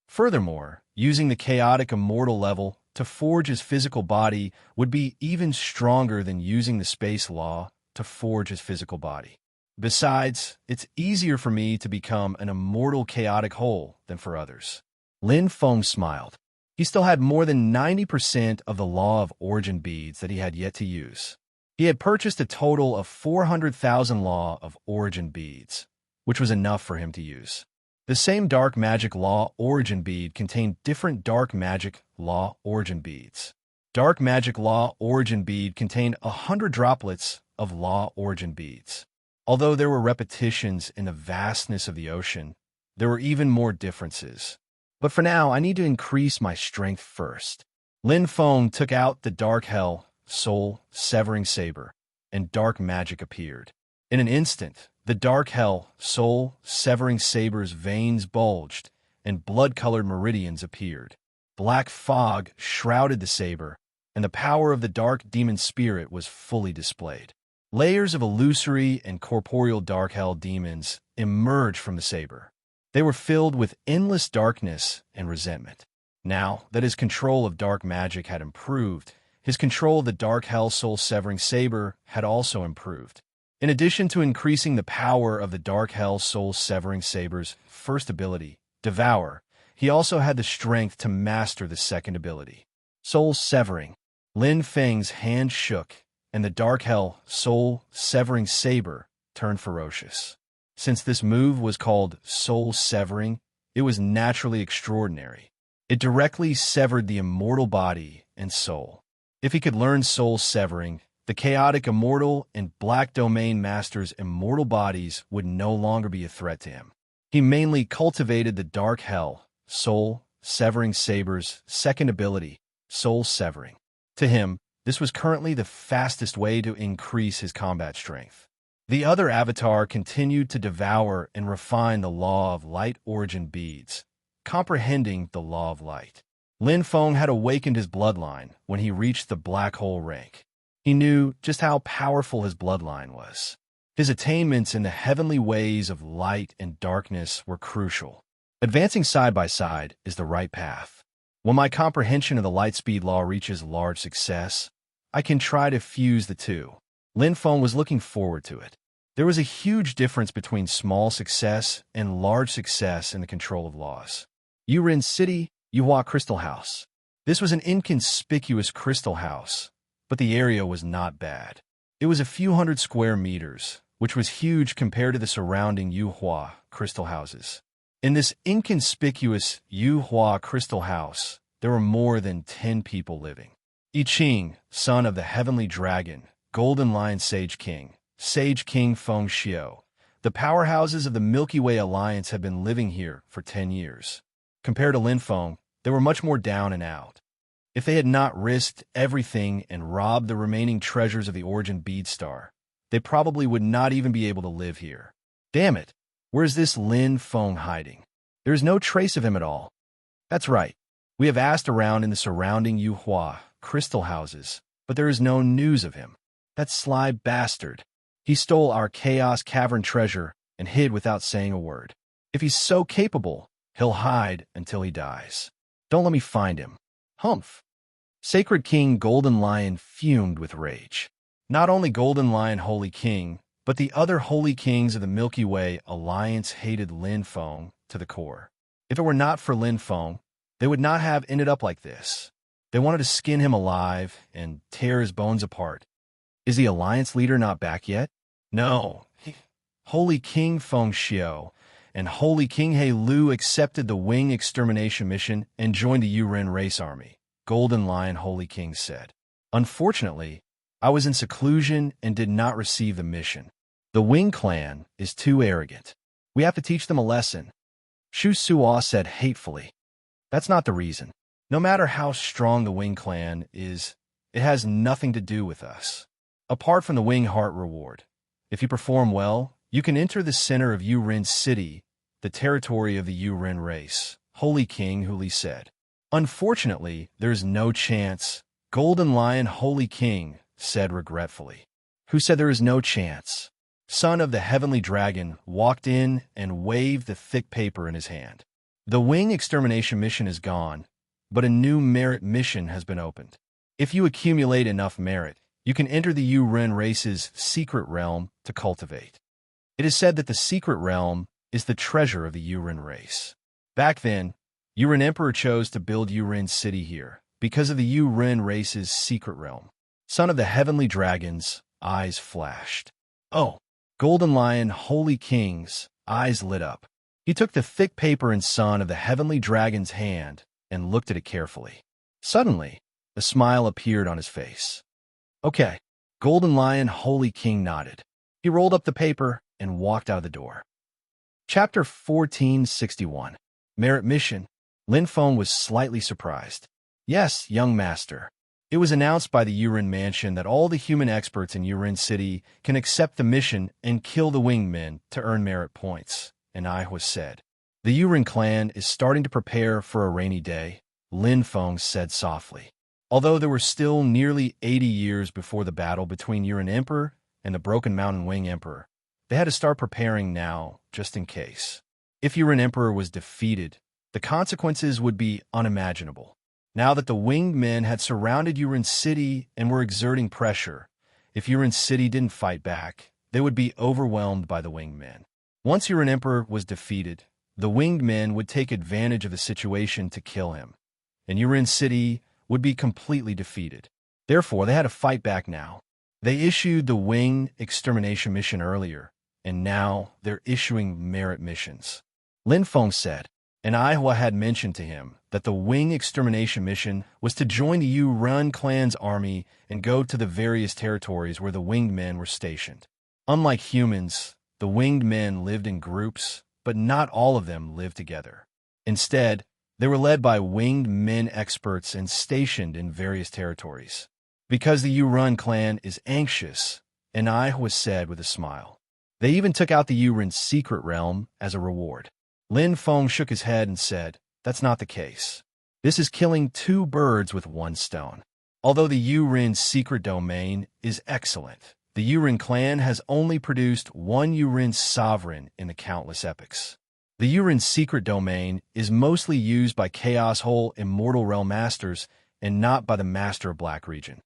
Furthermore, using the chaotic immortal level to forge his physical body would be even stronger than using the space law to forge his physical body. Besides, it's easier for me to become an immortal chaotic whole than for others. Lin Feng smiled. He still had more than 90% of the law of origin beads that he had yet to use. He had purchased a total of 400,000 law of origin beads, which was enough for him to use. The same dark magic law origin bead contained different dark magic law origin beads. Dark magic law origin bead contained 100 droplets of law origin beads. Although there were repetitions in the vastness of the ocean, there were even more differences. But for now, I need to increase my strength first. Lin Feng took out the dark hell, soul, severing saber, and dark magic appeared. In an instant, the dark hell, soul, severing saber's veins bulged, and blood-colored meridians appeared. Black fog shrouded the saber, and the power of the dark demon spirit was fully displayed. Layers of illusory and corporeal dark hell demons emerged from the saber. They were filled with endless darkness and resentment. Now that his control of dark magic had improved, his control of the dark hell soul severing saber had also improved. In addition to increasing the power of the dark hell soul severing saber's first ability, Devour, he also had the strength to master the second ability, Soul Severing. Lin Feng's hand shook, and the dark hell soul severing saber turned ferocious. Since this move was called Soul Severing, it was naturally extraordinary. It directly severed the immortal body and soul. If he could learn Soul Severing, the chaotic immortal and black domain master's immortal bodies would no longer be a threat to him. He mainly cultivated the dark hell, soul, severing saber's second ability, Soul Severing. To him, this was currently the fastest way to increase his combat strength. The other avatar continued to devour and refine the law of light origin beads, comprehending the law of light. Lin Feng had awakened his bloodline when he reached the black hole rank. He knew just how powerful his bloodline was. His attainments in the heavenly ways of light and darkness were crucial. Advancing side by side is the right path. When my comprehension of the light-speed law reaches large success, I can try to fuse the two. Lin Feng was looking forward to it. There was a huge difference between small success and large success in the control of laws. Yurin City, Yuhua Crystal House. This was an inconspicuous crystal house, but the area was not bad. It was a few hundred square meters, which was huge compared to the surrounding Yuhua crystal houses. In this inconspicuous Yuhua crystal house, there were more than 10 people living. I Ching, son of the heavenly dragon, Golden Lion Sage King Feng Xiao. The powerhouses of the Milky Way Alliance had been living here for 10 years. Compared to Lin Feng, they were much more down and out. If they had not risked everything and robbed the remaining treasures of the Origin Bead Star, they probably would not even be able to live here. Damn it! Where's this Lin Feng hiding? There is no trace of him at all. That's right. We have asked around in the surrounding Yuhua crystal houses, but there is no news of him. That sly bastard. He stole our Chaos Cavern treasure and hid without saying a word. If he's so capable, he'll hide until he dies. Don't let me find him. Humph. Sacred King Golden Lion fumed with rage. Not only Golden Lion Holy King, but the other Holy Kings of the Milky Way Alliance hated Lin Feng to the core. If it were not for Lin Feng, they would not have ended up like this. They wanted to skin him alive and tear his bones apart. Is the Alliance leader not back yet? No. Holy King Feng Xiao and Holy King He Lu accepted the Wing extermination mission and joined the Yuren race army, Golden Lion Holy King said. Unfortunately, I was in seclusion and did not receive the mission. The Wing clan is too arrogant. We have to teach them a lesson. Shu Suo said hatefully. That's not the reason. No matter how strong the Wing clan is, it has nothing to do with us. Apart from the Wing Heart reward, if you perform well, you can enter the center of Yurin City, the territory of the Yurin race, Holy King Huli said. Unfortunately, there is no chance, Golden Lion Holy King said regretfully. Who said there is no chance? Son of the Heavenly Dragon walked in and waved the thick paper in his hand. The Wing extermination mission is gone, but a new merit mission has been opened. If you accumulate enough merit, you can enter the Yuren race's secret realm to cultivate. It is said that the secret realm is the treasure of the Yuren race. Back then, Yuren Emperor chose to build Yuren City here because of the Yuren race's secret realm. Son of the Heavenly Dragon's eyes flashed. Oh, Golden Lion Holy King's eyes lit up. He took the thick paper in Son of the Heavenly Dragon's hand and looked at it carefully. Suddenly, a smile appeared on his face. Okay, Golden Lion Holy King nodded. He rolled up the paper and walked out of the door. Chapter 1461. Merit Mission. Lin Feng was slightly surprised. Yes, young master. It was announced by the Yurin Mansion that all the human experts in Yurin City can accept the mission and kill the winged men to earn merit points, and I was said. The Yurin clan is starting to prepare for a rainy day, Lin Feng said softly. Although there were still nearly 80 years before the battle between Yurin Emperor and the Broken Mountain Wing Emperor, they had to start preparing now, just in case. If Yurin Emperor was defeated, the consequences would be unimaginable. Now that the winged men had surrounded Yurin City and were exerting pressure, if Yurin City didn't fight back, they would be overwhelmed by the winged men. Once Yurin Emperor was defeated, the winged men would take advantage of the situation to kill him, and Yurin City would be completely defeated. Therefore, they had to fight back now. They issued the Wing extermination mission earlier, and now they're issuing merit missions. Lin Feng said, and Aihua had mentioned to him that the Wing extermination mission was to join the Yu-Run clan's army and go to the various territories where the winged men were stationed. Unlike humans, the winged men lived in groups, but not all of them lived together. Instead, they were led by winged men experts and stationed in various territories. Because the Yu-Run clan is anxious, and Aihua said with a smile. They even took out the Yurin secret realm as a reward. Lin Feng shook his head and said, that's not the case. This is killing two birds with one stone. Although the Yurin secret domain is excellent, the Yurin clan has only produced one Yurin sovereign in the countless epics. The Yurin secret domain is mostly used by Chaos Hole Immortal Realm Masters and not by the Master of Black Region.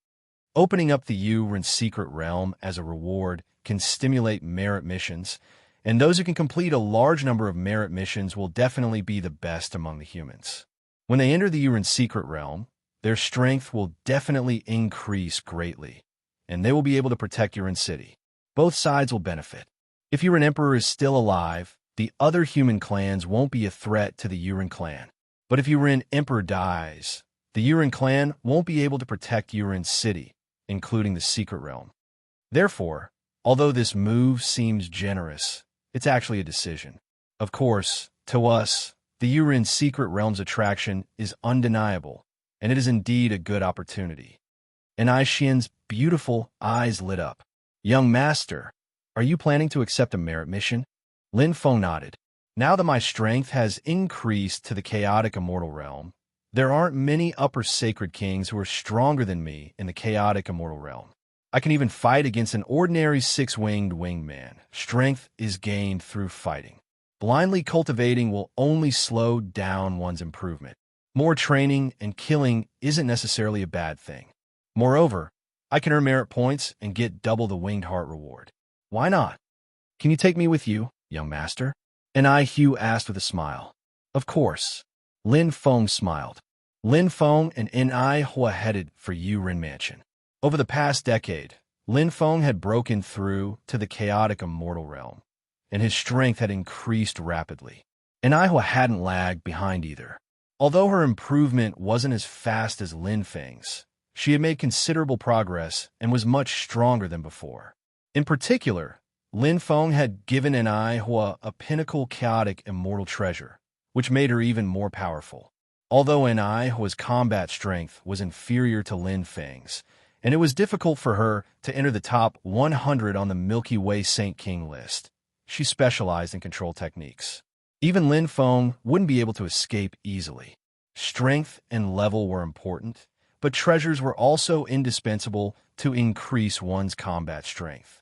Opening up the Yurin secret realm as a reward can stimulate merit missions, and those who can complete a large number of merit missions will definitely be the best among the humans. When they enter the Yurin secret realm, their strength will definitely increase greatly, and they will be able to protect Yurin City. Both sides will benefit. If Yurin Emperor is still alive, the other human clans won't be a threat to the Yurin clan. But if Yurin Emperor dies, the Yurin clan won't be able to protect Yurin City, including the secret realm. Therefore, although this move seems generous, it's actually a decision. Of course, to us, the Yurin secret realm's attraction is undeniable, and it is indeed a good opportunity. And Aishin's beautiful eyes lit up. Young master, are you planning to accept a merit mission? Lin Feng nodded. Now that my strength has increased to the chaotic immortal realm, there aren't many upper sacred kings who are stronger than me in the chaotic immortal realm. I can even fight against an ordinary six-winged wingman. Strength is gained through fighting. Blindly cultivating will only slow down one's improvement. More training and killing isn't necessarily a bad thing. Moreover, I can earn merit points and get double the winged heart reward. Why not? Can you take me with you, young master? Hugh asked with a smile. Of course. Lin Feng smiled. Lin Feng and Hua headed for Yurin Mansion. Over the past decade, Lin Feng had broken through to the chaotic immortal realm, and his strength had increased rapidly. Hua hadn't lagged behind either. Although her improvement wasn't as fast as Lin Feng's, she had made considerable progress and was much stronger than before. In particular, Lin Feng had given Hua a pinnacle chaotic immortal treasure, which made her even more powerful. Although Hua's combat strength was inferior to Lin Feng's, and it was difficult for her to enter the top 100 on the Milky Way Saint King list, she specialized in control techniques. Even Lin Feng wouldn't be able to escape easily. Strength and level were important, but treasures were also indispensable to increase one's combat strength.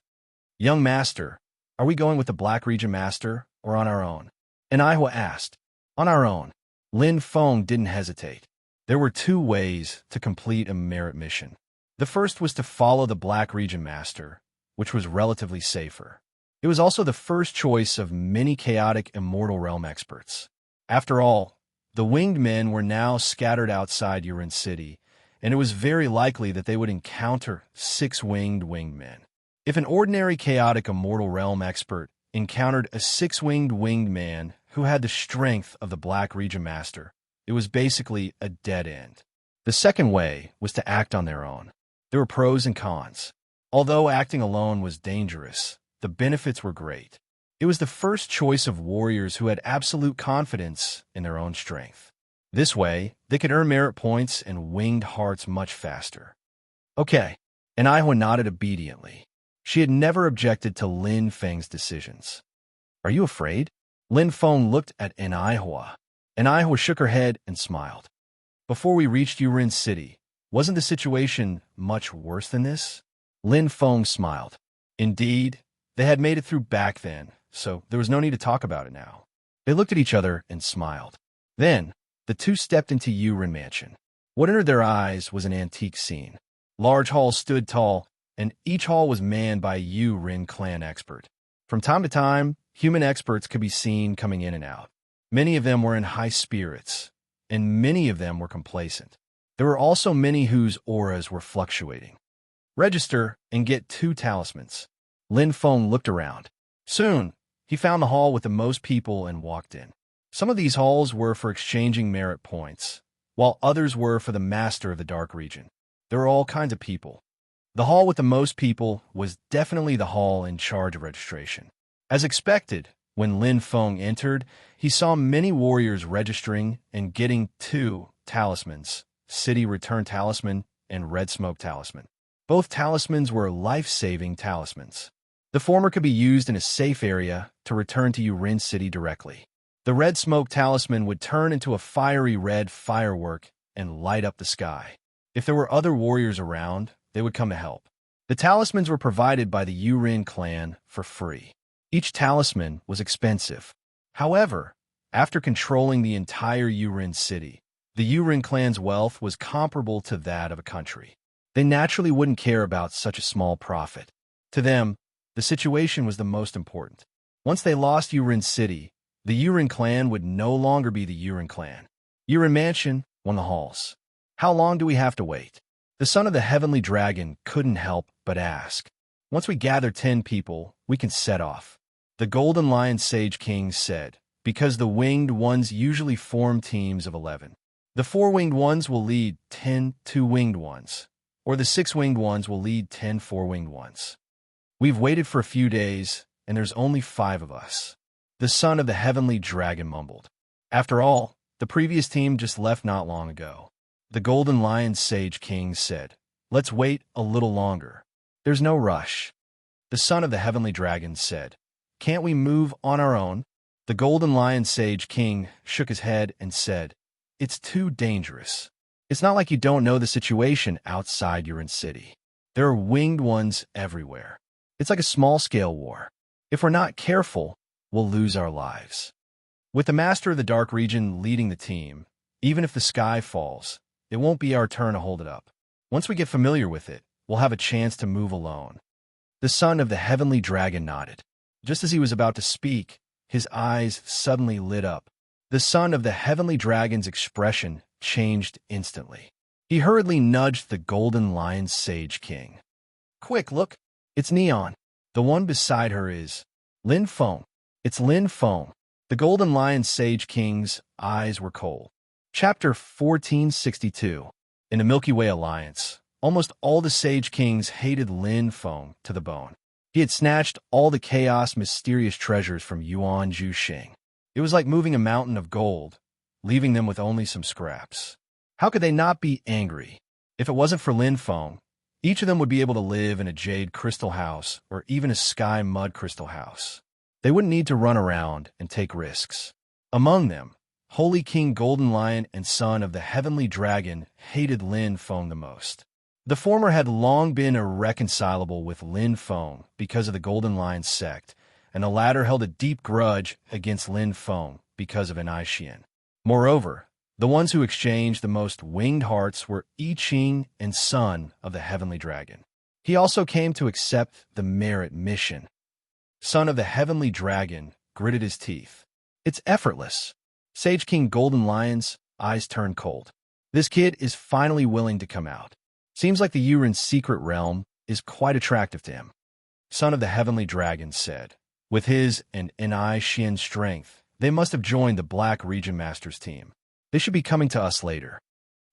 Young master, are we going with the Black Region Master or on our own? Hua asked. On our own. Lin Feng didn't hesitate. There were two ways to complete a merit mission. The first was to follow the Black Region Master, which was relatively safer. It was also the first choice of many chaotic immortal realm experts. After all, the winged men were now scattered outside Yurin City, and it was very likely that they would encounter six-winged men. If an ordinary chaotic immortal realm expert encountered a six-winged man who had the strength of the Black Region Master, it was basically a dead end. The second way was to act on their own. There were pros and cons. Although acting alone was dangerous, the benefits were great. It was the first choice of warriors who had absolute confidence in their own strength. This way, they could earn merit points and winged hearts much faster. Okay, Hua nodded obediently. She had never objected to Lin Feng's decisions. Are you afraid? Lin Feng looked at Hua. Hua shook her head and smiled. Before we reached Yurin City, wasn't the situation much worse than this? Lin Feng smiled. Indeed, they had made it through back then, so there was no need to talk about it now. They looked at each other and smiled. Then, the two stepped into Yurin Mansion. What entered their eyes was an antique scene. Large halls stood tall, and each hall was manned by a Yurin clan expert. From time to time, human experts could be seen coming in and out. Many of them were in high spirits, and many of them were complacent. There were also many whose auras were fluctuating. Register and get 2 talismans. Lin Feng looked around. Soon, he found the hall with the most people and walked in. Some of these halls were for exchanging merit points, while others were for the master of the dark region. There were all kinds of people. The hall with the most people was definitely the hall in charge of registration. As expected, when Lin Feng entered, he saw many warriors registering and getting 2 talismans, City Return Talisman and Red Smoke Talisman. Both talismans were life-saving talismans. The former could be used in a safe area to return to Yurin City directly. The Red Smoke Talisman would turn into a fiery red firework and light up the sky. If there were other warriors around, they would come to help. The talismans were provided by the Yurin clan for free. Each talisman was expensive. However, after controlling the entire Yurin city, the Yurin clan's wealth was comparable to that of a country. They naturally wouldn't care about such a small profit. To them, the situation was the most important. Once they lost Yurin city, the Yurin clan would no longer be the Yurin clan. Yurin Mansion won the halls. How long do we have to wait? The son of the heavenly dragon couldn't help but ask. Once we gather 10 people, we can set off. The Golden Lion Sage King said, because the winged ones usually form teams of 11. The 4 winged ones will lead 10 2-winged ones, or the 6 winged ones will lead 10 4-winged ones. We've waited for a few days, and there's only 5 of us. The son of the heavenly dragon mumbled. After all, the previous team just left not long ago. The Golden Lion Sage King said, let's wait a little longer. There's no rush. The son of the heavenly dragon said, can't we move on our own? The Golden Lion Sage King shook his head and said, it's too dangerous. It's not like you don't know the situation outside Yurin city. There are winged ones everywhere. It's like a small-scale war. If we're not careful, we'll lose our lives. With the Master of the Dark Region leading the team, even if the sky falls, it won't be our turn to hold it up. Once we get familiar with it, we'll have a chance to move alone. The son of the heavenly dragon nodded. Just as he was about to speak, his eyes suddenly lit up. The son of the heavenly dragon's expression changed instantly. He hurriedly nudged the Golden Lion Sage King. Quick, look! It's Neon. The one beside her is Lin Feng. It's Lin Feng. The Golden Lion Sage King's eyes were cold. Chapter 1462. In the Milky Way Alliance, almost all the Sage Kings hated Lin Feng to the bone. He had snatched all the chaos mysterious treasures from Yuan Zhuxing. It was like moving a mountain of gold, leaving them with only some scraps. How could they not be angry? If it wasn't for Lin Feng, each of them would be able to live in a jade crystal house or even a sky mud crystal house. They wouldn't need to run around and take risks. Among them, Holy King Golden Lion and son of the Heavenly Dragon hated Lin Feng the most. The former had long been irreconcilable with Lin Feng because of the Golden Lion sect, and the latter held a deep grudge against Lin Feng because of an I Xian. Moreover, the ones who exchanged the most winged hearts were I Ching and son of the Heavenly Dragon. He also came to accept the merit mission. Son of the Heavenly Dragon gritted his teeth. It's effortless. Sage King Golden Lion's eyes turned cold. This kid is finally willing to come out. Seems like the Yurin secret realm is quite attractive to him. Son of the Heavenly Dragon said. With his and Ni Xian strength, they must have joined the Black Region Masters team. They should be coming to us later.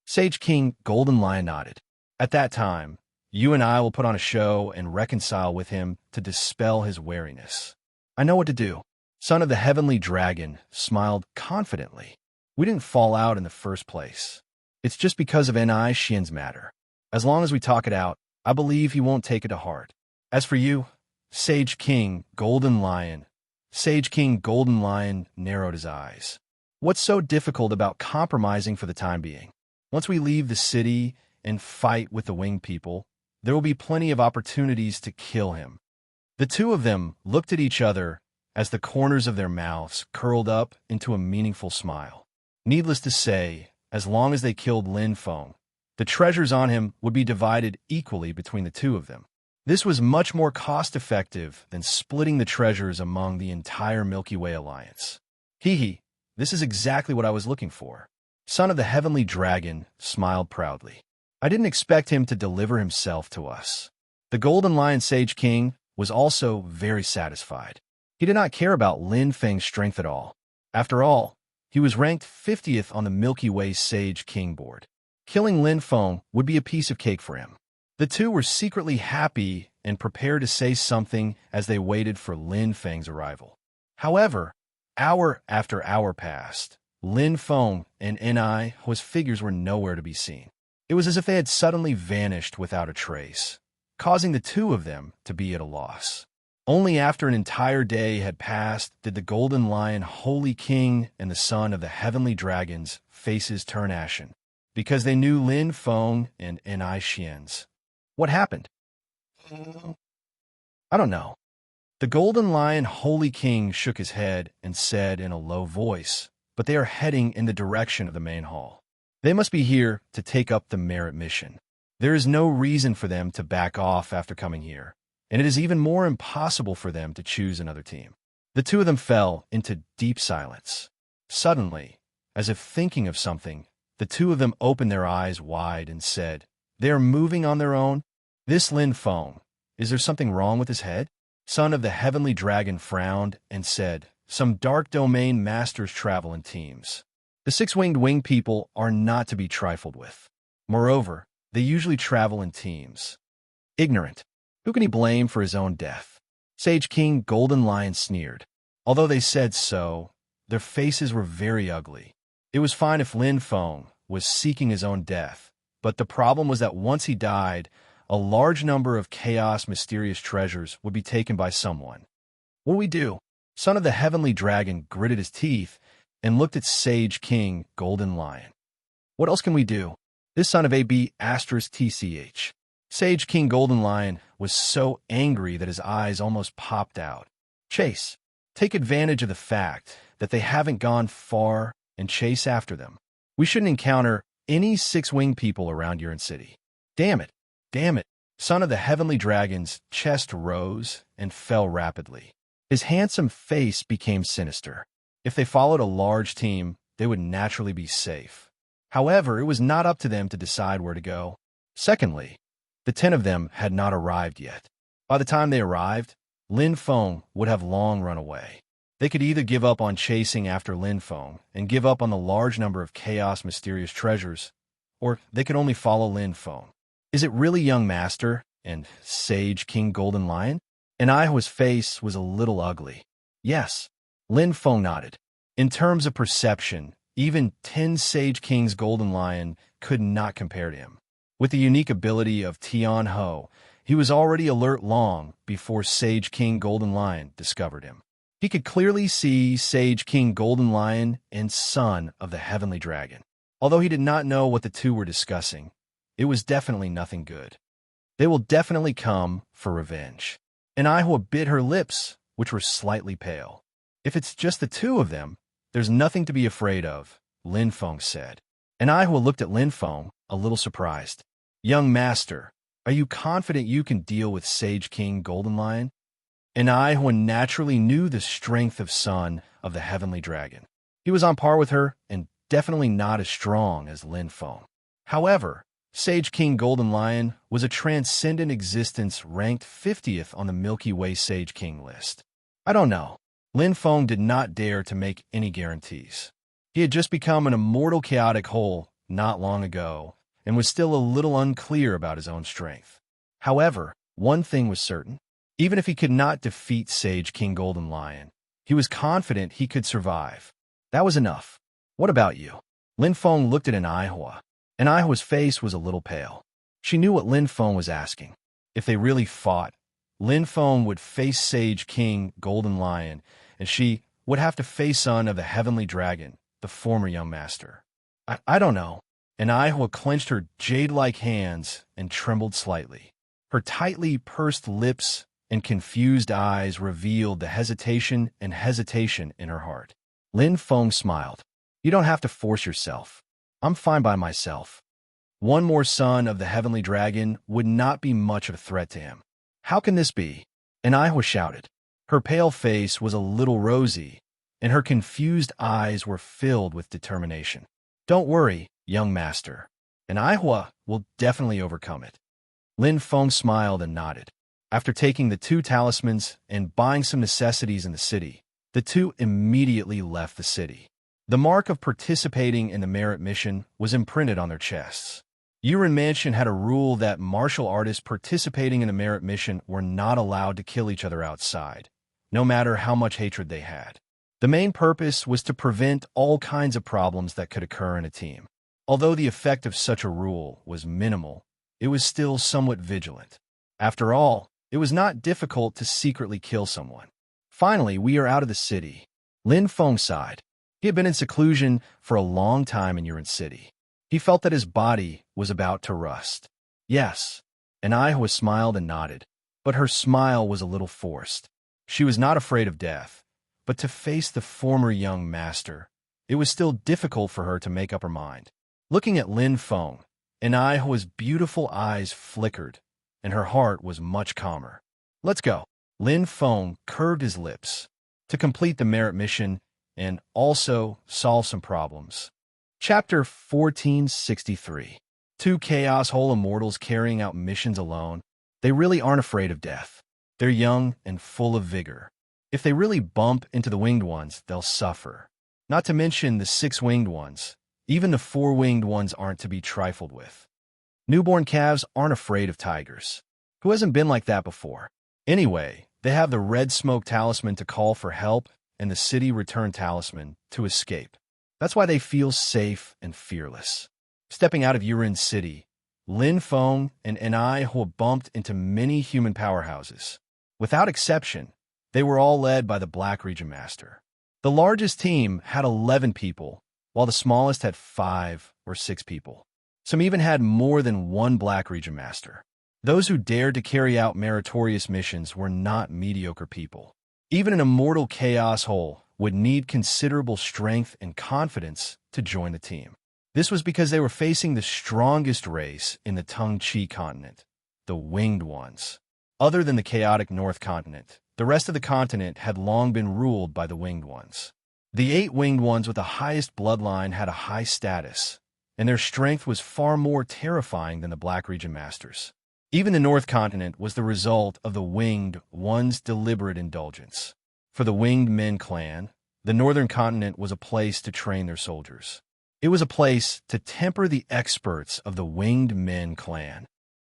Sage King Golden Lion nodded. At that time, you and I will put on a show and reconcile with him to dispel his wariness. I know what to do. Son of the Heavenly Dragon smiled confidently. We didn't fall out in the first place. It's just because of Ni Xian's matter. As long as we talk it out, I believe he won't take it to heart. As for you, Sage King Golden Lion. Sage King Golden Lion narrowed his eyes. What's so difficult about compromising for the time being? Once we leave the city and fight with the winged people, there will be plenty of opportunities to kill him. The two of them looked at each other as the corners of their mouths curled up into a meaningful smile. Needless to say, as long as they killed Lin Feng, the treasures on him would be divided equally between the two of them. This was much more cost-effective than splitting the treasures among the entire Milky Way Alliance. Hee, this is exactly what I was looking for. Son of the Heavenly Dragon smiled proudly. I didn't expect him to deliver himself to us. The Golden Lion Sage King was also very satisfied. He did not care about Lin Feng's strength at all. After all, he was ranked 50th on the Milky Way Sage King board. Killing Lin Feng would be a piece of cake for him. The two were secretly happy and prepared to say something as they waited for Lin Feng's arrival. However, hour after hour passed. Lin Feng and Ni's figures were nowhere to be seen. It was as if they had suddenly vanished without a trace, causing the two of them to be at a loss. Only after an entire day had passed did the Golden Lion Holy King and the son of the Heavenly Dragon's faces turn ashen, because they knew Lin Feng and Ni Xian's. What happened? I don't know. The Golden Lion Holy King shook his head and said in a low voice, but they are heading in the direction of the main hall. They must be here to take up the merit mission. There is no reason for them to back off after coming here, and it is even more impossible for them to choose another team. The two of them fell into deep silence. Suddenly, as if thinking of something, the two of them opened their eyes wide and said, "They are moving on their own? This Lin Feng, is there something wrong with his head?" Son of the Heavenly Dragon frowned and said, "Some dark domain masters travel in teams. The six-winged winged people are not to be trifled with. Moreover, they usually travel in teams. Ignorant. Who can he blame for his own death?" Sage King Golden Lion sneered. Although they said so, their faces were very ugly. It was fine if Lin Feng was seeking his own death, but the problem was that once he died, a large number of chaos mysterious treasures would be taken by someone. "What do we do?" Son of the Heavenly Dragon gritted his teeth and looked at Sage King Golden Lion. "What else can we do?" This son of AB asterisk TCH. Sage King Golden Lion was so angry that his eyes almost popped out. "Chase. Take advantage of the fact that they haven't gone far and chase after them. We shouldn't encounter any six-winged people around your city." Damn it. Damn it. Son of the Heavenly Dragon's chest rose and fell rapidly. His handsome face became sinister. If they followed a large team, they would naturally be safe. However, it was not up to them to decide where to go. Secondly, the 10 of them had not arrived yet. By the time they arrived, Lin Feng would have long run away. They could either give up on chasing after Lin Feng and give up on the large number of chaos mysterious treasures, or they could only follow Lin Feng. "Is it really young master and Sage King Golden Lion?" And Aihua's face was a little ugly. "Yes." Lin Feng nodded. In terms of perception, even 10 Sage King's Golden Lion could not compare to him. With the unique ability of Tian Ho, he was already alert long before Sage King Golden Lion discovered him. He could clearly see Sage King Golden Lion and Son of the Heavenly Dragon. Although he did not know what the two were discussing, it was definitely nothing good. They will definitely come for revenge. And Aihua bit her lips, which were slightly pale. "If it's just the two of them, there's nothing to be afraid of," Lin Feng said. And Aihua looked at Lin Feng, a little surprised. "Young master, are you confident you can deal with Sage King Golden Lion?" And Aihua naturally knew the strength of Son of the Heavenly Dragon. He was on par with her and definitely not as strong as Lin Feng. However, Sage King Golden Lion was a transcendent existence ranked 50th on the Milky Way Sage King list. I don't know. Lin Feng did not dare to make any guarantees. He had just become an immortal chaotic whole not long ago and was still a little unclear about his own strength. However, one thing was certain. Even if he could not defeat Sage King Golden Lion, he was confident he could survive. That was enough. "What about you?" Lin Feng looked at an Aihua, and Aihua's face was a little pale. She knew what Lin Feng was asking. If they really fought, Lin Feng would face Sage King Golden Lion, and she would have to face Son of the Heavenly Dragon, the former young master. I don't know. And Aihua clenched her jade-like hands and trembled slightly. Her tightly pursed lips and confused eyes revealed the hesitation and hesitation in her heart. Lin Feng smiled. "You don't have to force yourself. I'm fine by myself." One more son of the Heavenly Dragon would not be much of a threat to him. "How can this be?" And Aihua shouted. Her pale face was a little rosy, and her confused eyes were filled with determination. "Don't worry, young master, and Aihua will definitely overcome it." Lin Feng smiled and nodded. After taking the 2 talismans and buying some necessities in the city, the two immediately left the city. The mark of participating in the merit mission was imprinted on their chests. Yuren Mansion had a rule that martial artists participating in the merit mission were not allowed to kill each other outside, no matter how much hatred they had. The main purpose was to prevent all kinds of problems that could occur in a team. Although the effect of such a rule was minimal, it was still somewhat vigilant. After all, it was not difficult to secretly kill someone. "Finally, we are out of the city." Lin Feng sighed. He had been in seclusion for a long time in Yuren City. He felt that his body was about to rust. "Yes." And Aihua smiled and nodded. but her smile was a little forced. She was not afraid of death, but to face the former young master, it was still difficult for her to make up her mind. Looking at Lin Feng, Anihua's beautiful eyes flickered, and her heart was much calmer. Let's go. Lin Feng curved his lips to complete the merit mission and also solve some problems. Chapter 1463. Two Chaos Hole immortals carrying out missions alone. They really aren't afraid of death. They're young and full of vigor. If they really bump into the winged ones, they'll suffer. Not to mention the six-winged ones. Even the four-winged ones aren't to be trifled with. Newborn calves aren't afraid of tigers. Who hasn't been like that before? Anyway, they have the red smoke talisman to call for help and the city return talisman to escape. That's why they feel safe and fearless. Stepping out of Yurin City, Lin Feng and Anihua bumped into many human powerhouses. Without exception, they were all led by the Black Region Master. The largest team had 11 people, while the smallest had 5 or 6 people. Some even had more than one Black Region Master. Those who dared to carry out meritorious missions were not mediocre people. Even an immortal Chaos Hole would need considerable strength and confidence to join the team. This was because they were facing the strongest race in the Tongqi continent, the Winged Ones. Other than the chaotic North Continent, the rest of the continent had long been ruled by the Winged Ones. The 8 Winged Ones with the highest bloodline had a high status, and their strength was far more terrifying than the Black Region Masters. Even the North Continent was the result of the Winged Ones' deliberate indulgence. For the Winged Men clan, the Northern Continent was a place to train their soldiers. It was a place to temper the experts of the Winged Men clan.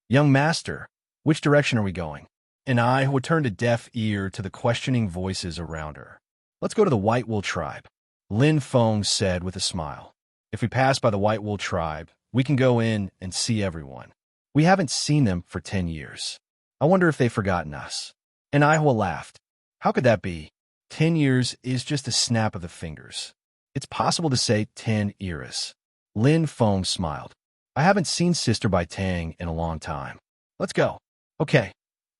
Young Master, which direction are we going? And I would turn a deaf ear to the questioning voices around her. Let's go to the White Wool Tribe, Lin Feng said with a smile. If we pass by the White Wool Tribe, we can go in and see everyone. We haven't seen them for 10 years. I wonder if they've forgotten us. And Ihua laughed. How could that be? 10 years is just a snap of the fingers. It's possible to say 10 eras. Lin Feng smiled. I haven't seen Sister Bai Tang in a long time. Let's go. Okay.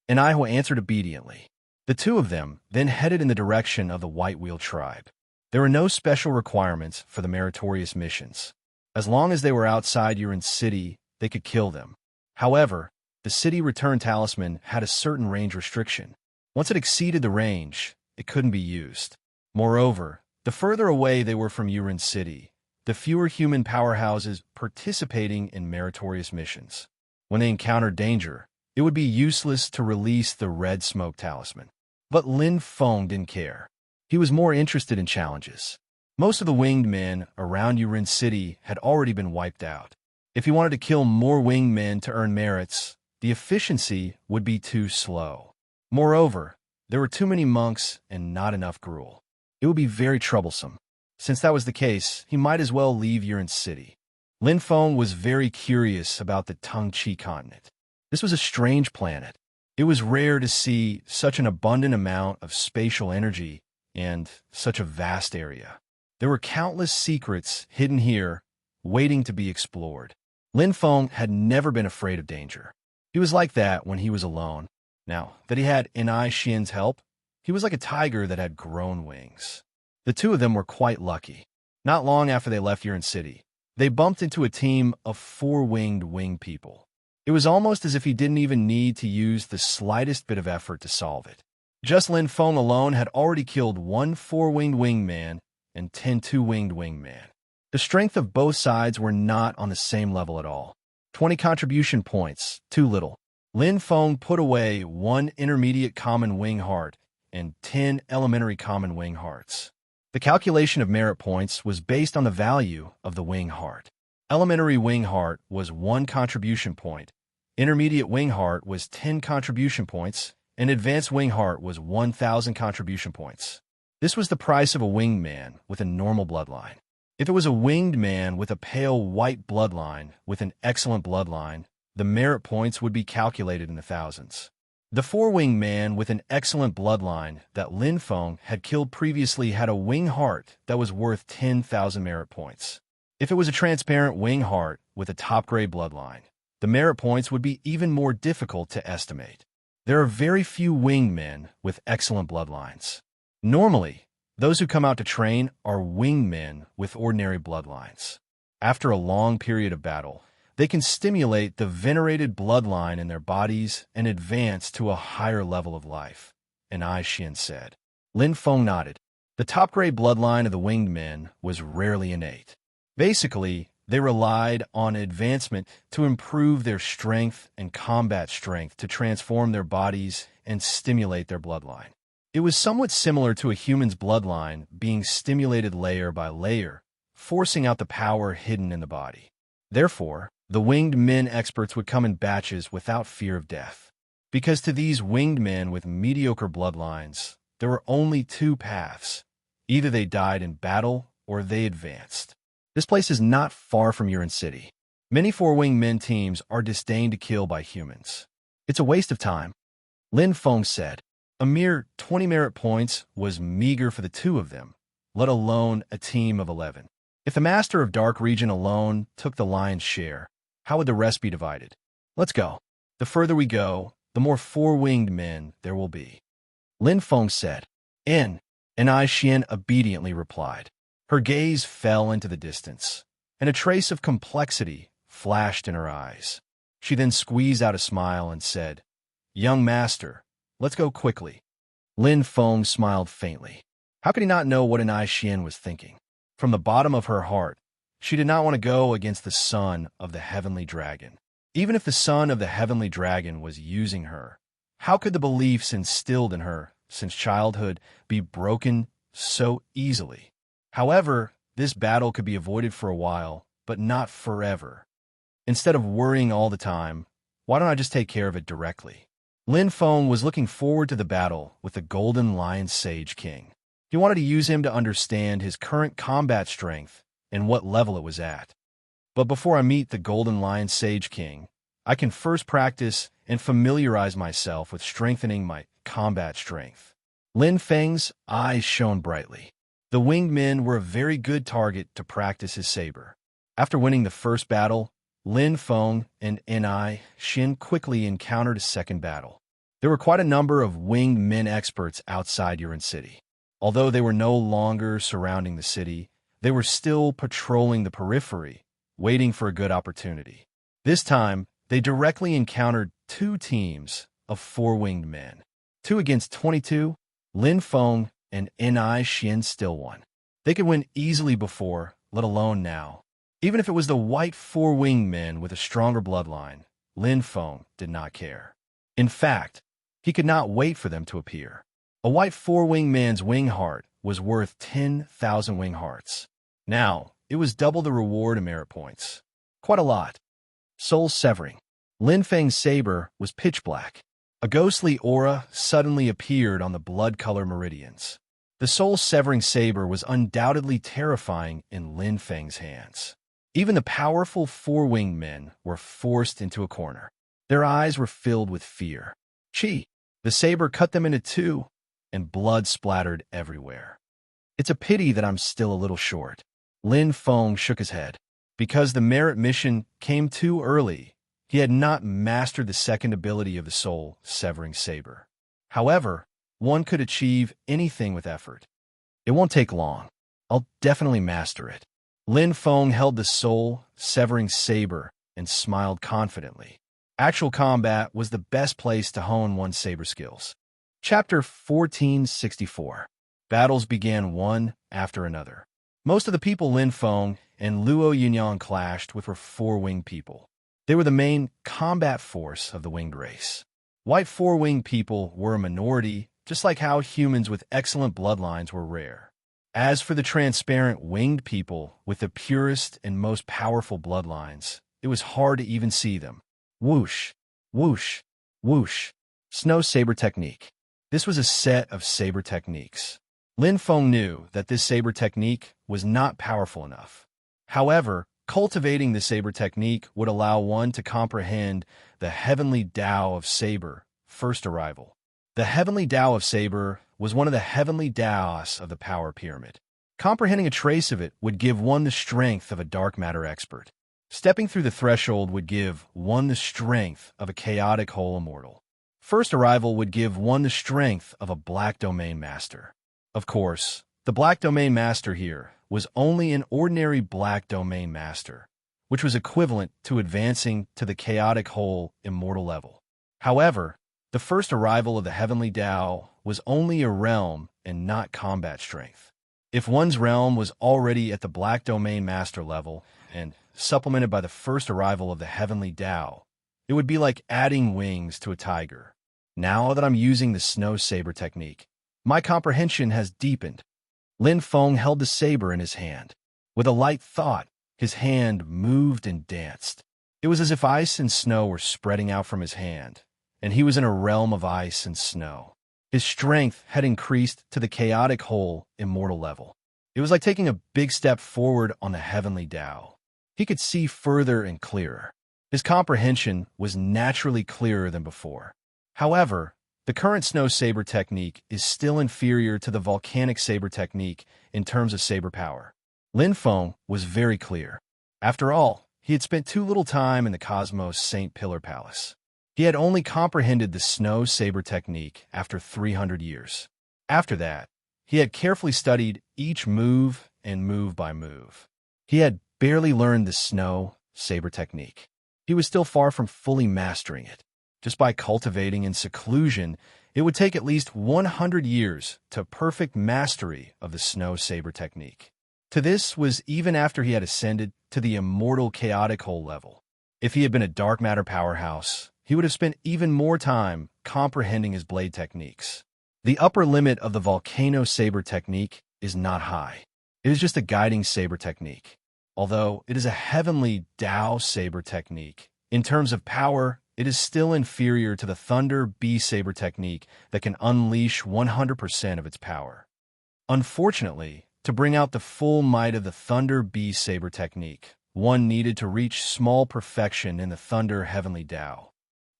And Ihua answered obediently. The two of them then headed in the direction of the White Wheel Tribe. There were no special requirements for the meritorious missions. As long as they were outside Yurin City, they could kill them. However, the city return talisman had a certain range restriction. Once it exceeded the range, it couldn't be used. Moreover, the further away they were from Yurin City, the fewer human powerhouses participating in meritorious missions. When they encountered danger, it would be useless to release the red smoke talisman. But Lin Feng didn't care. He was more interested in challenges. Most of the winged men around Yurin City had already been wiped out. If he wanted to kill more winged men to earn merits, the efficiency would be too slow. Moreover, there were too many monks and not enough gruel. It would be very troublesome. Since that was the case, he might as well leave Yurin City. Lin Feng was very curious about the Tongqi continent. This was a strange planet. It was rare to see such an abundant amount of spatial energy and such a vast area. There were countless secrets hidden here, waiting to be explored. Lin Feng had never been afraid of danger. He was like that when he was alone. Now that he had Enai Xian's help, he was like a tiger that had grown wings. The two of them were quite lucky. Not long after they left Yurin City, they bumped into a team of 4-winged wing people. It was almost as if he didn't even need to use the slightest bit of effort to solve it. Just Lin Feng alone had already killed 1 4-winged wingman and 10 2-winged wingman. The strength of both sides were not on the same level at all. 20 contribution points, too little. Lin Feng put away 1 intermediate common wing heart and 10 elementary common wing hearts. The calculation of merit points was based on the value of the wing heart. Elementary wing heart was 1 contribution point, intermediate wing heart was 10 contribution points, and advanced wing heart was 1,000 contribution points. This was the price of a winged man with a normal bloodline. If it was a winged man with a pale white bloodline with an excellent bloodline, the merit points would be calculated in the thousands. The 4-winged man with an excellent bloodline that Lin Feng had killed previously had a wing heart that was worth 10,000 merit points. If it was a transparent wing heart with a top-grade bloodline, the merit points would be even more difficult to estimate. There are very few winged men with excellent bloodlines. Normally, those who come out to train are winged men with ordinary bloodlines. After a long period of battle, they can stimulate the venerated bloodline in their bodies and advance to a higher level of life, and Ai Xian said. Lin Feng nodded. The top-grade bloodline of the winged men was rarely innate. Basically, they relied on advancement to improve their strength and combat strength to transform their bodies and stimulate their bloodline. It was somewhat similar to a human's bloodline being stimulated layer by layer, forcing out the power hidden in the body. Therefore, the winged men experts would come in batches without fear of death. Because to these winged men with mediocre bloodlines, there were only two paths. Either they died in battle or they advanced. This place is not far from Yuan City. Many four-winged men teams are disdained to kill by humans. It's a waste of time, Lin Feng said. A mere 20 merit points was meager for the two of them, let alone a team of 11. If the Master of Dark Region alone took the lion's share, how would the rest be divided? Let's go. The further we go, the more four-winged men there will be. Lin Feng said. And Ai Xian obediently replied. Her gaze fell into the distance, and a trace of complexity flashed in her eyes. She then squeezed out a smile and said, Young master, let's go quickly. Lin Feng smiled faintly. How could he not know what Ai Xian was thinking? From the bottom of her heart, she did not want to go against the son of the heavenly dragon. Even if the son of the heavenly dragon was using her, how could the beliefs instilled in her since childhood be broken so easily? However, this battle could be avoided for a while, but not forever. Instead of worrying all the time, why don't I just take care of it directly? Lin Feng was looking forward to the battle with the Golden Lion Sage King. He wanted to use him to understand his current combat strength and what level it was at. But before I meet the Golden Lion Sage King, I can first practice and familiarize myself with strengthening my combat strength. Lin Feng's eyes shone brightly. The winged men were a very good target to practice his saber. After winning the first battle, Lin Feng and Ai Xian quickly encountered a second battle. There were quite a number of winged men experts outside Yuan City. Although they were no longer surrounding the city, they were still patrolling the periphery, waiting for a good opportunity. This time, they directly encountered two teams of four-winged men. 2 against 22, Lin Feng and Ai Xian still won. They could win easily before, let alone now. Even if it was the white four-winged men with a stronger bloodline, Lin Feng did not care. In fact, he could not wait for them to appear. A white four-winged man's wing heart was worth 10,000 wing hearts. Now, it was double the reward in merit points. Quite a lot. Soul severing. Lin Feng's saber was pitch black. A ghostly aura suddenly appeared on the blood-color meridians. The soul-severing saber was undoubtedly terrifying in Lin Feng's hands. Even the powerful four-winged men were forced into a corner. Their eyes were filled with fear. Chi! The saber cut them into two, and blood splattered everywhere. It's a pity that I'm still a little short. Lin Feng shook his head. Because the merit mission came too early, he had not mastered the second ability of the soul-severing saber. However, one could achieve anything with effort. It won't take long. I'll definitely master it. Lin Feng held the soul-severing saber and smiled confidently. Actual combat was the best place to hone one's saber skills. Chapter 1464. Battles began one after another. Most of the people Lin Feng and Luo Yunyang clashed with were four-winged people. They were the main combat force of the winged race. White four-winged people were a minority, just like how humans with excellent bloodlines were rare. As for the transparent winged people with the purest and most powerful bloodlines, it was hard to even see them. Whoosh, whoosh, whoosh. Snow saber technique. This was a set of saber techniques. Lin Feng knew that this saber technique was not powerful enough. However, cultivating the saber technique would allow one to comprehend the heavenly Tao of saber, first arrival. The heavenly Tao of saber was one of the heavenly Taos of the power pyramid. Comprehending a trace of it would give one the strength of a dark matter expert. Stepping through the threshold would give one the strength of a chaotic whole immortal. First arrival would give one the strength of a Black Domain Master. Of course, the Black Domain Master here was only an ordinary Black Domain Master, which was equivalent to advancing to the chaotic whole immortal level. However, the first arrival of the Heavenly Tao was only a realm and not combat strength. If one's realm was already at the Black Domain Master level and supplemented by the first arrival of the Heavenly Tao, it would be like adding wings to a tiger. Now that I'm using the Snow Saber technique, my comprehension has deepened. Lin Feng held the saber in his hand. With a light thought, his hand moved and danced. It was as if ice and snow were spreading out from his hand, and he was in a realm of ice and snow. His strength had increased to the chaotic whole immortal level. It was like taking a big step forward on the Heavenly Tao. He could see further and clearer. His comprehension was naturally clearer than before. However, the current Snow Saber technique is still inferior to the Volcanic Saber technique in terms of saber power. Lin Feng was very clear. After all, he had spent too little time in the Cosmos Saint Pillar Palace. He had only comprehended the Snow Saber technique after 300 years. After that, he had carefully studied each move and move by move. He had barely learned the Snow Saber technique. He was still far from fully mastering it. Just by cultivating in seclusion, it would take at least 100 years to perfect mastery of the Snow Saber technique. To this was even after he had ascended to the immortal chaotic whole level. If he had been a dark matter powerhouse, he would have spent even more time comprehending his blade techniques. The upper limit of the Volcano Saber technique is not high. It is just a guiding saber technique. Although it is a heavenly Tao saber technique, in terms of power, it is still inferior to the Thunder Bee saber technique that can unleash 100% of its power. Unfortunately, to bring out the full might of the Thunder Bee saber technique, one needed to reach small perfection in the Thunder Heavenly Tao.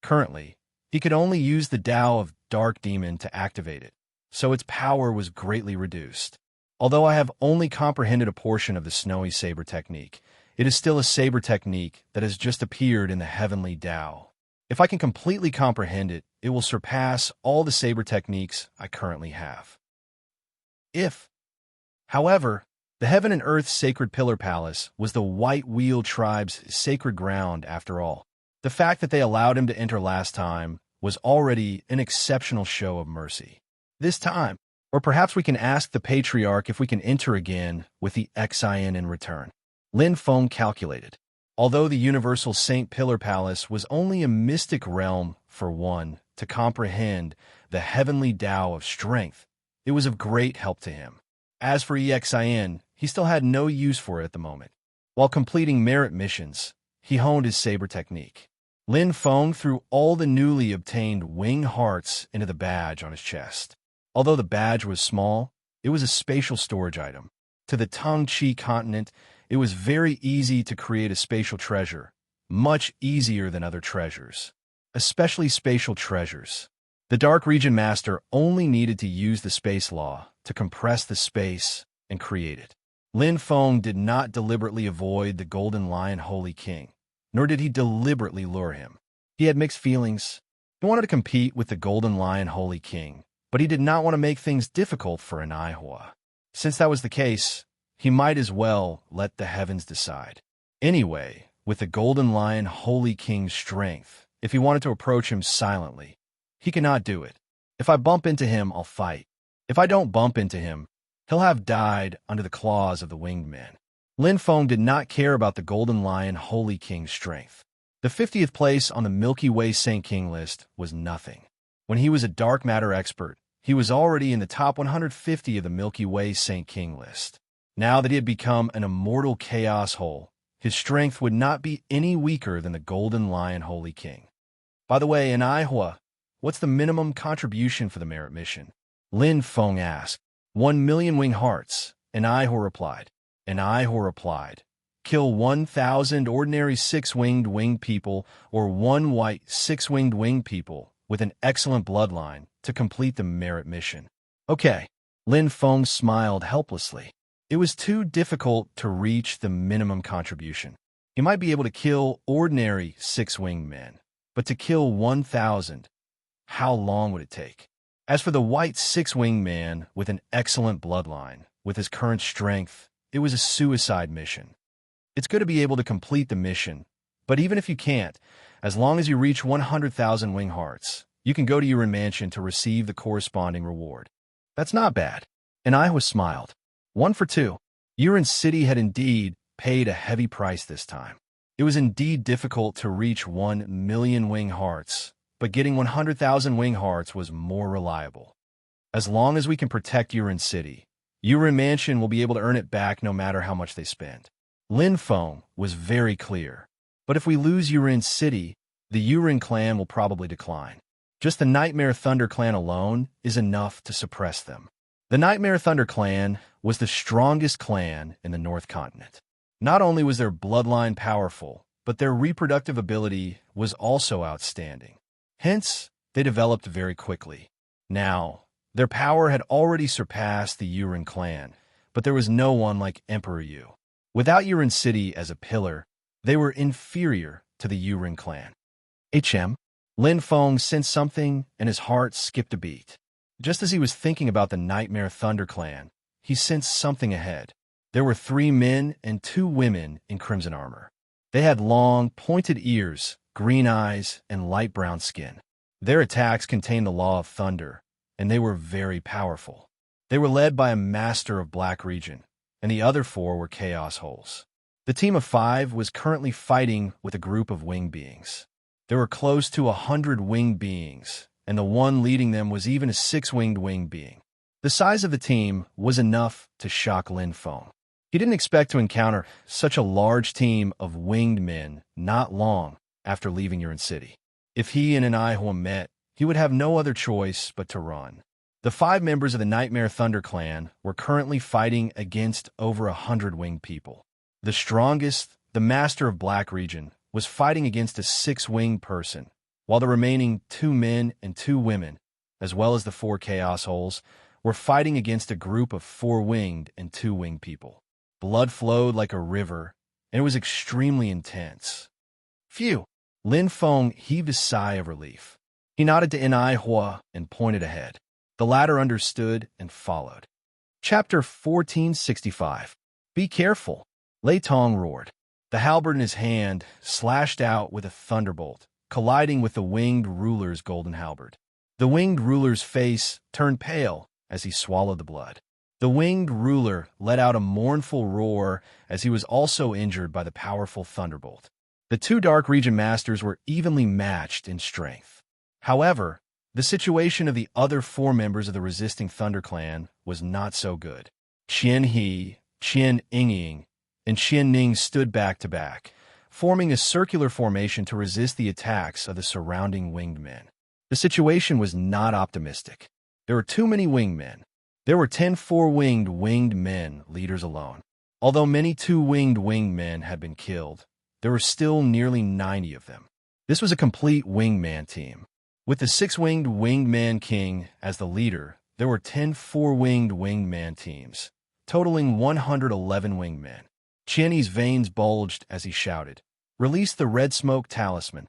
Currently, he could only use the Tao of Dark Demon to activate it, so its power was greatly reduced. Although I have only comprehended a portion of the Snowy Saber technique, it is still a saber technique that has just appeared in the Heavenly Tao. If I can completely comprehend it, it will surpass all the saber techniques I currently have. However, the Heaven and Earth Sacred Pillar Palace was the White Wheel tribe's sacred ground after all. The fact that they allowed him to enter last time was already an exceptional show of mercy. This time, or perhaps we can ask the Patriarch if we can enter again with the Xian in return. Lin Feng calculated. Although the Universal Saint Pillar Palace was only a mystic realm for one to comprehend the Heavenly Tao of strength, it was of great help to him. As for Xian, he still had no use for it at the moment. While completing merit missions, he honed his saber technique. Lin Feng threw all the newly obtained wing hearts into the badge on his chest. Although the badge was small, it was a spatial storage item. To the Tongqi continent, it was very easy to create a spatial treasure, much easier than other treasures, especially spatial treasures. The Dark Region Master only needed to use the space law to compress the space and create it. Lin Feng did not deliberately avoid the Golden Lion Holy King, nor did he deliberately lure him. He had mixed feelings. He wanted to compete with the Golden Lion Holy King, but he did not want to make things difficult for an Aihua. Since that was the case, he might as well let the heavens decide. Anyway, with the Golden Lion Holy King's strength, if he wanted to approach him silently, he cannot do it. If I bump into him, I'll fight. If I don't bump into him, he'll have died under the claws of the winged men. Lin Feng did not care about the Golden Lion Holy King's strength. The 50th place on the Milky Way Saint King list was nothing. When he was a dark matter expert, he was already in the top 150 of the Milky Way Saint King list. Now that he had become an immortal chaos whole, his strength would not be any weaker than the Golden Lion Holy King. By the way, in Aihua, what's the minimum contribution for the merit mission? Lin Feng asked. 1,000,000 wing hearts, and Aihua replied. Kill 1,000 ordinary six-winged people or one white six-winged winged people with an excellent bloodline to complete the merit mission. Okay. Lin Feng smiled helplessly. It was too difficult to reach the minimum contribution. He might be able to kill ordinary six-winged men, but to kill 1,000, how long would it take? As for the white six-winged man with an excellent bloodline, with his current strength, it was a suicide mission. It's good to be able to complete the mission, but even if you can't, as long as you reach 100,000 wing hearts, you can go to your mansion to receive the corresponding reward. That's not bad. And Iowa smiled. 1 for 2. Urin City had indeed paid a heavy price this time. It was indeed difficult to reach 1 million wing hearts, but getting 100,000 wing hearts was more reliable. As long as we can protect Urin City, Urin Mansion will be able to earn it back no matter how much they spend. Lin Feng was very clear. But if we lose Urin City, the Urin clan will probably decline. Just the Nightmare Thunder clan alone is enough to suppress them. The Nightmare Thunder clan was the strongest clan in the North Continent. Not only was their bloodline powerful, but their reproductive ability was also outstanding. Hence, they developed very quickly. Now, their power had already surpassed the Urin clan, but there was no one like Emperor Yu. Without Urin City as a pillar, they were inferior to the Urin clan. Lin Feng sensed something, and his heart skipped a beat. Just as he was thinking about the Nightmare Thunder clan, he sensed something ahead. There were 3 men and 2 women in crimson armor. They had long, pointed ears, green eyes, and light brown skin. Their attacks contained the law of thunder, and they were very powerful. They were led by a master of Black Region, and the other 4 were Chaos Holes. The team of 5 was currently fighting with a group of winged beings. There were close to 100 winged beings, and the one leading them was even a 6-winged winged being. The size of the team was enough to shock Lin Feng. He didn't expect to encounter such a large team of winged men not long after leaving Urin City. If he and an Ihua met, he would have no other choice but to run. The 5 members of the Nightmare Thunder clan were currently fighting against over 100 winged people. The strongest, the Master of Black Region, was fighting against a 6-winged person, while the remaining 2 men and 2 women, as well as the 4 Chaos Holes, were fighting against a group of 4-winged and 2-winged people. Blood flowed like a river, and it was extremely intense. Phew! Lin Feng heaved a sigh of relief. He nodded to Nai Hua and pointed ahead. The latter understood and followed. Chapter 1465. Be careful! Lei Tong roared. The halberd in his hand slashed out with a thunderbolt, colliding with the winged ruler's golden halberd. The winged ruler's face turned pale as he swallowed the blood. The winged ruler let out a mournful roar as he was also injured by the powerful thunderbolt. The 2 Dark Region Masters were evenly matched in strength. However, the situation of the other 4 members of the resisting Thunder Clan was not so good. Qian He, Qian Yingying, and Qian Ning stood back to back, forming a circular formation to resist the attacks of the surrounding winged men. The situation was not optimistic. There were too many winged men. There were 10 4-winged men leaders alone. Although many 2-winged men had been killed, there were still nearly 90 of them. This was a complete wingman team. With the 6-winged man king as the leader, there were 10 4-winged man teams, totaling 111 wingmen. Qian's veins bulged as he shouted, "Release the red smoke talisman."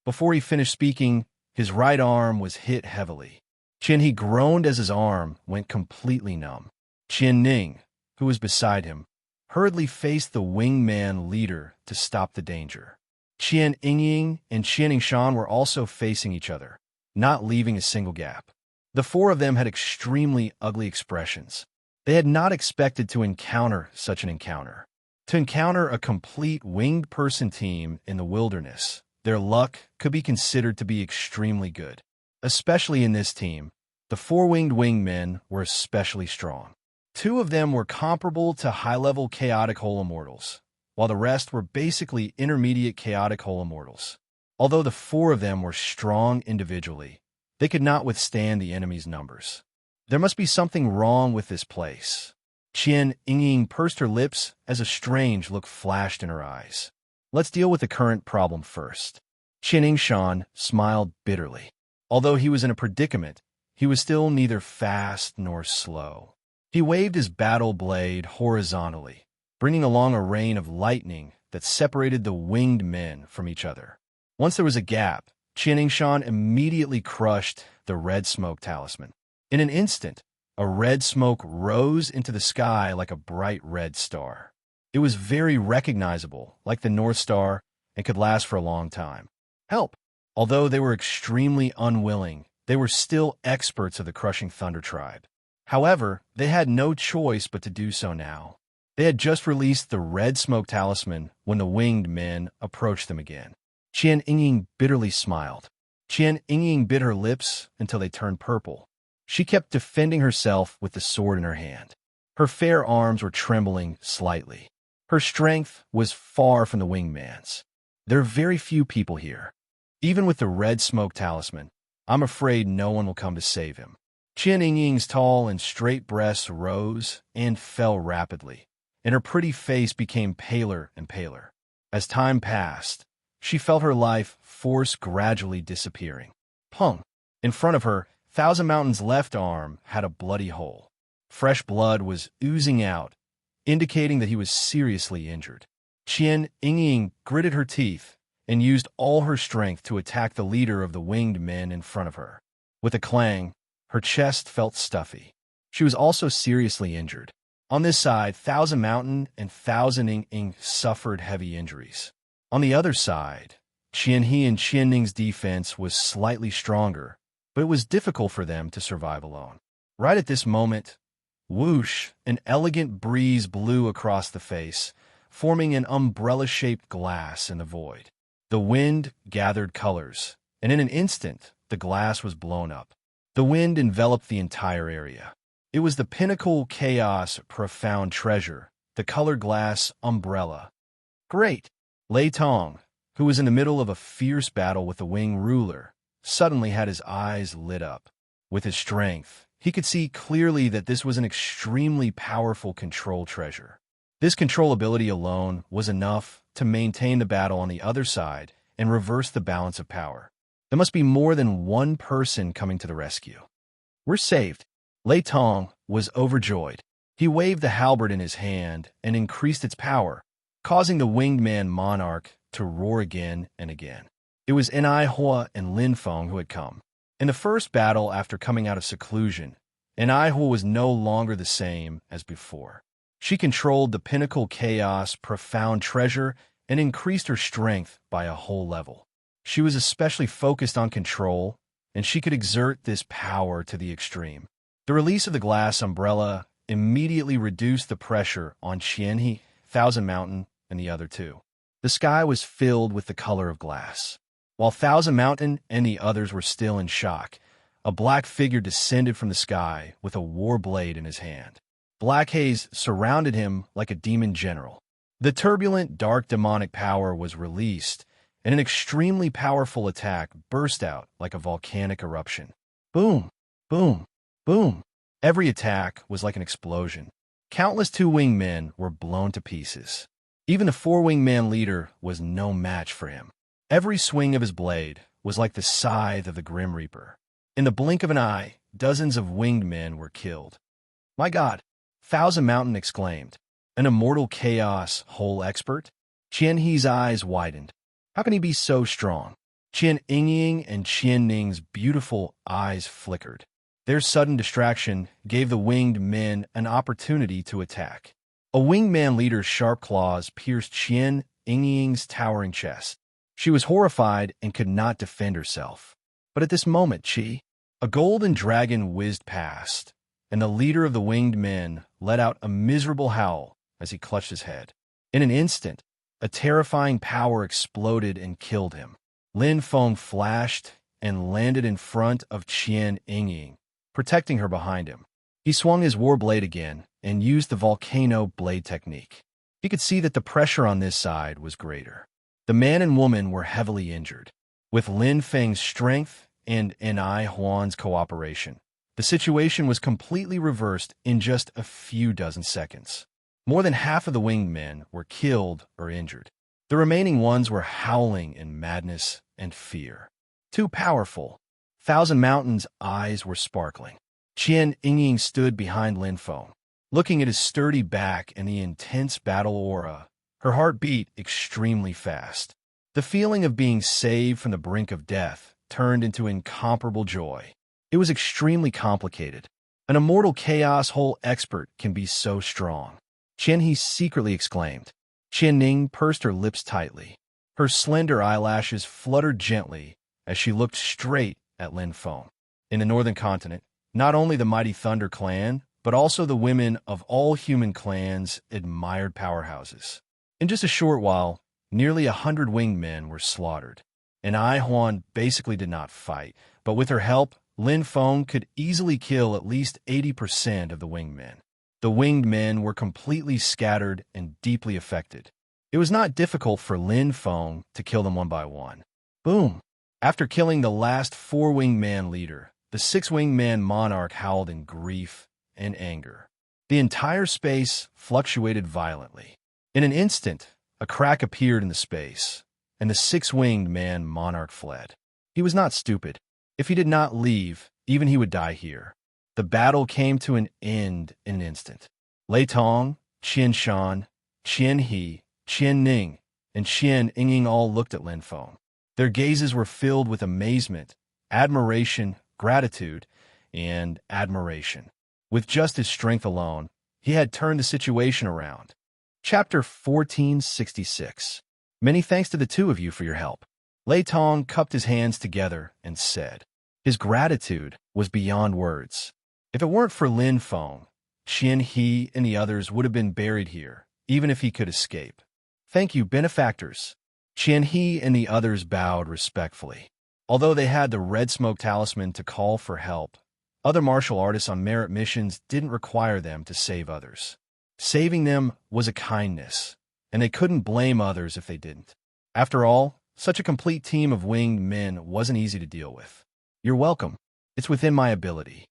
Before he finished speaking, his right arm was hit heavily. Qian groaned as his arm went completely numb. Qian Ning, who was beside him, hurriedly faced the wingman leader to stop the danger. Qian Yingying and Qian Shan were also facing each other, not leaving a single gap. The 4 of them had extremely ugly expressions. They had not expected to encounter such an encounter. To encounter a complete winged person team in the wilderness, their luck could be considered to be extremely good. Especially in this team, the 4-winged men were especially strong. 2 of them were comparable to high-level chaotic whole immortals, while the rest were basically intermediate chaotic whole immortals. Although the 4 of them were strong individually, they could not withstand the enemy's numbers. There must be something wrong with this place. Qian Yingying pursed her lips as a strange look flashed in her eyes. Let's deal with the current problem first. Qian Shan smiled bitterly. Although he was in a predicament, he was still neither fast nor slow. He waved his battle blade horizontally, bringing along a rain of lightning that separated the winged men from each other. Once there was a gap, Qian Yingshan immediately crushed the red smoke talisman. In an instant, a red smoke rose into the sky like a bright red star. It was very recognizable, like the North Star, and could last for a long time. Help! Although they were extremely unwilling, they were still experts of the Crushing Thunder tribe. However, they had no choice but to do so now. They had just released the red smoke talisman when the winged men approached them again. Qian Yingying bitterly smiled. Qian Yingying bit her lips until they turned purple. She kept defending herself with the sword in her hand. Her fair arms were trembling slightly. Her strength was far from the winged man's. There are very few people here. Even with the red smoke talisman, I'm afraid no one will come to save him. Qian Yingying's tall and straight breasts rose and fell rapidly, and her pretty face became paler and paler. As time passed, she felt her life force gradually disappearing. Pung! In front of her, Thousand Mountain's left arm had a bloody hole. Fresh blood was oozing out, indicating that he was seriously injured. Qian Yingying gritted her teeth and used all her strength to attack the leader of the winged men in front of her. With a clang, her chest felt stuffy. She was also seriously injured. On this side, Thousand Mountain and Thousand Ying suffered heavy injuries. On the other side, Qian He and Qian Ning's defense was slightly stronger, but it was difficult for them to survive alone. Right at this moment, whoosh, an elegant breeze blew across the face, forming an umbrella-shaped glass in the void. The wind gathered colors, and in an instant, the glass was blown up. The wind enveloped the entire area. It was the pinnacle chaos profound treasure, the colored glass umbrella. Great! Lei Tong, who was in the middle of a fierce battle with the wing ruler, suddenly had his eyes lit up. With his strength, he could see clearly that this was an extremely powerful control treasure. This control ability alone was enough to maintain the battle on the other side and reverse the balance of power. There must be more than one person coming to the rescue. We're saved. Lei Tong was overjoyed. He waved the halberd in his hand and increased its power, causing the winged man monarch to roar again and again. It was Enai Hua and Lin Feng who had come. In the first battle after coming out of seclusion, Enai Hua was no longer the same as before. She controlled the pinnacle chaos profound treasure and increased her strength by a whole level. She was especially focused on control, and she could exert this power to the extreme. The release of the glass umbrella immediately reduced the pressure on Qianhe, Thousand Mountain, and the other two. The sky was filled with the color of glass. While Thousand Mountain and the others were still in shock, a black figure descended from the sky with a war blade in his hand. Black haze surrounded him like a demon general. The turbulent, dark demonic power was released, and an extremely powerful attack burst out like a volcanic eruption. Boom! Boom! Boom! Every attack was like an explosion. Countless two-winged men were blown to pieces. Even the four-winged man leader was no match for him. Every swing of his blade was like the scythe of the Grim Reaper. In the blink of an eye, dozens of winged men were killed. My God! Thousand Mountain exclaimed. An immortal chaos whole expert? Qian He's eyes widened. How can he be so strong? Qian Yingying and Qian Ning's beautiful eyes flickered. Their sudden distraction gave the winged men an opportunity to attack. A winged man leader's sharp claws pierced Qian Yingying's towering chest. She was horrified and could not defend herself. But at this moment, a golden dragon whizzed past, and the leader of the winged men let out a miserable howl as he clutched his head. In an instant, a terrifying power exploded and killed him. Lin Feng flashed and landed in front of Qian Yingying, protecting her behind him. He swung his war blade again and used the volcano blade technique. He could see that the pressure on this side was greater. The man and woman were heavily injured. With Lin Feng's strength and Enai Huan's cooperation, the situation was completely reversed in just a few dozen seconds. More than half of the winged men were killed or injured. The remaining ones were howling in madness and fear. Too powerful. Thousand Mountain's eyes were sparkling. Qian Yingying stood behind Lin Feng, looking at his sturdy back and the intense battle aura. Her heart beat extremely fast. The feeling of being saved from the brink of death turned into incomparable joy. It was extremely complicated. An immortal chaos hole expert can be so strong. Qianhe secretly exclaimed. Qianning pursed her lips tightly. Her slender eyelashes fluttered gently as she looked straight at Lin Feng. In the northern continent, not only the mighty Thunder clan, but also the women of all human clans admired powerhouses. In just a short while, nearly 100 winged men were slaughtered. And Ai Huan basically did not fight, but with her help, Lin Feng could easily kill at least 80% of the winged men. The winged men were completely scattered and deeply affected. It was not difficult for Lin Feng to kill them one by one. Boom! After killing the last 4-winged man leader, the 6-winged man monarch howled in grief and anger. The entire space fluctuated violently. In an instant, a crack appeared in the space, and the 6-winged man monarch fled. He was not stupid. If he did not leave, even he would die here. The battle came to an end in an instant. Lei Tong, Qian Shan, Qian He, Qian Ning, and Qian Ying all looked at Lin Feng. Their gazes were filled with amazement, admiration, gratitude, and admiration. With just his strength alone, he had turned the situation around. Chapter 1466. Many thanks to the two of you for your help. Lei Tong cupped his hands together and said. His gratitude was beyond words. If it weren't for Lin Feng, Qian He and the others would have been buried here, even if he could escape. Thank you, benefactors. Qian He and the others bowed respectfully. Although they had the red smoke talisman to call for help, other martial artists on merit missions didn't require them to save others. Saving them was a kindness, and they couldn't blame others if they didn't. After all, such a complete team of winged men wasn't easy to deal with. You're welcome. It's within my ability.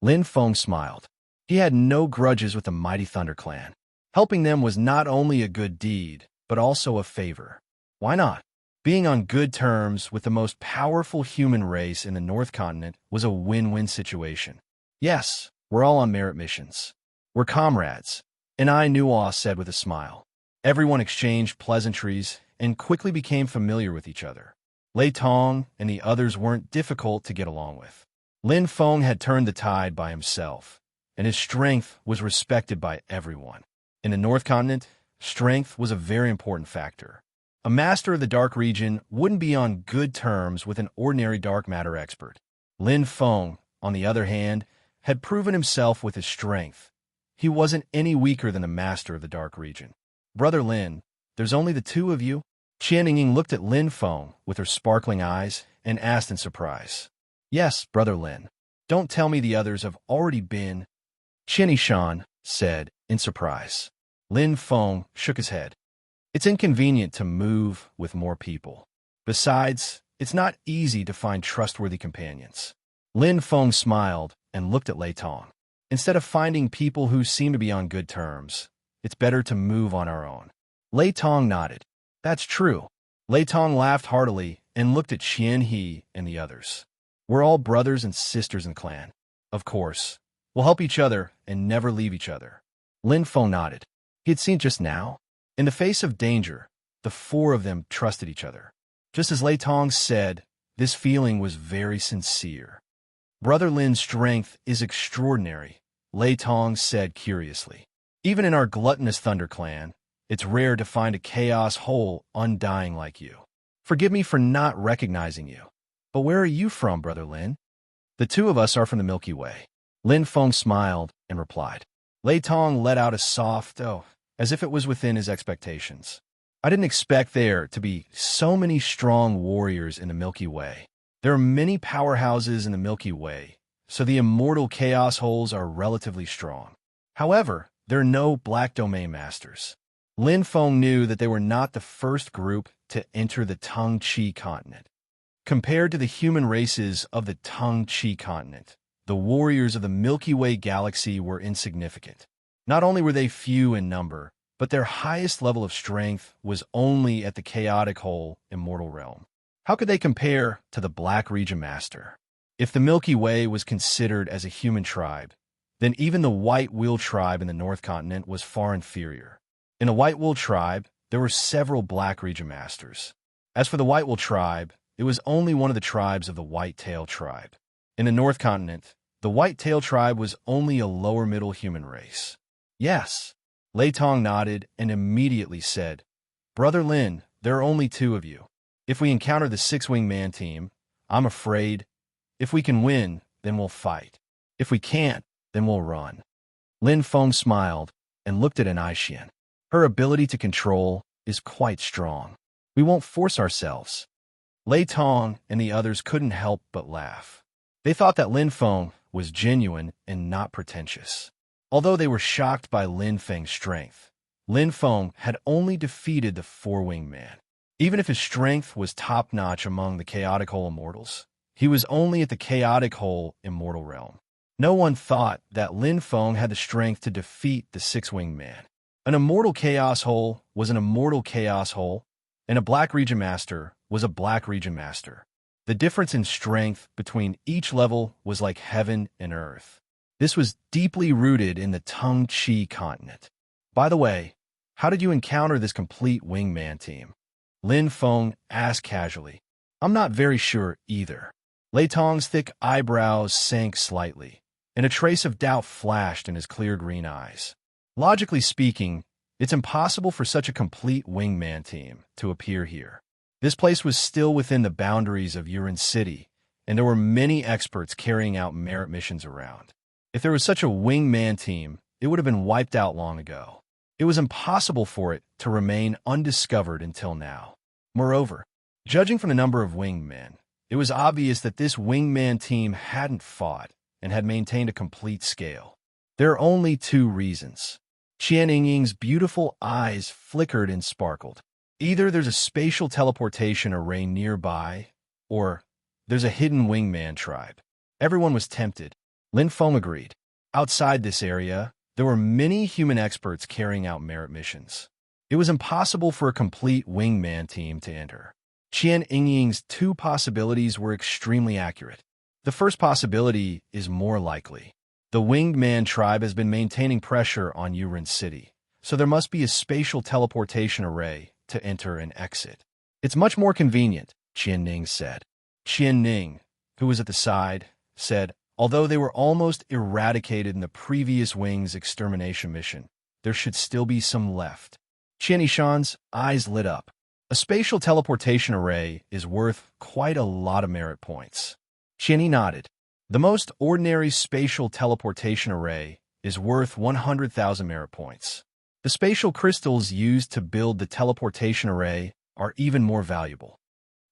Lin Feng smiled. He had no grudges with the mighty Thunder clan. Helping them was not only a good deed, but also a favor. Why not? Being on good terms with the most powerful human race in the North Continent was a win-win situation. Yes, we're all on merit missions. We're comrades, and I Nuo said with a smile. Everyone exchanged pleasantries and quickly became familiar with each other. Lei Tong and the others weren't difficult to get along with. Lin Feng had turned the tide by himself, and his strength was respected by everyone. In the North Continent, strength was a very important factor. A master of the dark region wouldn't be on good terms with an ordinary dark matter expert. Lin Feng, on the other hand, had proven himself with his strength. He wasn't any weaker than the master of the dark region. Brother Lin, there's only the two of you? Qian Ying looked at Lin Feng with her sparkling eyes and asked in surprise. Yes, Brother Lin. Don't tell me the others have already been. Qian Shan said in surprise. Lin Feng shook his head. It's inconvenient to move with more people. Besides, it's not easy to find trustworthy companions. Lin Feng smiled and looked at Lei Tong. Instead of finding people who seem to be on good terms, it's better to move on our own. Lei Tong nodded. That's true. Lei Tong laughed heartily and looked at Qian He and the others. We're all brothers and sisters in the clan. Of course. We'll help each other and never leave each other. Lin Feng nodded. He had seen it just now. In the face of danger, the four of them trusted each other. Just as Lei Tong said, this feeling was very sincere. Brother Lin's strength is extraordinary, Lei Tong said curiously. Even in our gluttonous Thunder clan, it's rare to find a chaos whole undying like you. Forgive me for not recognizing you. But where are you from, Brother Lin? The two of us are from the Milky Way. Lin Feng smiled and replied. Lei Tong let out a soft "oh," as if it was within his expectations. I didn't expect there to be so many strong warriors in the Milky Way. There are many powerhouses in the Milky Way, so the immortal chaos holes are relatively strong. However, there are no black domain masters. Lin Feng knew that they were not the first group to enter the Tung Chi continent. Compared to the human races of the Tung Chi continent, the warriors of the Milky Way galaxy were insignificant. Not only were they few in number, but their highest level of strength was only at the chaotic whole immortal realm. How could they compare to the Black Region Master? If the Milky Way was considered as a human tribe, then even the White Will tribe in the North Continent was far inferior. In the White Will tribe, there were several Black Region Masters. As for the Whitewell tribe, it was only one of the tribes of the White-tail tribe. In the North Continent, the White-tail tribe was only a lower-middle human race. Yes. Lei Tong nodded and immediately said, Brother Lin, there are only two of you. If we encounter the six-winged man team, I'm afraid, if we can win, then we'll fight. If we can't, then we'll run. Lin Feng smiled and looked at an Aishian. Her ability to control is quite strong. We won't force ourselves. Lei Tong and the others couldn't help but laugh. They thought that Lin Feng was genuine and not pretentious. Although they were shocked by Lin Feng's strength, Lin Feng had only defeated the four-winged man. Even if his strength was top-notch among the Chaotic Hole Immortals, he was only at the Chaotic Hole Immortal realm. No one thought that Lin Feng had the strength to defeat the six-winged man. An Immortal Chaos Hole was an Immortal Chaos Hole, and a Black Region Master was a Black Region Master. The difference in strength between each level was like heaven and earth. This was deeply rooted in the Tung Chi continent. By the way, how did you encounter this complete wingman team? Lin Feng asked casually. I'm not very sure either. Lei Tong's thick eyebrows sank slightly, and a trace of doubt flashed in his clear green eyes. Logically speaking, it's impossible for such a complete wingman team to appear here. This place was still within the boundaries of Yurin City, and there were many experts carrying out merit missions around. If there was such a wingman team, it would have been wiped out long ago. It was impossible for it to remain undiscovered until now. Moreover, judging from the number of winged men, it was obvious that this wingman team hadn't fought and had maintained a complete scale. There are only two reasons. Qian Yingying's beautiful eyes flickered and sparkled. Either there's a spatial teleportation array nearby, or there's a hidden wingman tribe. Everyone was tempted. Lin Feng agreed. Outside this area, there were many human experts carrying out merit missions. It was impossible for a complete wingman team to enter. Qian Yingying's two possibilities were extremely accurate. The first possibility is more likely. The winged man tribe has been maintaining pressure on Yurin City, so there must be a spatial teleportation array to enter and exit. It's much more convenient, Qian Ning said. Qian Ning, who was at the side, said, although they were almost eradicated in the previous Wing's extermination mission, there should still be some left. Qian Yishan's eyes lit up. A spatial teleportation array is worth quite a lot of merit points. Qian Yi nodded. The most ordinary spatial teleportation array is worth 100,000 merit points. The spatial crystals used to build the teleportation array are even more valuable.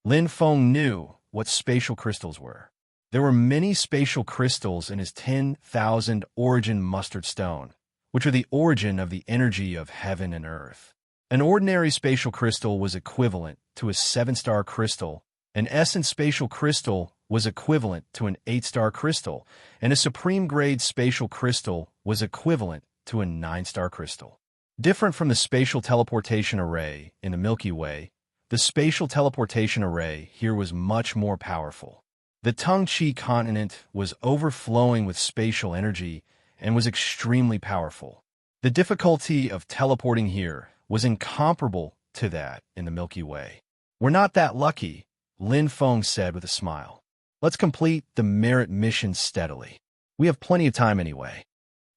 Lin Feng knew what spatial crystals were. There were many spatial crystals in his 10,000 origin mustard stone, which are the origin of the energy of heaven and earth. An ordinary spatial crystal was equivalent to a 7-star crystal, an essence spatial crystal was equivalent to an 8-star crystal, and a supreme grade spatial crystal was equivalent to a 9-star crystal. Different from the spatial teleportation array in the Milky Way, the spatial teleportation array here was much more powerful. The Tung Chi continent was overflowing with spatial energy and was extremely powerful. The difficulty of teleporting here was incomparable to that in the Milky Way. We're not that lucky, Lin Feng said with a smile. Let's complete the merit mission steadily. We have plenty of time anyway.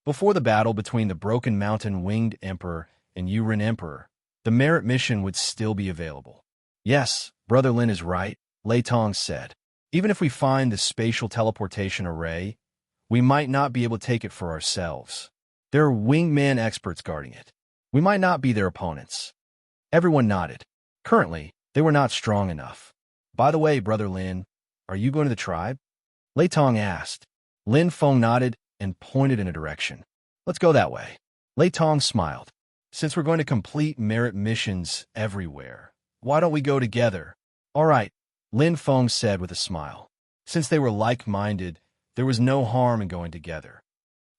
Before the battle between the Broken Mountain Winged Emperor and Yurin Emperor, the merit mission would still be available. Yes, Brother Lin is right, Lei Tong said. Even if we find the spatial teleportation array, we might not be able to take it for ourselves. There are wingman experts guarding it. We might not be their opponents. Everyone nodded. Currently, they were not strong enough. By the way, Brother Lin, are you going to the tribe? Lei Tong asked. Lin Feng nodded and pointed in a direction. Let's go that way. Lei Tong smiled. Since we're going to complete merit missions everywhere, why don't we go together? All right, Lin Feng said with a smile. Since they were like-minded, there was no harm in going together.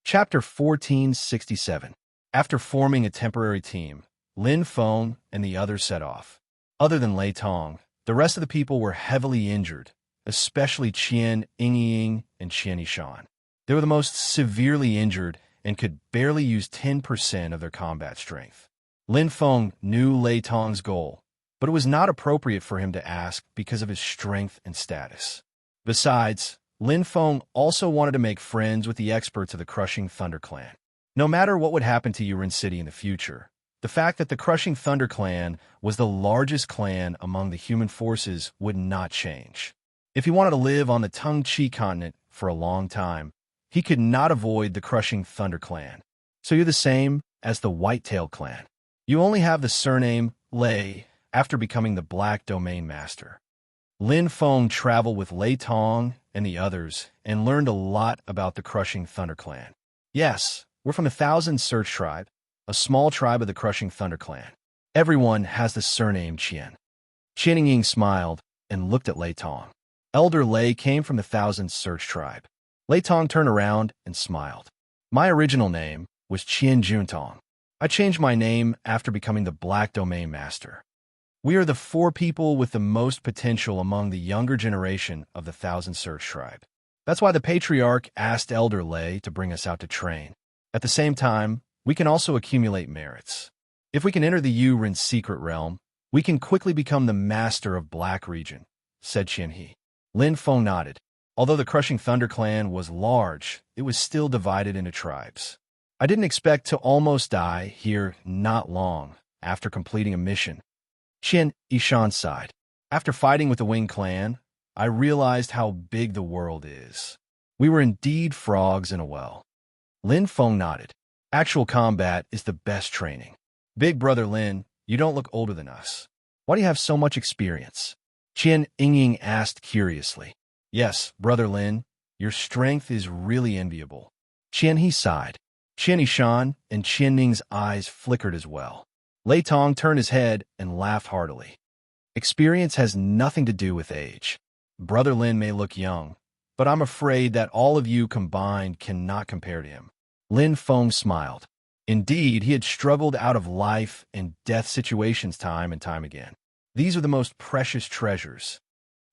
Chapter 1467. After forming a temporary team, Lin Feng and the others set off. Other than Lei Tong, the rest of the people were heavily injured, especially Qian Yingying and Qian Yishan. They were the most severely injured and could barely use 10% of their combat strength. Lin Feng knew Lei Tong's goal, but it was not appropriate for him to ask because of his strength and status. Besides, Lin Feng also wanted to make friends with the experts of the Crushing Thunder Clan. No matter what would happen to Yurin City in the future, the fact that the Crushing Thunder Clan was the largest clan among the human forces would not change. If he wanted to live on the Tongchi continent for a long time, he could not avoid the Crushing Thunder Clan. So you're the same as the Whitetail Clan. You only have the surname Lei after becoming the Black Domain Master. Lin Feng traveled with Lei Tong and the others and learned a lot about the Crushing Thunder Clan. Yes, we're from the Thousand Search Tribe, a small tribe of the Crushing Thunder Clan. Everyone has the surname Qian. Qian Ying smiled and looked at Lei Tong. Elder Lei came from the Thousand Search Tribe. Lei Tong turned around and smiled. My original name was Qian Juntong. I changed my name after becoming the Black Domain Master. We are the 4 people with the most potential among the younger generation of the Thousand Search Tribe. That's why the Patriarch asked Elder Lei to bring us out to train. At the same time, we can also accumulate merits. If we can enter the Yurin secret realm, we can quickly become the Master of Black Region, said Qian He. Lin Feng nodded. Although the Crushing Thunder Clan was large, it was still divided into tribes. I didn't expect to almost die here not long after completing a mission. Qian Yishan sighed. After fighting with the Wing Clan, I realized how big the world is. We were indeed frogs in a well. Lin Feng nodded. Actual combat is the best training. Big brother Lin, you don't look older than us. Why do you have so much experience? Qian Yingying asked curiously. Yes, brother Lin, your strength is really enviable. Qian He sighed. Qian Yishan and Qian Ning's eyes flickered as well. Lei Tong turned his head and laughed heartily. Experience has nothing to do with age. Brother Lin may look young, but I'm afraid that all of you combined cannot compare to him. Lin Feng smiled. Indeed, he had struggled out of life and death situations time and time again. These are the most precious treasures.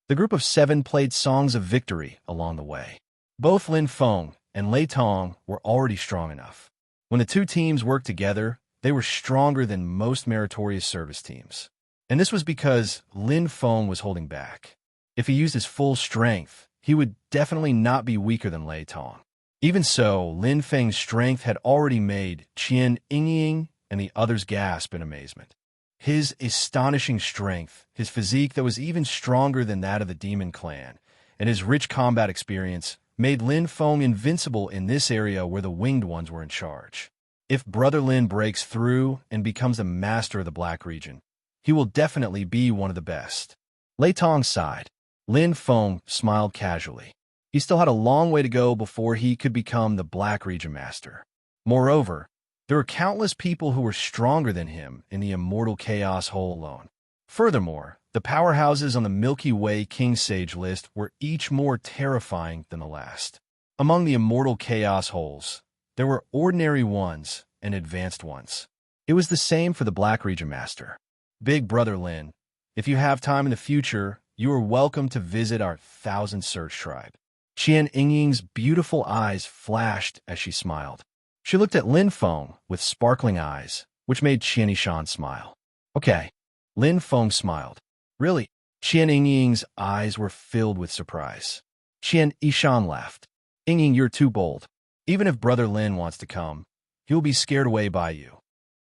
The group of 7 played songs of victory along the way. Both Lin Feng and Lei Tong were already strong enough. When the 2 teams worked together, they were stronger than most meritorious service teams. And this was because Lin Feng was holding back. If he used his full strength, he would definitely not be weaker than Lei Tong. Even so, Lin Feng's strength had already made Qian Yingying and the others gasp in amazement. His astonishing strength, his physique that was even stronger than that of the Demon Clan, and his rich combat experience made Lin Feng invincible in this area where the Winged Ones were in charge. If Brother Lin breaks through and becomes the master of the Black Region, he will definitely be one of the best. Lei Tong sighed. Lin Feng smiled casually. He still had a long way to go before he could become the Black Region Master. Moreover, there were countless people who were stronger than him in the Immortal Chaos Hole alone. Furthermore, the powerhouses on the Milky Way King Sage list were each more terrifying than the last. Among the Immortal Chaos Holes, there were ordinary ones and advanced ones. It was the same for the Black Region Master. Big Brother Lin, if you have time in the future, you are welcome to visit our Thousand Search Tribe. Qian Yingying's beautiful eyes flashed as she smiled. She looked at Lin Feng with sparkling eyes, which made Qian Yishan smile. Okay. Lin Feng smiled. Really? Qian Yingying's eyes were filled with surprise. Qian Yishan laughed. Yingying, you're too bold. Even if Brother Lin wants to come, he will be scared away by you.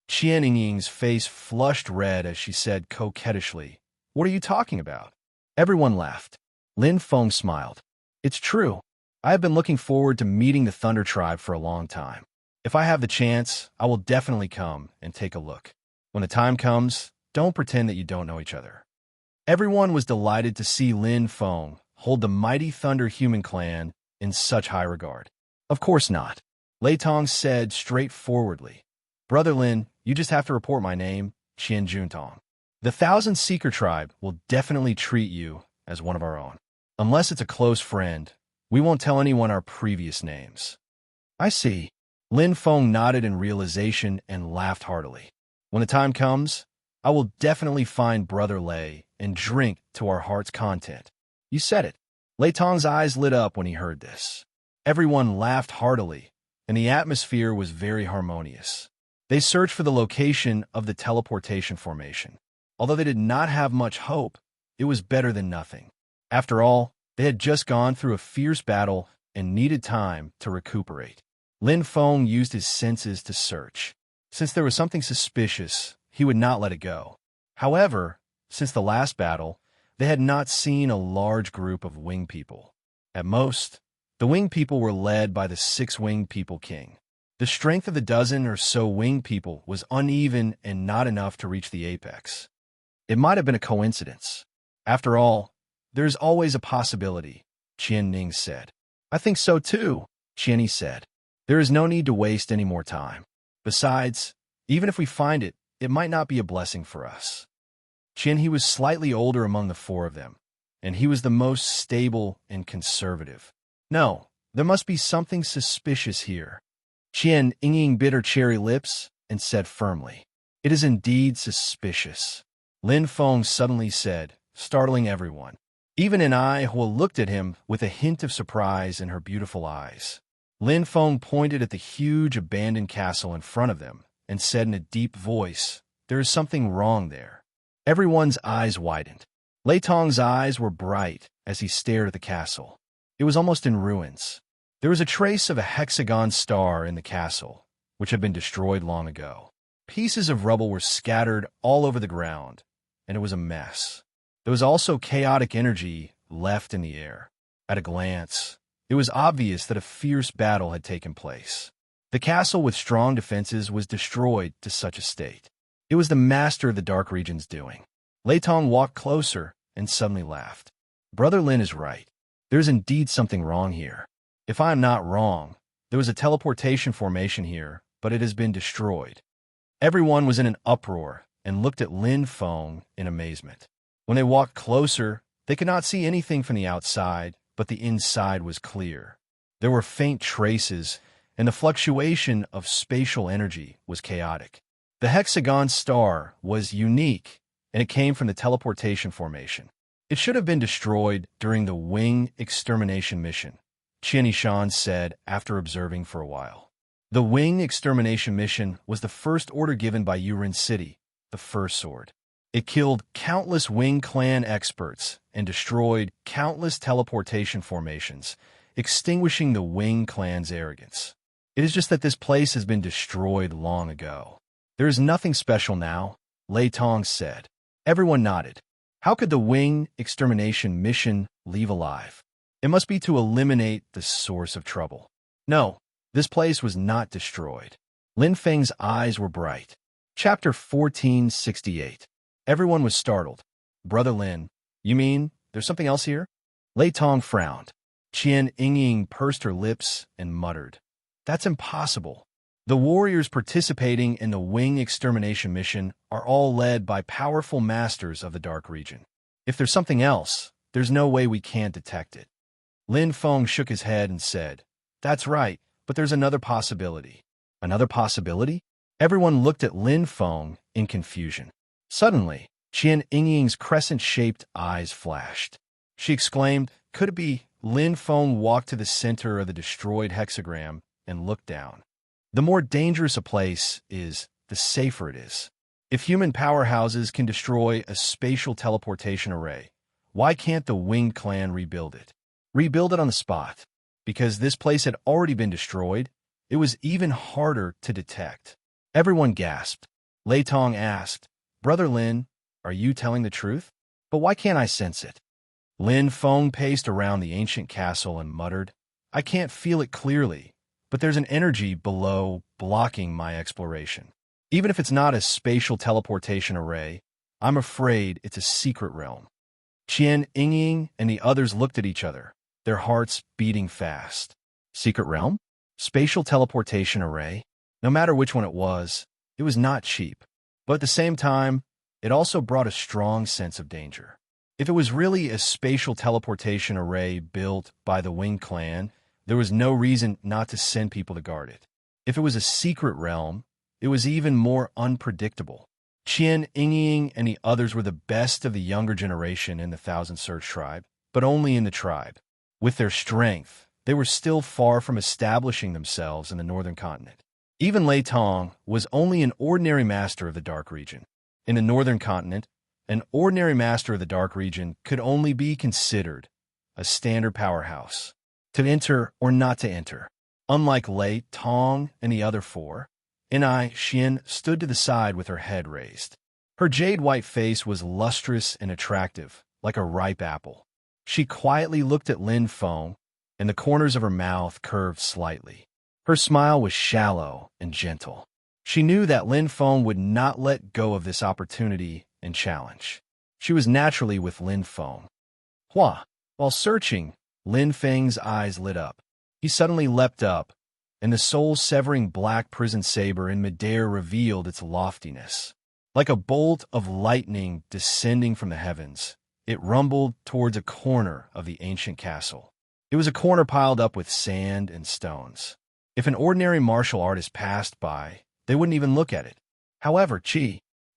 Qian Yingying's face flushed red as she said coquettishly, What are you talking about? Everyone laughed. Lin Feng smiled. It's true. I have been looking forward to meeting the Thunder Tribe for a long time. If I have the chance, I will definitely come and take a look. When the time comes, don't pretend that you don't know each other. Everyone was delighted to see Lin Feng hold the mighty Thunder Human Clan in such high regard. Of course not. Lei Tong said straightforwardly. Brother Lin, you just have to report my name, Qian Juntong. The Thousand Seeker Tribe will definitely treat you as one of our own. Unless it's a close friend, we won't tell anyone our previous names. I see. Lin Feng nodded in realization and laughed heartily. When the time comes, I will definitely find Brother Lei and drink to our heart's content. You said it. Lei Tong's eyes lit up when he heard this. Everyone laughed heartily, and the atmosphere was very harmonious. They searched for the location of the teleportation formation. Although they did not have much hope, it was better than nothing. After all, they had just gone through a fierce battle and needed time to recuperate. Lin Feng used his senses to search. Since there was something suspicious, he would not let it go. However, since the last battle, they had not seen a large group of winged people. At most, the winged people were led by the 6 winged people king. The strength of the dozen or so winged people was uneven and not enough to reach the apex. It might have been a coincidence. After all, there is always a possibility, Qian Ning said. I think so too, Qianyi said. There is no need to waste any more time. Besides, even if we find it, it might not be a blessing for us. Qianyi was slightly older among the 4 of them, and he was the most stable and conservative. No, there must be something suspicious here. Qian Ying bit her cherry lips and said firmly, "It is indeed suspicious," Lin Feng suddenly said, startling everyone. Even Ai Hua looked at him with a hint of surprise in her beautiful eyes. Lin Feng pointed at the huge abandoned castle in front of them and said in a deep voice, "There is something wrong there." Everyone's eyes widened. Lei Tong's eyes were bright as he stared at the castle. It was almost in ruins. There was a trace of a hexagon star in the castle, which had been destroyed long ago. Pieces of rubble were scattered all over the ground, and it was a mess. There was also chaotic energy left in the air. At a glance, it was obvious that a fierce battle had taken place. The castle with strong defenses was destroyed to such a state. It was the master of the dark region's doing. Lei Tong walked closer and suddenly laughed. Brother Lin is right. There is indeed something wrong here. If I am not wrong, there was a teleportation formation here, but it has been destroyed. Everyone was in an uproar and looked at Lin Feng in amazement. When they walked closer, they could not see anything from the outside, but the inside was clear. There were faint traces, and the fluctuation of spatial energy was chaotic. The hexagon star was unique, and it came from the teleportation formation. It should have been destroyed during the Wing extermination mission, Qian Yishan said after observing for a while. The Wing extermination mission was the first order given by Yurin City, the First Sword. It killed countless Wing clan experts and destroyed countless teleportation formations, extinguishing the Wing clan's arrogance. It is just that this place has been destroyed long ago. There is nothing special now, Lei Tong said. Everyone nodded. How could the Wing extermination mission leave alive? It must be to eliminate the source of trouble. No, this place was not destroyed. Lin Feng's eyes were bright. Chapter 1468. Everyone was startled. Brother Lin, you mean there's something else here? Lei Tong frowned. Qian Ying pursed her lips and muttered, "That's impossible. The warriors participating in the Wing extermination mission are all led by powerful masters of the Dark Region. If there's something else, there's no way we can't detect it." Lin Feng shook his head and said, "That's right, but there's another possibility." Another possibility? Everyone looked at Lin Feng in confusion. Suddenly, Qian Ying's crescent-shaped eyes flashed. She exclaimed, "Could it be?" Lin Feng walked to the center of the destroyed hexagram and looked down. The more dangerous a place is, the safer it is. If human powerhouses can destroy a spatial teleportation array, why can't the Winged clan rebuild it? Rebuild it on the spot. Because this place had already been destroyed, it was even harder to detect. Everyone gasped. Lei Tong asked, "Brother Lin, are you telling the truth? But why can't I sense it?" Lin Feng paced around the ancient castle and muttered, "I can't feel it clearly, but there's an energy below blocking my exploration. Even if it's not a spatial teleportation array, I'm afraid it's a secret realm." Qian Ying and the others looked at each other, their hearts beating fast. Secret realm? Spatial teleportation array? No matter which one it was not cheap. But at the same time, it also brought a strong sense of danger. If it was really a spatial teleportation array built by the Wing clan, there was no reason not to send people to guard it. If it was a secret realm, it was even more unpredictable. Qian Ying and the others were the best of the younger generation in the Thousand Surge tribe, but only in the tribe. With their strength, they were still far from establishing themselves in the northern continent. Even Lei Tong was only an ordinary master of the Dark Region. In the northern continent, An ordinary master of the dark region could only be considered a standard powerhouse, to enter or not to enter. Unlike Lei, Tong, and the other four, Enai Xian stood to the side with her head raised. Her jade-white face was lustrous and attractive, like a ripe apple. She quietly looked at Lin Feng, and the corners of her mouth curved slightly. Her smile was shallow and gentle. She knew that Lin Feng would not let go of this opportunity and challenge. She was naturally with Lin Feng. Hua! While searching, Lin Feng's eyes lit up. He suddenly leapt up, and the soul-severing black prison saber in midair revealed its loftiness. Like a bolt of lightning descending from the heavens, it rumbled towards a corner of the ancient castle. It was a corner piled up with sand and stones. If an ordinary martial artist passed by, they wouldn't even look at it. However,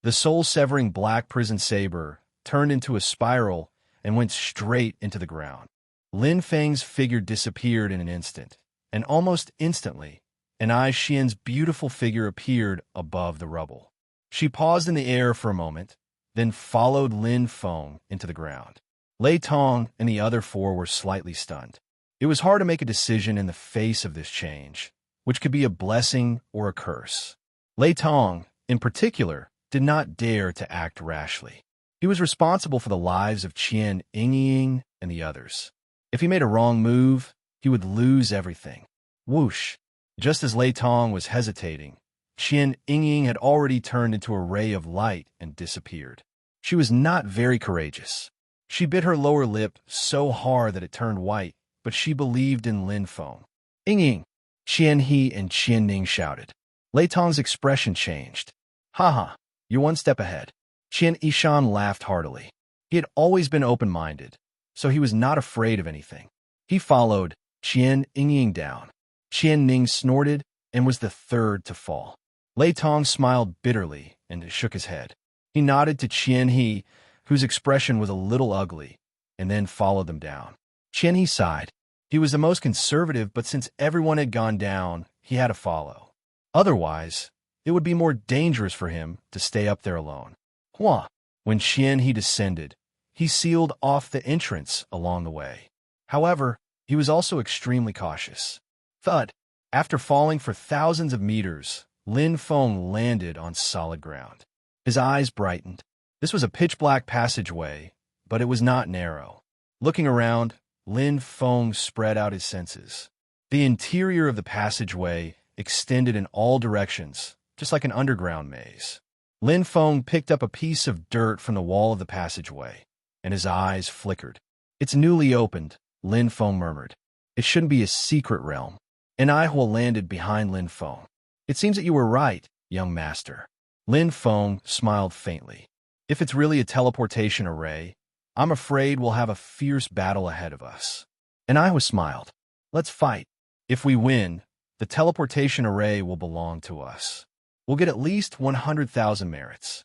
the soul-severing black prison saber, turned into a spiral and went straight into the ground. Lin Feng's figure disappeared in an instant, and almost instantly, Enai Xian's beautiful figure appeared above the rubble. She paused in the air for a moment, then followed Lin Feng into the ground. Lei Tong and the other four were slightly stunned. It was hard to make a decision in the face of this change, which could be a blessing or a curse. Lei Tong, in particular, did not dare to act rashly. He was responsible for the lives of Qian Yingying and the others. If he made a wrong move, he would lose everything. Whoosh! Just as Lei Tong was hesitating, Qian Yingying had already turned into a ray of light and disappeared. She was not very courageous. She bit her lower lip so hard that it turned white, but she believed in Lin Feng. Yingying! Qian He and Qian Ning shouted. Lei Tong's expression changed. Haha, you're one step ahead. Qian Yishan laughed heartily. He had always been open-minded, so he was not afraid of anything. He followed Qian Yingying down. Qian Ning snorted and was the third to fall. Lei Tong smiled bitterly and shook his head. He nodded to Qian He, whose expression was a little ugly, and then followed them down. Qian He sighed. He was the most conservative, but since everyone had gone down, he had to follow. Otherwise, it would be more dangerous for him to stay up there alone. Hua! When Qian He descended, he sealed off the entrance along the way. However, he was also extremely cautious. Thud! After falling for thousands of meters, Lin Feng landed on solid ground. His eyes brightened. This was a pitch-black passageway, but it was not narrow. Looking around, Lin Feng spread out his senses. The interior of the passageway extended in all directions, just like an underground maze. Lin Feng picked up a piece of dirt from the wall of the passageway, and his eyes flickered. It's newly opened, Lin Feng murmured. It shouldn't be a secret realm. Enai landed behind Lin Feng. It seems that you were right, young master. Lin Feng smiled faintly. If it's really a teleportation array, I'm afraid we'll have a fierce battle ahead of us. Enai smiled. Let's fight. If we win, the teleportation array will belong to us. We'll get at least 100,000 merits.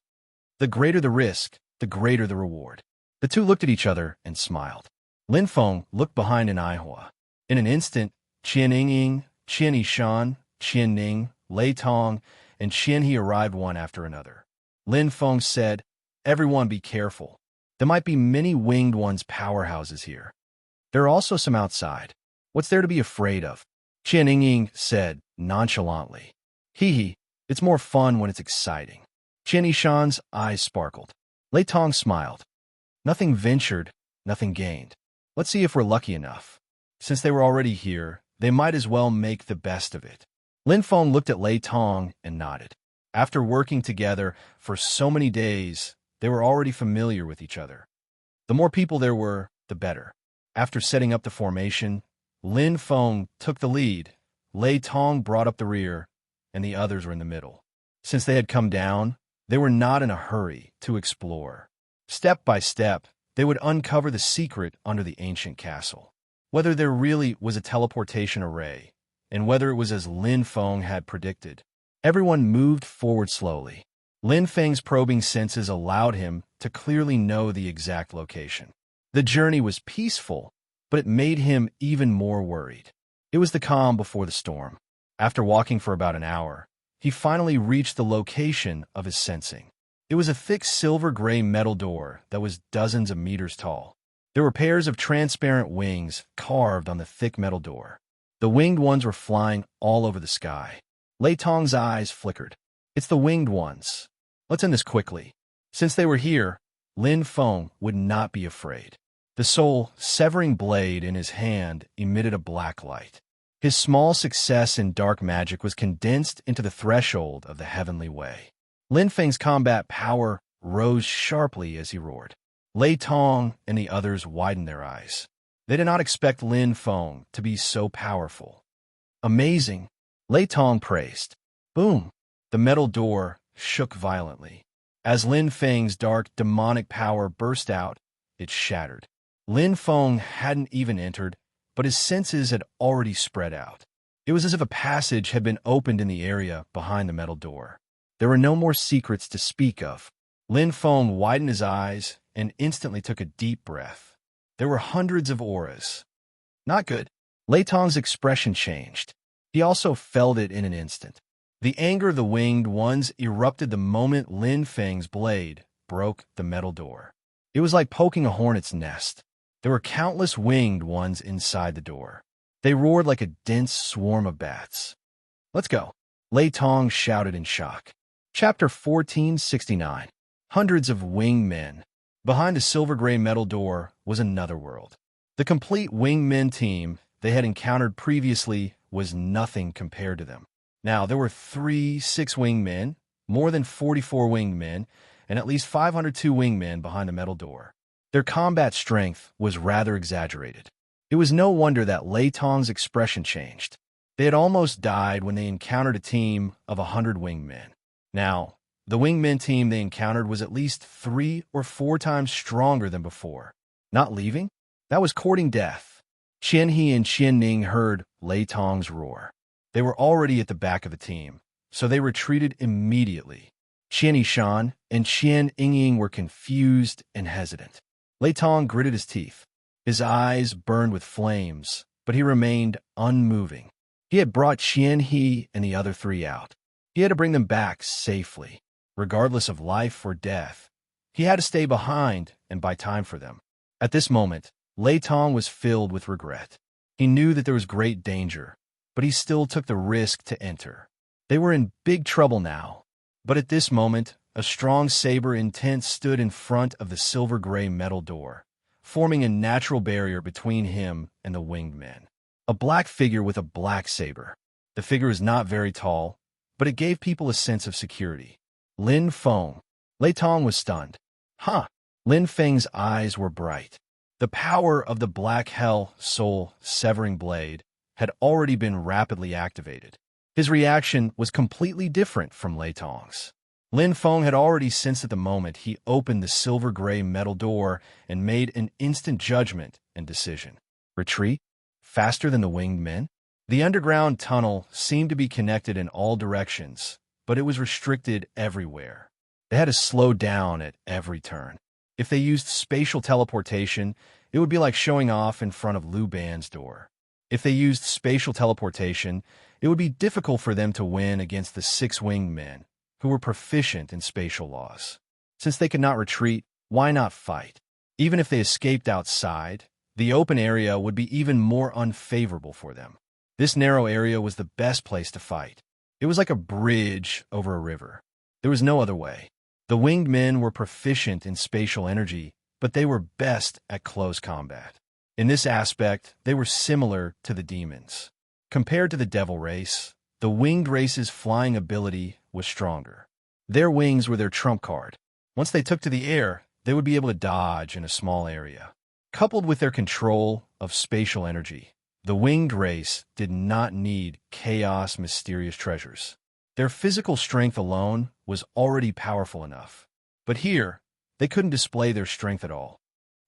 The greater the risk, the greater the reward. The two looked at each other and smiled. Lin Feng looked behind Enai. In an instant, Qian Yingying, Qian Yishan, Qian Ning, Lei Tong, and Qian He arrived one after another. Lin Feng said, "Everyone be careful. There might be many winged ones' powerhouses here. There are also some outside. What's there to be afraid of?" Qian Yingying said nonchalantly. Hee, it's more fun when it's exciting. Qian Yishan's eyes sparkled. Lei Tong smiled. Nothing ventured, nothing gained. Let's see if we're lucky enough. Since they were already here, they might as well make the best of it. Lin Feng looked at Lei Tong and nodded. After working together for so many days, they were already familiar with each other. The more people there were, the better. After setting up the formation, Lin Feng took the lead, Lei Tong brought up the rear, and the others were in the middle. Since they had come down, they were not in a hurry to explore. Step by step, they would uncover the secret under the ancient castle. Whether there really was a teleportation array, and whether it was as Lin Feng had predicted. Everyone moved forward slowly. Lin Feng's probing senses allowed him to clearly know the exact location. The journey was peaceful, but it made him even more worried. It was the calm before the storm. After walking for about an hour, he finally reached the location of his sensing. It was a thick silver-gray metal door that was dozens of meters tall. There were pairs of transparent wings carved on the thick metal door. The winged ones were flying all over the sky. Lei Tong's eyes flickered. It's the winged ones. Let's end this quickly. Since they were here, Lin Feng would not be afraid. The soul-severing blade in his hand emitted a black light. His small success in dark magic was condensed into the threshold of the heavenly way. Lin Feng's combat power rose sharply as he roared. Lei Tong and the others widened their eyes. They did not expect Lin Feng to be so powerful. Amazing, Lei Tong praised. Boom! The metal door shook violently. As Lin Feng's dark, demonic power burst out, it shattered. Lin Feng hadn't even entered, but his senses had already spread out. It was as if a passage had been opened in the area behind the metal door. There were no more secrets to speak of. Lin Feng widened his eyes and instantly took a deep breath. There were hundreds of auras. Not good. Lei Tong's expression changed. He also felt it in an instant. The anger of the winged ones erupted the moment Lin Feng's blade broke the metal door. It was like poking a hornet's nest. There were countless winged ones inside the door. They roared like a dense swarm of bats. Let's go, Lei Tong shouted in shock. Chapter 1469. Hundreds of winged men. Behind the silver-gray metal door was another world. The complete winged men team they had encountered previously was nothing compared to them. Now, there were 6 winged men, more than 44 winged men, and at least 502 winged men behind the metal door. Their combat strength was rather exaggerated. It was no wonder that Lei Tong's expression changed. They had almost died when they encountered a team of 100 winged men. Now, the winged men team they encountered was at least 3 or 4 times stronger than before. Not leaving? That was courting death. Qian He and Qian Ning heard Lei Tong's roar. They were already at the back of the team, so they retreated immediately. Qian Yishan and Qian Yingying were confused and hesitant. Lei Tong gritted his teeth. His eyes burned with flames, but he remained unmoving. He had brought Qian He and the other 3 out. He had to bring them back safely. Regardless of life or death, he had to stay behind and buy time for them. At this moment, Lei Tong was filled with regret. He knew that there was great danger, but he still took the risk to enter. They were in big trouble now. But at this moment, a strong saber intent stood in front of the silver-gray metal door, forming a natural barrier between him and the winged men. A black figure with a black saber. The figure was not very tall, but it gave people a sense of security. Lin Feng. Lei Tong was stunned. Huh. Lin Feng's eyes were bright. The power of the black hell soul-severing blade had already been rapidly activated. His reaction was completely different from Lei Tong's. Lin Feng had already sensed at the moment he opened the silver-gray metal door and made an instant judgment and decision. Retreat? Faster than the winged men? The underground tunnel seemed to be connected in all directions, but it was restricted everywhere. They had to slow down at every turn. If they used spatial teleportation, it would be like showing off in front of Lu Ban's door. If they used spatial teleportation, it would be difficult for them to win against the 6 winged men, who were proficient in spatial laws. Since they could not retreat, why not fight? Even if they escaped outside, the open area would be even more unfavorable for them. This narrow area was the best place to fight. It was like a bridge over a river. There was no other way. The winged men were proficient in spatial energy, but they were best at close combat. In this aspect, they were similar to the demons. Compared to the devil race, the winged race's flying ability was stronger. Their wings were their trump card. Once they took to the air, they would be able to dodge in a small area. Coupled with their control of spatial energy, the winged race did not need chaos mysterious treasures. Their physical strength alone was already powerful enough. But here, they couldn't display their strength at all.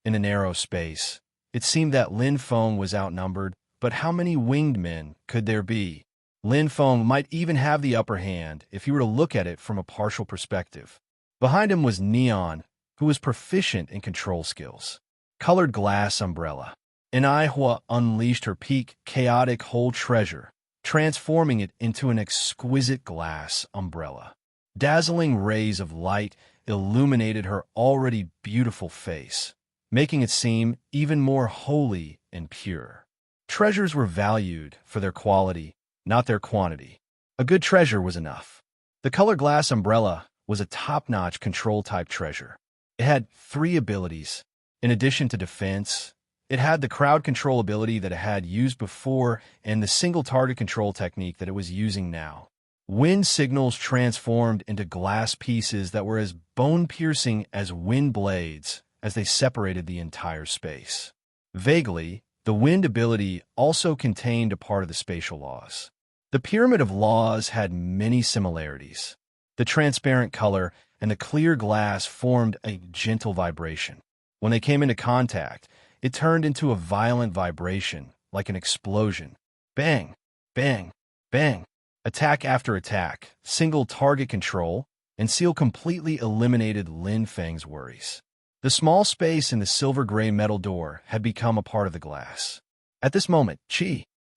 In a narrow space, it seemed that Lin Feng was outnumbered, but how many winged men could there be? Lin Feng might even have the upper hand if he were to look at it from a partial perspective. Behind him was Neon, who was proficient in control skills. Colored glass umbrella. And Aihua unleashed her peak chaotic whole treasure, transforming it into an exquisite glass umbrella. Dazzling rays of light illuminated her already beautiful face, making it seem even more holy and pure. Treasures were valued for their quality, not their quantity. A good treasure was enough. The color glass umbrella was a top-notch control-type treasure. It had 3 abilities. In addition to defense, it had the crowd control ability that it had used before and the single target control technique that it was using now. Wind signals transformed into glass pieces that were as bone-piercing as wind blades as they separated the entire space. Vaguely, the wind ability also contained a part of the spatial laws. The pyramid of laws had many similarities. The transparent color and the clear glass formed a gentle vibration. When they came into contact, it turned into a violent vibration, like an explosion. Bang, bang, bang. Attack after attack, single target control, and Seal completely eliminated Lin Feng's worries. The small space in the silver-gray metal door had become a part of the glass. At this moment,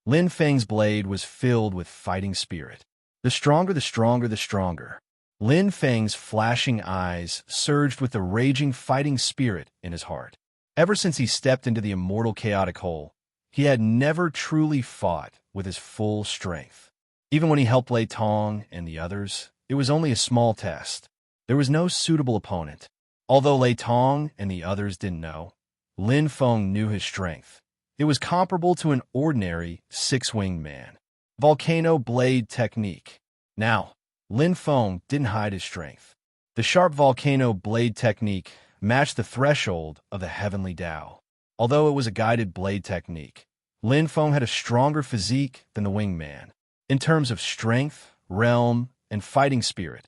Lin Feng's blade was filled with fighting spirit. The stronger, the stronger, the stronger. Lin Feng's flashing eyes surged with the raging fighting spirit in his heart. Ever since he stepped into the immortal chaotic hole, he had never truly fought with his full strength. Even when he helped Lei Tong and the others, it was only a small test. There was no suitable opponent. Although Lei Tong and the others didn't know, Lin Feng knew his strength. It was comparable to an ordinary six-winged man. Volcano blade technique. Now, Lin Feng didn't hide his strength. The sharp volcano blade technique matched the threshold of the heavenly Tao. Although it was a guided blade technique, Lin Feng had a stronger physique than the winged man. In terms of strength, realm, and fighting spirit,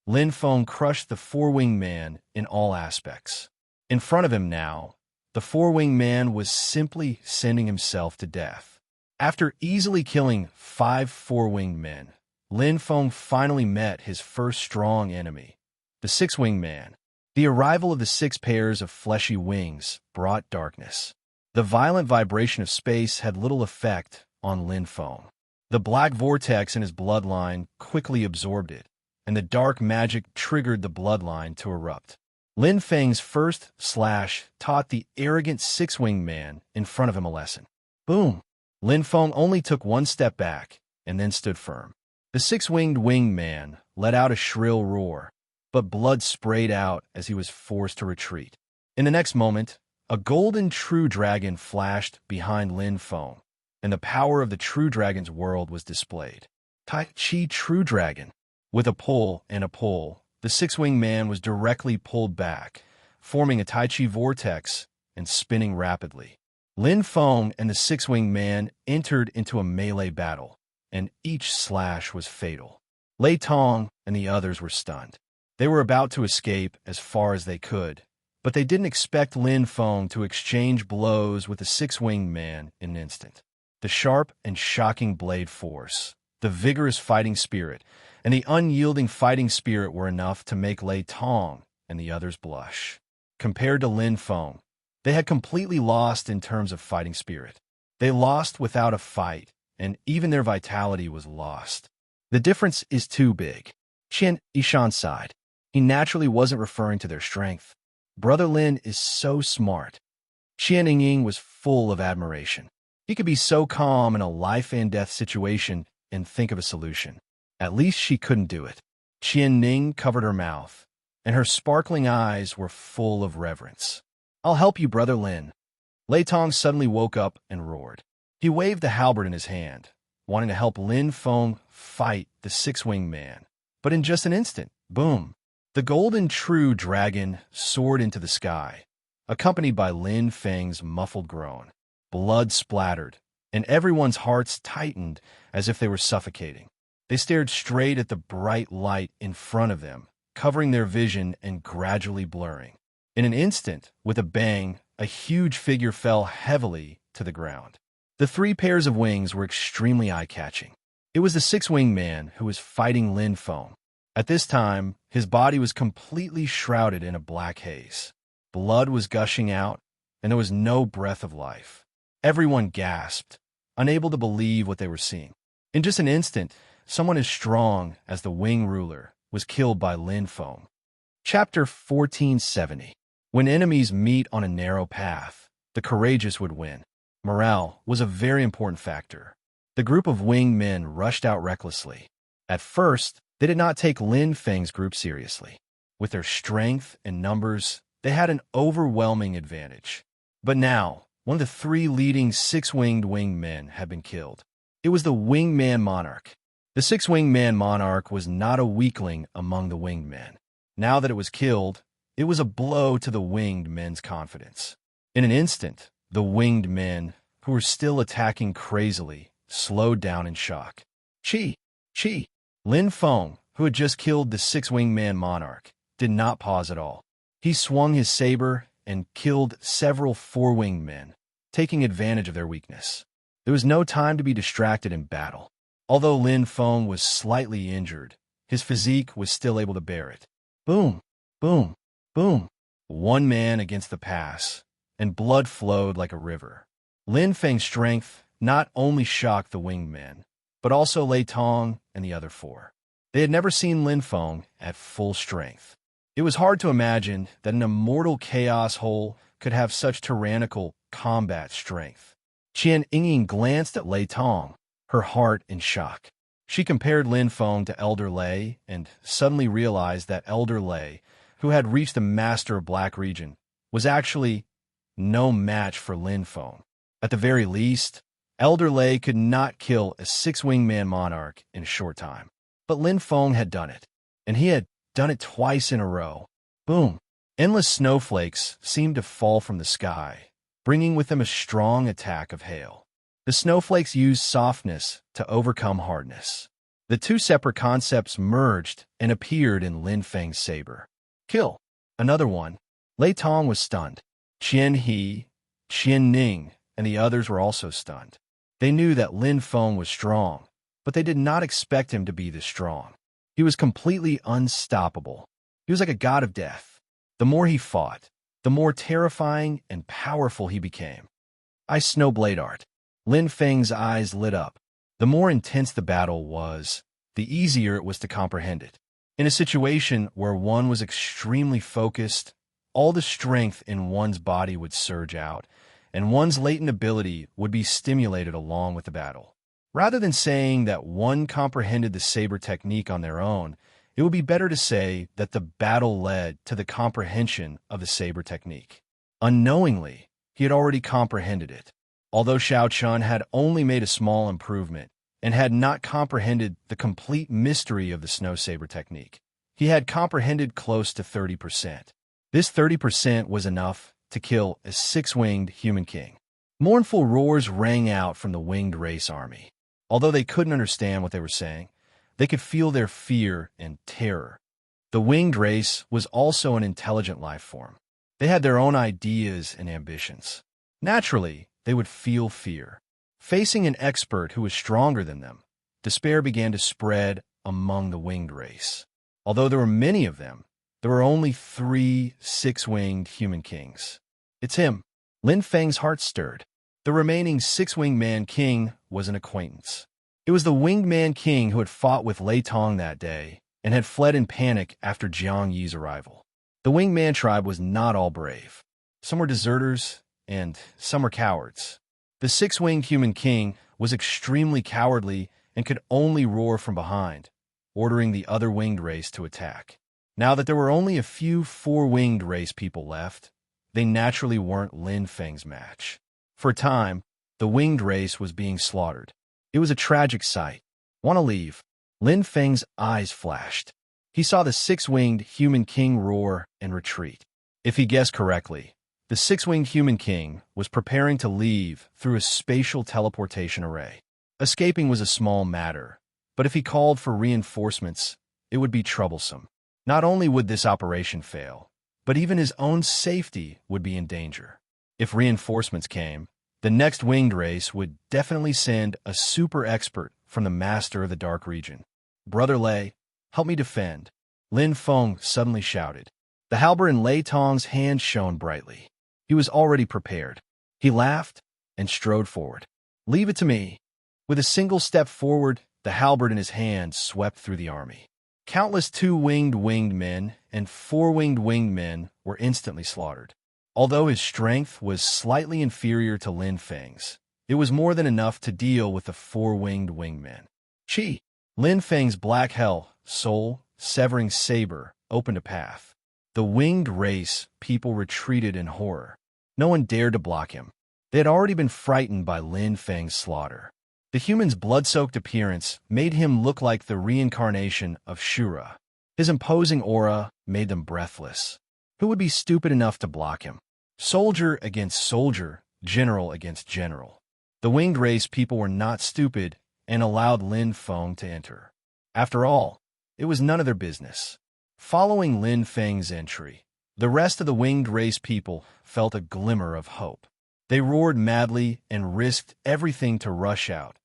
Lin Feng crushed the four-winged man in all aspects. In front of him now, the four-winged man was simply sending himself to death. After easily killing 5 four-winged men, Lin Feng finally met his first strong enemy, the six-winged man. The arrival of the 6 pairs of fleshy wings brought darkness. The violent vibration of space had little effect on Lin Feng. The black vortex in his bloodline quickly absorbed it, and the dark magic triggered the bloodline to erupt. Lin Feng's first slash taught the arrogant six-winged man in front of him a lesson. Boom! Lin Feng only took 1 step back and then stood firm. The winged man let out a shrill roar, but blood sprayed out as he was forced to retreat. In the next moment, a golden true dragon flashed behind Lin Feng, and the power of the true dragon's world was displayed. Tai Chi True Dragon. With a pull and a pull, the six-winged man was directly pulled back, forming a Tai Chi vortex and spinning rapidly. Lin Feng and the six-winged man entered into a melee battle, and each slash was fatal. Lei Tong and the others were stunned. They were about to escape as far as they could, but they didn't expect Lin Feng to exchange blows with the six-winged man in an instant. The sharp and shocking blade force, the vigorous fighting spirit, and the unyielding fighting spirit were enough to make Lei Tong and the others blush. Compared to Lin Feng, they had completely lost in terms of fighting spirit. They lost without a fight, and even their vitality was lost. The difference is too big. Qian Yishan sighed. He naturally wasn't referring to their strength. Brother Lin is so smart. Qian Yingying was full of admiration. He could be so calm in a life-and-death situation and think of a solution. At least she couldn't do it. Qian Ning covered her mouth, and her sparkling eyes were full of reverence. I'll help you, Brother Lin. Lei Tong suddenly woke up and roared. He waved the halberd in his hand, wanting to help Lin Feng fight the six-winged man. But in just an instant, boom! The golden true dragon soared into the sky, accompanied by Lin Feng's muffled groan. Blood splattered, and everyone's hearts tightened as if they were suffocating. They stared straight at the bright light in front of them, covering their vision and gradually blurring. In an instant, with a bang, a huge figure fell heavily to the ground. The 3 pairs of wings were extremely eye-catching. It was the six-winged man who was fighting Lin Feng. At this time, his body was completely shrouded in a black haze. Blood was gushing out, and there was no breath of life. Everyone gasped, unable to believe what they were seeing. In just an instant, someone as strong as the Wing Ruler was killed by Lin Feng. Chapter 1470. When enemies meet on a narrow path, the courageous would win. Morale was a very important factor. The group of winged men rushed out recklessly. At first, they did not take Lin Feng's group seriously. With their strength and numbers, they had an overwhelming advantage. But now, one of the three leading six-winged men had been killed. It was the winged man monarch. The six-winged man monarch was not a weakling among the winged men. Now that it was killed, it was a blow to the winged men's confidence. In an instant, the winged men, who were still attacking crazily, slowed down in shock. Chi! Lin Feng, who had just killed the six-winged man monarch, did not pause at all. He swung his saber and killed several four-winged men, taking advantage of their weakness. There was no time to be distracted in battle. Although Lin Feng was slightly injured, his physique was still able to bear it. Boom, boom, boom. One man against the pass, and blood flowed like a river. Lin Feng's strength not only shocked the winged men, but also Lei Tong and the other four. They had never seen Lin Feng at full strength. It was hard to imagine that an immortal chaos hole could have such tyrannical combat strength. Qian Yingying glanced at Lei Tong, her heart in shock. She compared Lin Feng to Elder Lei and suddenly realized that Elder Lei, who had reached the Master of Black Region, was actually no match for Lin Feng. At the very least, Elder Lei could not kill a six-winged man monarch in a short time. But Lin Feng had done it, and he had done it twice in a row. Boom! Endless snowflakes seemed to fall from the sky, bringing with them a strong attack of hail. The snowflakes used softness to overcome hardness. The two separate concepts merged and appeared in Lin Feng's saber. Kill! Another one. Lei Tong was stunned. Qian He, Qian Ning, and the others were also stunned. They knew that Lin Feng was strong, but they did not expect him to be this strong. He was completely unstoppable. He was like a god of death. The more he fought, the more terrifying and powerful he became. Ice Snowblade Art. Lin Feng's eyes lit up. The more intense the battle was, the easier it was to comprehend it. In a situation where one was extremely focused, all the strength in one's body would surge out, and one's latent ability would be stimulated along with the battle. Rather than saying that one comprehended the saber technique on their own, it would be better to say that the battle led to the comprehension of the saber technique. Unknowingly, he had already comprehended it. Although Xiao Chun had only made a small improvement and had not comprehended the complete mystery of the snow saber technique, he had comprehended close to 30%. This 30% was enough to kill a six-winged human king. Mournful roars rang out from the winged race army. Although they couldn't understand what they were saying, they could feel their fear and terror. The winged race was also an intelligent life form. They had their own ideas and ambitions. Naturally, they would feel fear. Facing an expert who was stronger than them, despair began to spread among the winged race. Although there were many of them, there were only 3 six-winged human kings. It's him. Lin Feng's heart stirred. The remaining six-winged man king was an acquaintance. It was the winged man king who had fought with Lei Tong that day and had fled in panic after Jiang Yi's arrival. The winged man tribe was not all brave. Some were deserters and some were cowards. The six-winged human king was extremely cowardly and could only roar from behind, ordering the other winged race to attack. Now that there were only a few four-winged race people left, they naturally weren't Lin Feng's match. For a time, the winged race was being slaughtered. It was a tragic sight. Want to leave? Lin Feng's eyes flashed. He saw the six-winged human king roar and retreat. If he guessed correctly, the six-winged human king was preparing to leave through a spatial teleportation array. Escaping was a small matter, but if he called for reinforcements, it would be troublesome. Not only would this operation fail, but even his own safety would be in danger. If reinforcements came, the next winged race would definitely send a super expert from the Master of the Dark Region. Brother Lei, help me defend. Lin Feng suddenly shouted. The halberd in Lei Tong's hand shone brightly. He was already prepared. He laughed and strode forward. Leave it to me. With a single step forward, the halberd in his hand swept through the army. Countless two-winged men and four-winged winged men were instantly slaughtered. Although his strength was slightly inferior to Lin Feng's, it was more than enough to deal with the four-winged wingmen. Chi! Lin Feng's black hell, soul-severing saber, opened a path. The winged race people retreated in horror. No one dared to block him. They had already been frightened by Lin Feng's slaughter. The human's blood-soaked appearance made him look like the reincarnation of Shura. His imposing aura made them breathless. Who would be stupid enough to block him? Soldier against soldier, general against general. The winged race people were not stupid and allowed Lin Feng to enter. After all, it was none of their business. Following Lin Feng's entry, the rest of the winged race people felt a glimmer of hope. They roared madly and risked everything to rush out,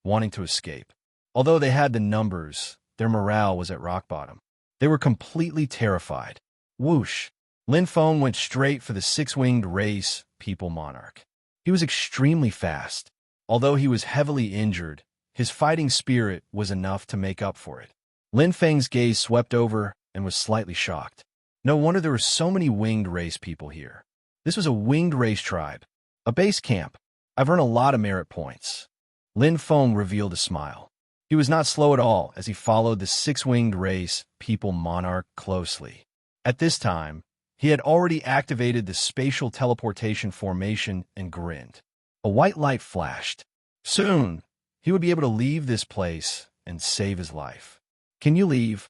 wanting to escape. Although they had the numbers, their morale was at rock bottom. They were completely terrified. Whoosh! Lin Feng went straight for the six-winged race people monarch. He was extremely fast. Although he was heavily injured, his fighting spirit was enough to make up for it. Lin Feng's gaze swept over and was slightly shocked. No wonder there were so many winged race people here. This was a winged race tribe. A base camp. I've earned a lot of merit points. Lin Feng revealed a smile. He was not slow at all as he followed the six-winged race people monarch closely. At this time, he had already activated the spatial teleportation formation and grinned. A white light flashed. Soon, he would be able to leave this place and save his life. Can you leave?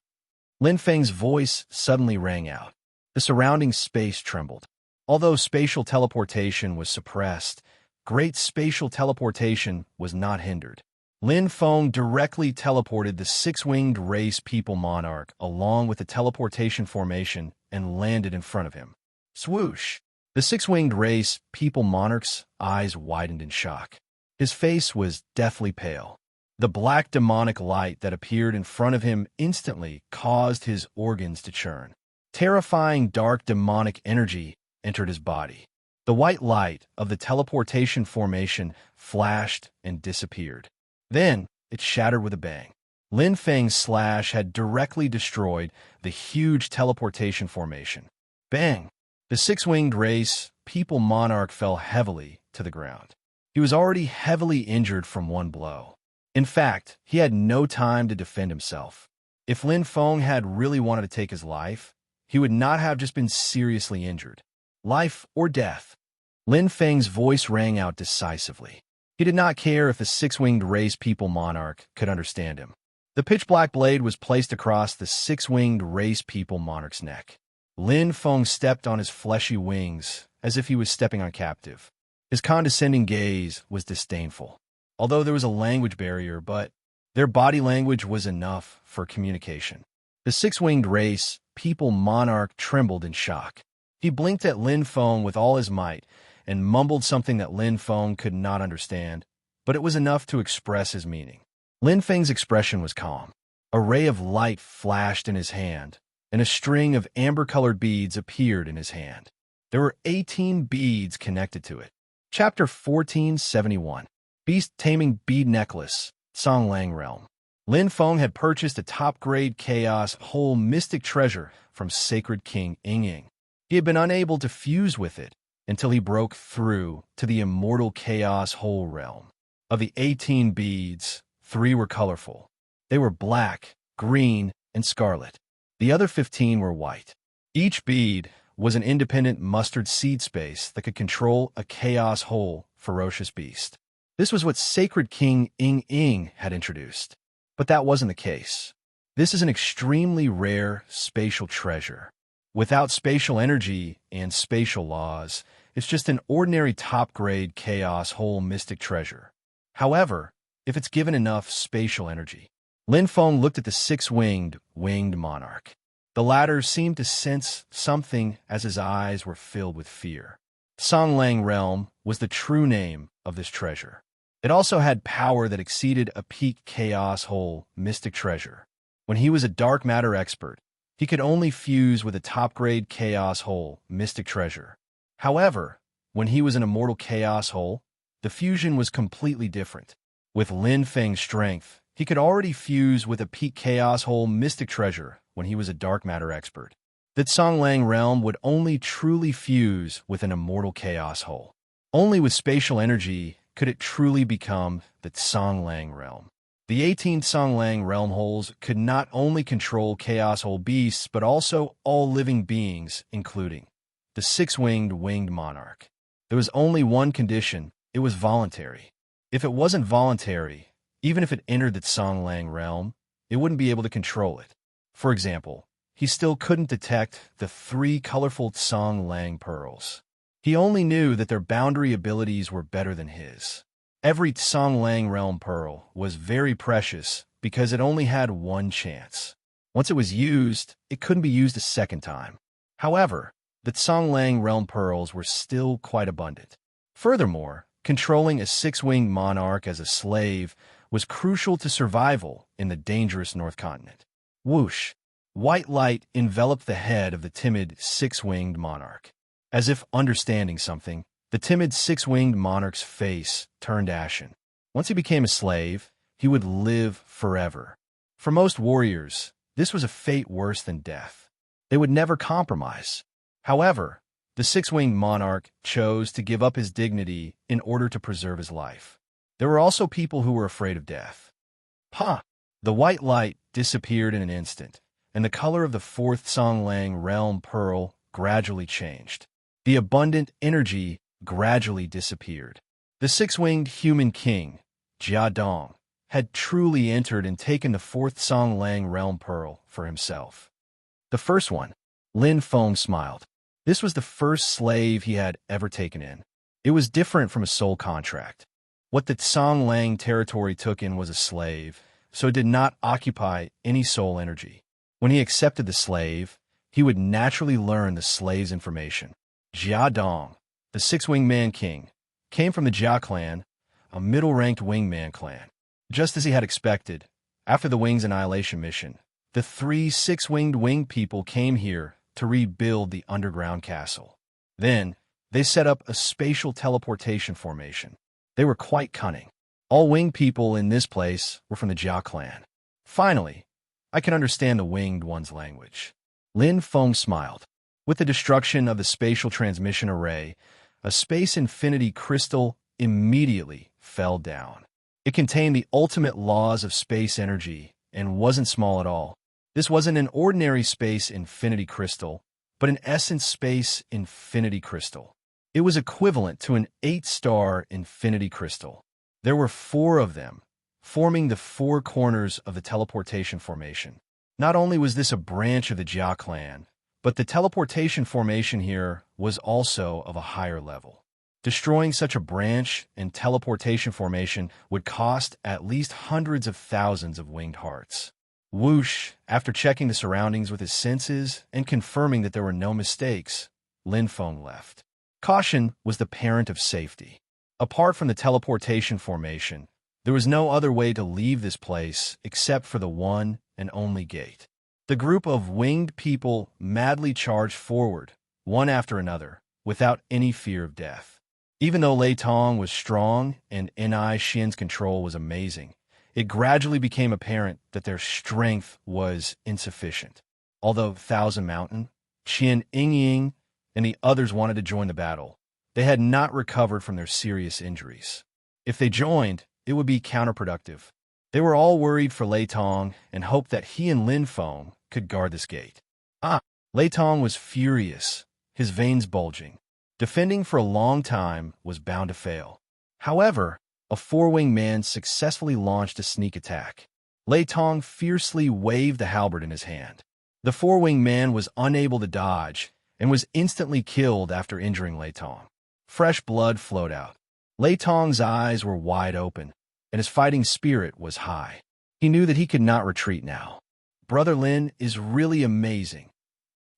Lin Feng's voice suddenly rang out. The surrounding space trembled. Although spatial teleportation was suppressed, great spatial teleportation was not hindered. Lin Feng directly teleported the six-winged race people monarch along with the teleportation formation and landed in front of him. Swoosh! The six-winged race people monarch's eyes widened in shock. His face was deathly pale. The black demonic light that appeared in front of him instantly caused his organs to churn. Terrifying dark demonic energy entered his body. The white light of the teleportation formation flashed and disappeared. Then, it shattered with a bang. Lin Feng's slash had directly destroyed the huge teleportation formation. Bang! The six-winged race people monarch fell heavily to the ground. He was already heavily injured from one blow. In fact, he had no time to defend himself. If Lin Feng had really wanted to take his life, he would not have just been seriously injured. Life or death. Lin Feng's voice rang out decisively. He did not care if the six-winged race people monarch could understand him. The pitch-black blade was placed across the six-winged race people monarch's neck. Lin Feng stepped on his fleshy wings as if he was stepping on captive. His condescending gaze was disdainful. Although there was a language barrier, but their body language was enough for communication. The six-winged race people monarch trembled in shock. He blinked at Lin Feng with all his might and mumbled something that Lin Feng could not understand, but it was enough to express his meaning. Lin Feng's expression was calm. A ray of light flashed in his hand, and a string of amber-colored beads appeared in his hand. There were 18 beads connected to it. Chapter 1471. Beast-Taming Bead Necklace, Songlang Realm. Lin Feng had purchased a top-grade chaos whole mystic treasure from Sacred King Ying. He had been unable to fuse with it until he broke through to the immortal chaos whole realm. Of the 18 beads, 3 were colorful. They were black, green, and scarlet. The other 15 were white. Each bead was an independent mustard seed space that could control a chaos whole ferocious beast. This was what Sacred King Ying had introduced. But that wasn't the case. This is an extremely rare spatial treasure. Without spatial energy and spatial laws, it's just an ordinary top-grade chaos whole mystic treasure. However, if it's given enough spatial energy. Lin Feng looked at the six-winged monarch. The latter seemed to sense something as his eyes were filled with fear. Songlang Realm was the true name of this treasure. It also had power that exceeded a peak chaos whole mystic treasure. When he was a dark matter expert, he could only fuse with a top-grade chaos whole mystic treasure. However, when he was an immortal chaos whole, the fusion was completely different. With Lin Feng's strength, he could already fuse with a peak chaos whole mystic treasure when he was a dark matter expert. That Songlang realm would only truly fuse with an immortal chaos whole. Only with spatial energy could it truly become the Songlang realm. The 18 Songlang realm holes could not only control chaos whole beasts, but also all living beings, including the winged monarch. There was only one condition: it was voluntary. If it wasn't voluntary, even if it entered the Songlang realm, it wouldn't be able to control it. For example, he still couldn't detect the 3 colorful Songlang pearls. He only knew that their boundary abilities were better than his. Every Songlang realm pearl was very precious because it only had one chance. Once it was used, it couldn't be used a second time. However, the Songlang realm pearls were still quite abundant. Furthermore, controlling a 6-winged monarch as a slave was crucial to survival in the dangerous North Continent. Whoosh! White light enveloped the head of the timid 6-winged monarch. As if understanding something, the timid 6-winged monarch's face turned ashen. Once he became a slave, he would live forever. For most warriors, this was a fate worse than death. They would never compromise. However, the 6-winged monarch chose to give up his dignity in order to preserve his life. There were also people who were afraid of death. Ha! The white light disappeared in an instant, and the color of the 4th Songlang realm pearl gradually changed. The abundant energy gradually disappeared. The 6-winged human king, Jia Dong, had truly entered and taken the 4th Songlang realm pearl for himself. The first one, Lin Feng smiled. This was the first slave he had ever taken in. It was different from a soul contract. What the Songlang territory took in was a slave, so it did not occupy any soul energy. When he accepted the slave, he would naturally learn the slave's information. Jia Dong, the 6-winged man king, came from the Jia clan, a middle-ranked wingman clan. Just as he had expected, after the Wings Annihilation mission, the 3 6-winged winged people came here to rebuild the underground castle. Then, they set up a spatial teleportation formation. They were quite cunning. All winged people in this place were from the Jia clan. Finally, I can understand the winged one's language. Lin Feng smiled. With the destruction of the spatial transmission array, a space infinity crystal immediately fell down. It contained the ultimate laws of space energy and wasn't small at all. This wasn't an ordinary space infinity crystal, but an essence space infinity crystal. It was equivalent to an 8-star infinity crystal. There were 4 of them, forming the 4 corners of the teleportation formation. Not only was this a branch of the Jia clan, but the teleportation formation here was also of a higher level. Destroying such a branch and teleportation formation would cost at least hundreds of thousands of winged hearts. Whoosh! After checking the surroundings with his senses and confirming that there were no mistakes, Lin Feng left. Caution was the parent of safety. Apart from the teleportation formation, there was no other way to leave this place except for the one and only gate. The group of winged people madly charged forward, one after another, without any fear of death. Even though Lei Tong was strong and Ni Xian's control was amazing, it gradually became apparent that their strength was insufficient. Although Thousand Mountain, Qian Yingying, and the others wanted to join the battle, they had not recovered from their serious injuries. If they joined, it would be counterproductive. They were all worried for Lei Tong and hoped that he and Lin Feng could guard this gate. Lei Tong was furious, his veins bulging. Defending for a long time was bound to fail. However, a 4-winged man successfully launched a sneak attack. Lei Tong fiercely waved the halberd in his hand. The 4-winged man was unable to dodge and was instantly killed after injuring Lei Tong. Fresh blood flowed out. Lei Tong's eyes were wide open, and his fighting spirit was high. He knew that he could not retreat now. Brother Lin is really amazing.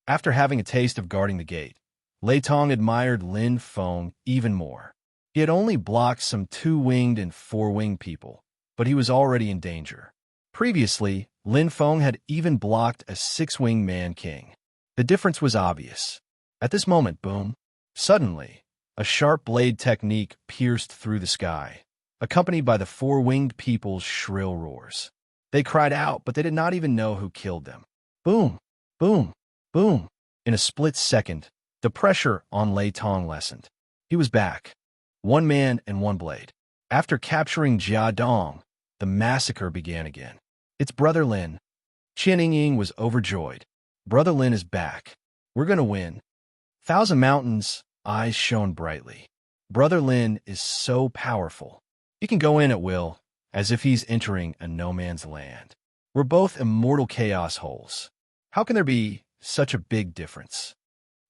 After having a taste of guarding the gate, Lei Tong admired Lin Feng even more. He had only blocked some 2-winged and 4-winged people, but he was already in danger. Previously, Lin Feng had even blocked a 6-winged man king. The difference was obvious. At this moment, boom! Suddenly, a sharp blade technique pierced through the sky, accompanied by the 4-winged people's shrill roars. They cried out, but they did not even know who killed them. Boom! Boom! Boom! In a split second, the pressure on Lei Tong lessened. He was back. One man and one blade. After capturing Jia Dong, the massacre began again. It's Brother Lin. Qian Yingying was overjoyed. Brother Lin is back. We're gonna win. Thousand Mountain's eyes shone brightly. Brother Lin is so powerful. He can go in at will, as if he's entering a no-man's land. We're both immortal chaos holes. How can there be such a big difference?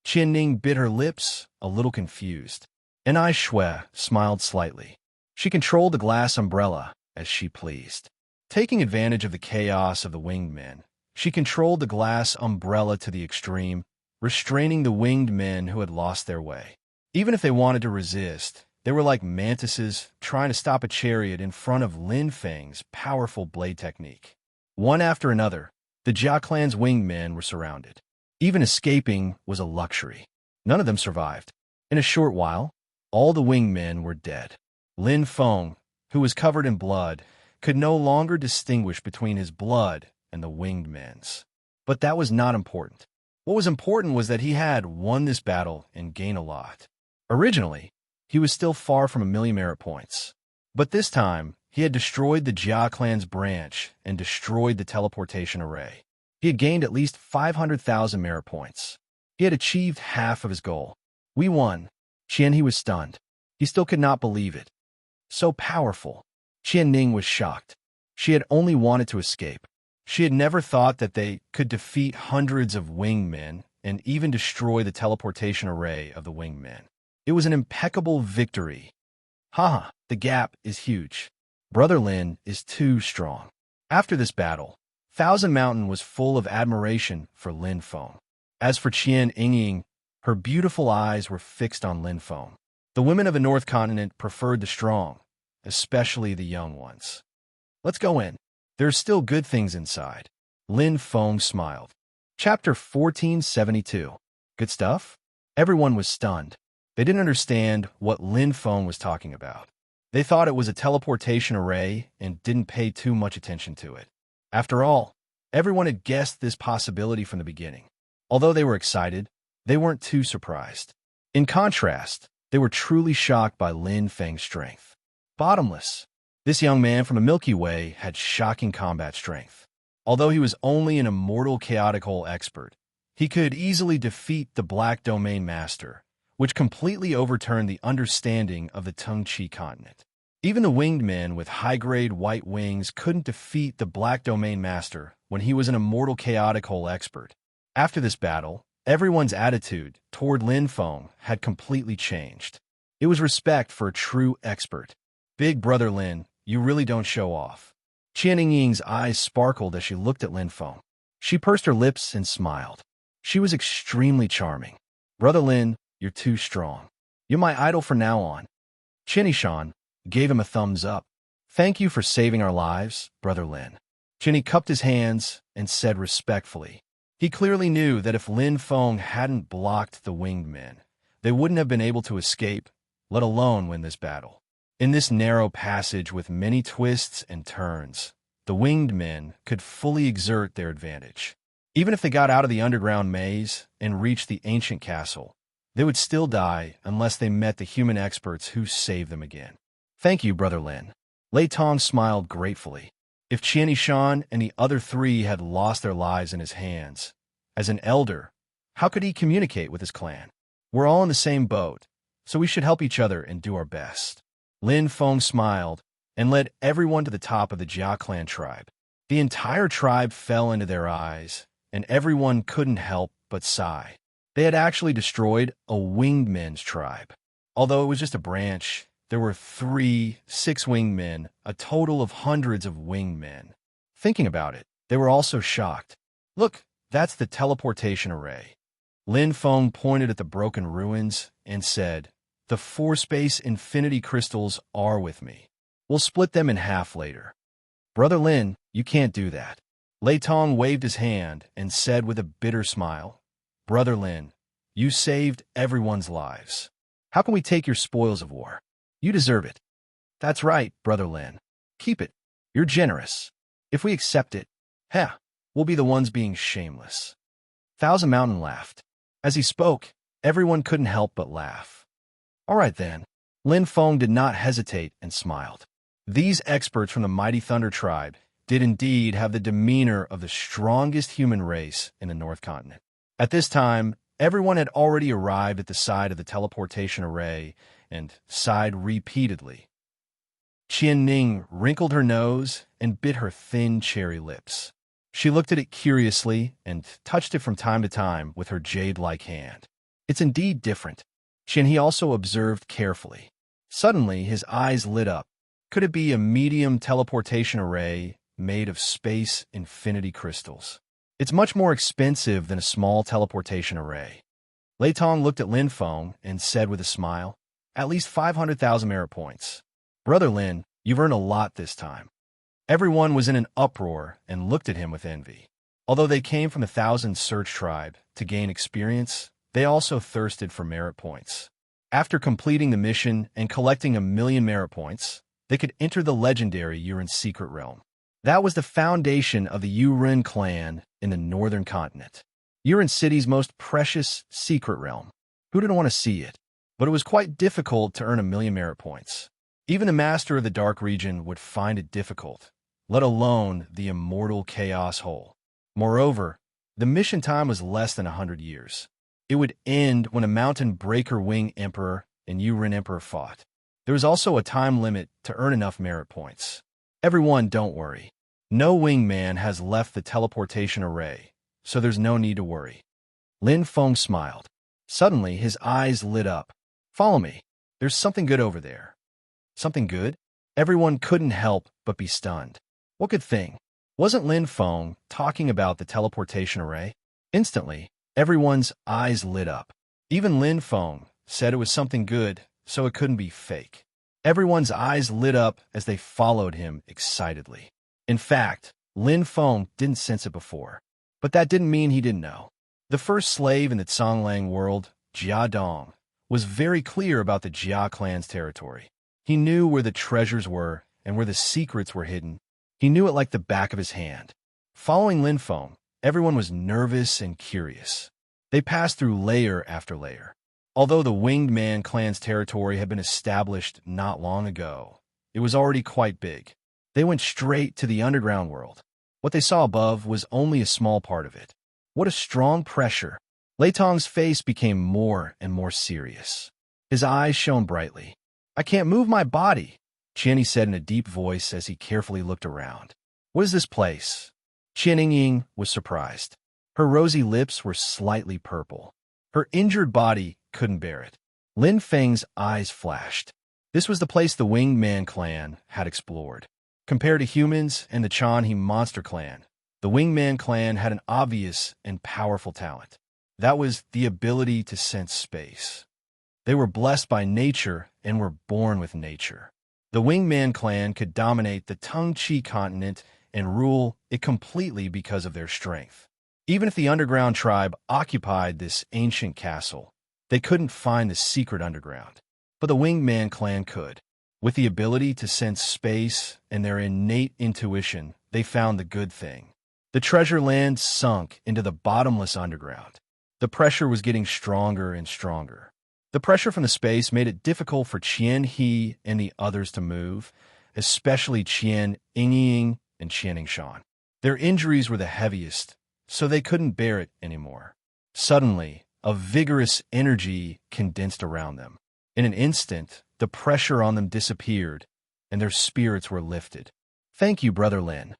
Qian Ning bit her lips, a little confused. And Ai Shui smiled slightly. She controlled the glass umbrella as she pleased. Taking advantage of the chaos of the winged men, she controlled the glass umbrella to the extreme, restraining the winged men who had lost their way. Even if they wanted to resist, they were like mantises trying to stop a chariot in front of Lin Feng's powerful blade technique. One after another, the Jia clan's winged men were surrounded. Even escaping was a luxury. None of them survived. In a short while, all the winged men were dead. Lin Feng, who was covered in blood, could no longer distinguish between his blood and the winged men's. But that was not important. What was important was that he had won this battle and gained a lot. Originally, he was still far from 1,000,000 merit points. But this time, he had destroyed the Jia clan's branch and destroyed the teleportation array. He had gained at least 500,000 merit points. He had achieved half of his goal. We won. Qian He was stunned. He still could not believe it. So powerful. Qian Ning was shocked. She had only wanted to escape. She had never thought that they could defeat hundreds of winged men and even destroy the teleportation array of the winged men. It was an impeccable victory. Haha, the gap is huge. Brother Lin is too strong. After this battle, Thousand Mountain was full of admiration for Lin Feng. As for Qian Yingying, her beautiful eyes were fixed on Lin Feng. The women of the North Continent preferred the strong, especially the young ones. Let's go in. There's still good things inside. Lin Feng smiled. Chapter 1472. Good stuff? Everyone was stunned. They didn't understand what Lin Feng was talking about. They thought it was a teleportation array and didn't pay too much attention to it. After all, everyone had guessed this possibility from the beginning. Although they were excited, they weren't too surprised. In contrast, they were truly shocked by Lin Feng's strength. Bottomless. This young man from the Milky Way had shocking combat strength. Although he was only an immortal chaotic hole expert, he could easily defeat the Black Domain Master, which completely overturned the understanding of the Tengqi continent. Even the winged men with high-grade white wings couldn't defeat the Black Domain Master when he was an immortal chaotic hole expert. After this battle, everyone's attitude toward Lin Feng had completely changed. It was respect for a true expert. Big Brother Lin, you really don't show off. Qian Yingying's eyes sparkled as she looked at Lin Feng. She pursed her lips and smiled. She was extremely charming. Brother Lin, you're too strong. You're my idol from now on. Qian Yishan gave him a thumbs up. Thank you for saving our lives, Brother Lin. Qian Yi cupped his hands and said respectfully. He clearly knew that if Lin Feng hadn't blocked the winged men, they wouldn't have been able to escape, let alone win this battle. In this narrow passage with many twists and turns, the winged men could fully exert their advantage. Even if they got out of the underground maze and reached the ancient castle, they would still die unless they met the human experts who saved them again. Thank you, Brother Lin. Lei Tong smiled gratefully. If Qian Yishan and the other three had lost their lives in his hands, as an elder, how could he communicate with his clan? We're all in the same boat, so we should help each other and do our best. Lin Feng smiled and led everyone to the top of the Jia clan tribe. The entire tribe fell into their eyes, and everyone couldn't help but sigh. They had actually destroyed a winged men's tribe. Although it was just a branch, there were 6 winged men, a total of hundreds of winged men. Thinking about it, they were also shocked. Look, that's the teleportation array. Lin Feng pointed at the broken ruins and said, the 4-space infinity crystals are with me. We'll split them in half later. Brother Lin, you can't do that. Lei Tong waved his hand and said with a bitter smile, Brother Lin, you saved everyone's lives. How can we take your spoils of war? You deserve it. That's right, Brother Lin. Keep it. You're generous. If we accept it, we'll be the ones being shameless. Thousand Mountain laughed. As he spoke, everyone couldn't help but laugh. All right then. Lin Feng did not hesitate and smiled. These experts from the mighty Thunder Tribe did indeed have the demeanor of the strongest human race in the North Continent. At this time, everyone had already arrived at the side of the teleportation array and sighed repeatedly. Qian Ning wrinkled her nose and bit her thin cherry lips. She looked at it curiously and touched it from time to time with her jade-like hand. It's indeed different. Qian He also observed carefully. Suddenly, his eyes lit up. Could it be a medium teleportation array made of space infinity crystals? It's much more expensive than a small teleportation array. Lei Tong looked at Lin Feng and said with a smile, at least 500,000 merit points. Brother Lin, you've earned a lot this time. Everyone was in an uproar and looked at him with envy. Although they came from the Thousand Search Tribe to gain experience, they also thirsted for merit points. After completing the mission and collecting 1,000,000 merit points, they could enter the legendary Yurin Secret Realm. That was the foundation of the Yurin clan in the Northern Continent. Yurin City's most precious secret realm. Who didn't want to see it? But it was quite difficult to earn 1,000,000 merit points. Even the master of the Dark Region would find it difficult, let alone the immortal Chaos Hole. Moreover, the mission time was less than 100 years. It would end when a Mountain Breaker Wing Emperor and Yurin Emperor fought. There was also a time limit to earn enough merit points. Everyone, don't worry. No wingman has left the teleportation array, so there's no need to worry. Lin Feng smiled. Suddenly, his eyes lit up. Follow me. There's something good over there. Something good? Everyone couldn't help but be stunned. What good thing? Wasn't Lin Feng talking about the teleportation array? Instantly, everyone's eyes lit up. Even Lin Feng said it was something good, so it couldn't be fake. Everyone's eyes lit up as they followed him excitedly. In fact, Lin Feng didn't sense it before. But that didn't mean he didn't know. The first slave in the Conglang world, Jia Dong, was very clear about the Jia clan's territory. He knew where the treasures were and where the secrets were hidden. He knew it like the back of his hand. Following Lin Feng, everyone was nervous and curious. They passed through layer after layer. Although the Winged Man clan's territory had been established not long ago, it was already quite big. They went straight to the underground world. What they saw above was only a small part of it. What a strong pressure! Lei Tong's face became more and more serious. His eyes shone brightly. I can't move my body, Qian said in a deep voice as he carefully looked around. What is this place? Qian Ying was surprised. Her rosy lips were slightly purple. Her injured body couldn't bear it. Lin Feng's eyes flashed. This was the place the Winged Man clan had explored. Compared to humans and the Chanhe monster clan, the Winged Man clan had an obvious and powerful talent. That was the ability to sense space. They were blessed by nature and were born with nature. The Winged Man clan could dominate the Tongqi continent and rule it completely because of their strength. Even if the underground tribe occupied this ancient castle, they couldn't find the secret underground. But the Winged Man clan could. With the ability to sense space and their innate intuition, they found the good thing. The treasure land sunk into the bottomless underground. The pressure was getting stronger and stronger. The pressure from the space made it difficult for Qian He and the others to move, especially Qian Ying and Qian Shan. Their injuries were the heaviest, so they couldn't bear it anymore. Suddenly, a vigorous energy condensed around them. In an instant, the pressure on them disappeared, and their spirits were lifted. Thank you, Brother Lin,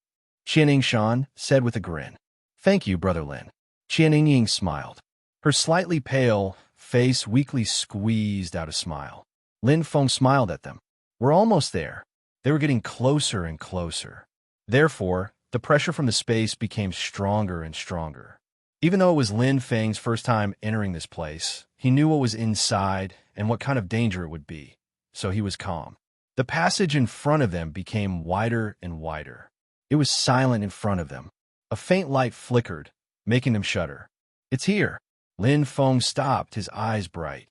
Qian Shan said with a grin. Thank you, Brother Lin. Qian Ying smiled. Her slightly pale face weakly squeezed out a smile. Lin Feng smiled at them. We're almost there. They were getting closer and closer. Therefore, the pressure from the space became stronger and stronger. Even though it was Lin Feng's first time entering this place, he knew what was inside and what kind of danger it would be, so he was calm. The passage in front of them became wider and wider. It was silent in front of them. A faint light flickered, making them shudder. It's here. Lin Feng stopped, his eyes bright.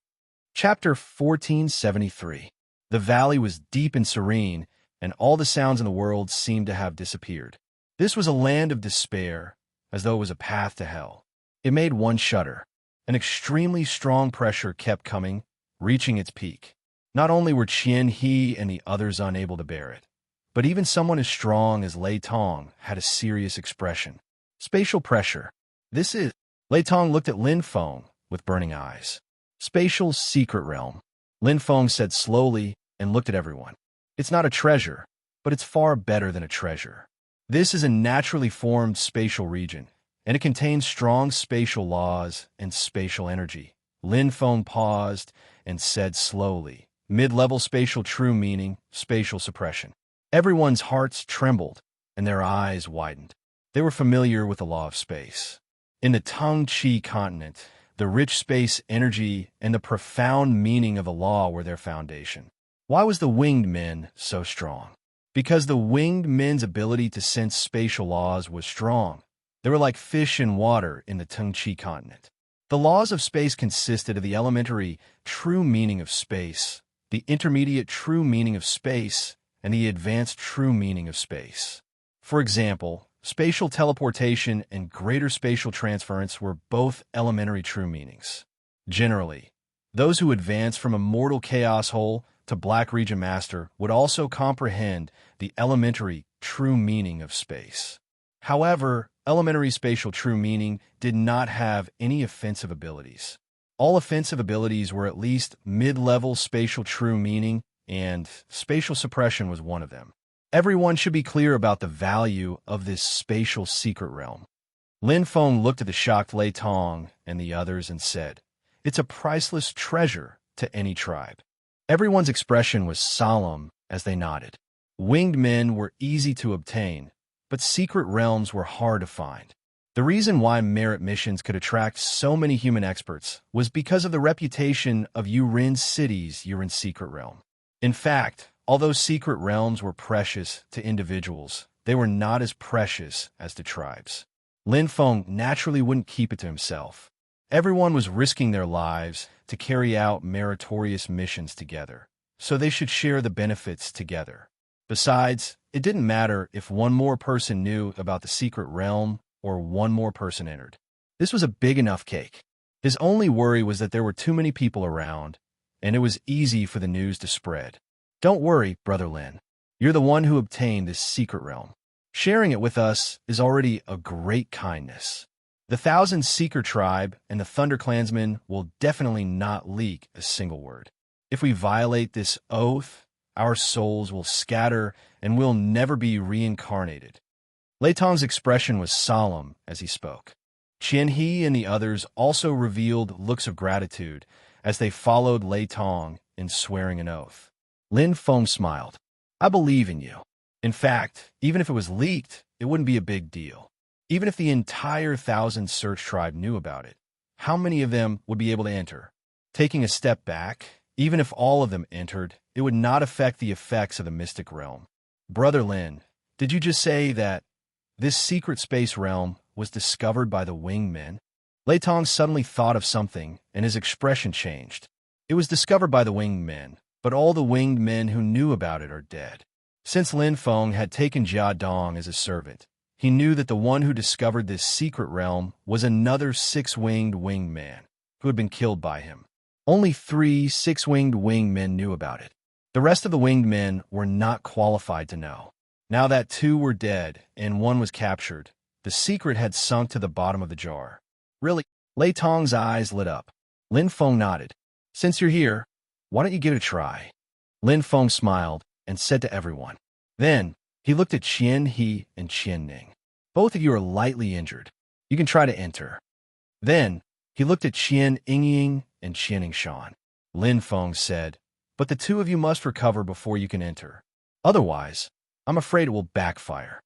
Chapter 1473. The valley was deep and serene, and all the sounds in the world seemed to have disappeared. This was a land of despair, as though it was a path to hell. It made one shudder. An extremely strong pressure kept coming, reaching its peak. Not only were Qian He and the others unable to bear it, but even someone as strong as Lei Tong had a serious expression. Spatial pressure. This is... Lei Tong looked at Lin Feng with burning eyes. Spatial secret realm. Lin Feng said slowly and looked at everyone. It's not a treasure, but it's far better than a treasure. This is a naturally formed spatial region, and it contains strong spatial laws and spatial energy. Lin Feng paused and said slowly, mid-level spatial true meaning, spatial suppression. Everyone's hearts trembled, and their eyes widened. They were familiar with the law of space. In the Tang Chi continent, the rich space energy and the profound meaning of the law were their foundation. Why was the winged men so strong? Because the winged men's ability to sense spatial laws was strong. They were like fish in water in the Tang Chi continent. The laws of space consisted of the elementary true meaning of space, the intermediate true meaning of space, and the advanced true meaning of space. For example, spatial teleportation and greater spatial transference were both elementary true meanings. Generally, those who advance from a mortal chaos hole to Black Region Master would also comprehend the elementary true meaning of space. However, elementary spatial true meaning did not have any offensive abilities. All offensive abilities were at least mid-level spatial true meaning, and spatial suppression was one of them. Everyone should be clear about the value of this spatial secret realm. Lin Feng looked at the shocked Lei Tong and the others and said, "It's a priceless treasure to any tribe." Everyone's expression was solemn as they nodded. Winged men were easy to obtain, but secret realms were hard to find. The reason why merit missions could attract so many human experts was because of the reputation of Yurin cities Yurin secret realm. In fact, although secret realms were precious to individuals, they were not as precious as to tribes. Lin Feng naturally wouldn't keep it to himself. Everyone was risking their lives to carry out meritorious missions together, so they should share the benefits together. Besides, it didn't matter if one more person knew about the secret realm or one more person entered. This was a big enough cake. His only worry was that there were too many people around, and it was easy for the news to spread. Don't worry, Brother Lin. You're the one who obtained this secret realm. Sharing it with us is already a great kindness. The Thousand Seeker tribe and the Thunder Clansmen will definitely not leak a single word. If we violate this oath, our souls will scatter and will never be reincarnated. Lei Tong's expression was solemn as he spoke. Qian He and the others also revealed looks of gratitude as they followed Lei Tong in swearing an oath. Lin Feng smiled. "I believe in you. In fact, even if it was leaked, it wouldn't be a big deal. Even if the entire Thousand Search tribe knew about it, how many of them would be able to enter? Taking a step back, even if all of them entered, it would not affect the effects of the mystic realm. Brother Lin, did you just say that this secret space realm was discovered by the winged men?" Lei Tong suddenly thought of something, and his expression changed. "It was discovered by the winged men, but all the winged men who knew about it are dead." Since Lin Feng had taken Jia Dong as a servant, he knew that the one who discovered this secret realm was another six-winged winged man who had been killed by him. Only 3 six-winged winged men knew about it. The rest of the winged men were not qualified to know. Now that 2 were dead and 1 was captured, the secret had sunk to the bottom of the jar. "Really?" Lei Tong's eyes lit up. Lin Feng nodded. "Since you're here, why don't you give it a try?" Lin Feng smiled and said to everyone. Then, he looked at Qian He and Qian Ning. "Both of you are lightly injured. You can try to enter." Then, he looked at Qian Ying and Qian Shan. Lin Feng said, "But the 2 of you must recover before you can enter. Otherwise, I'm afraid it will backfire."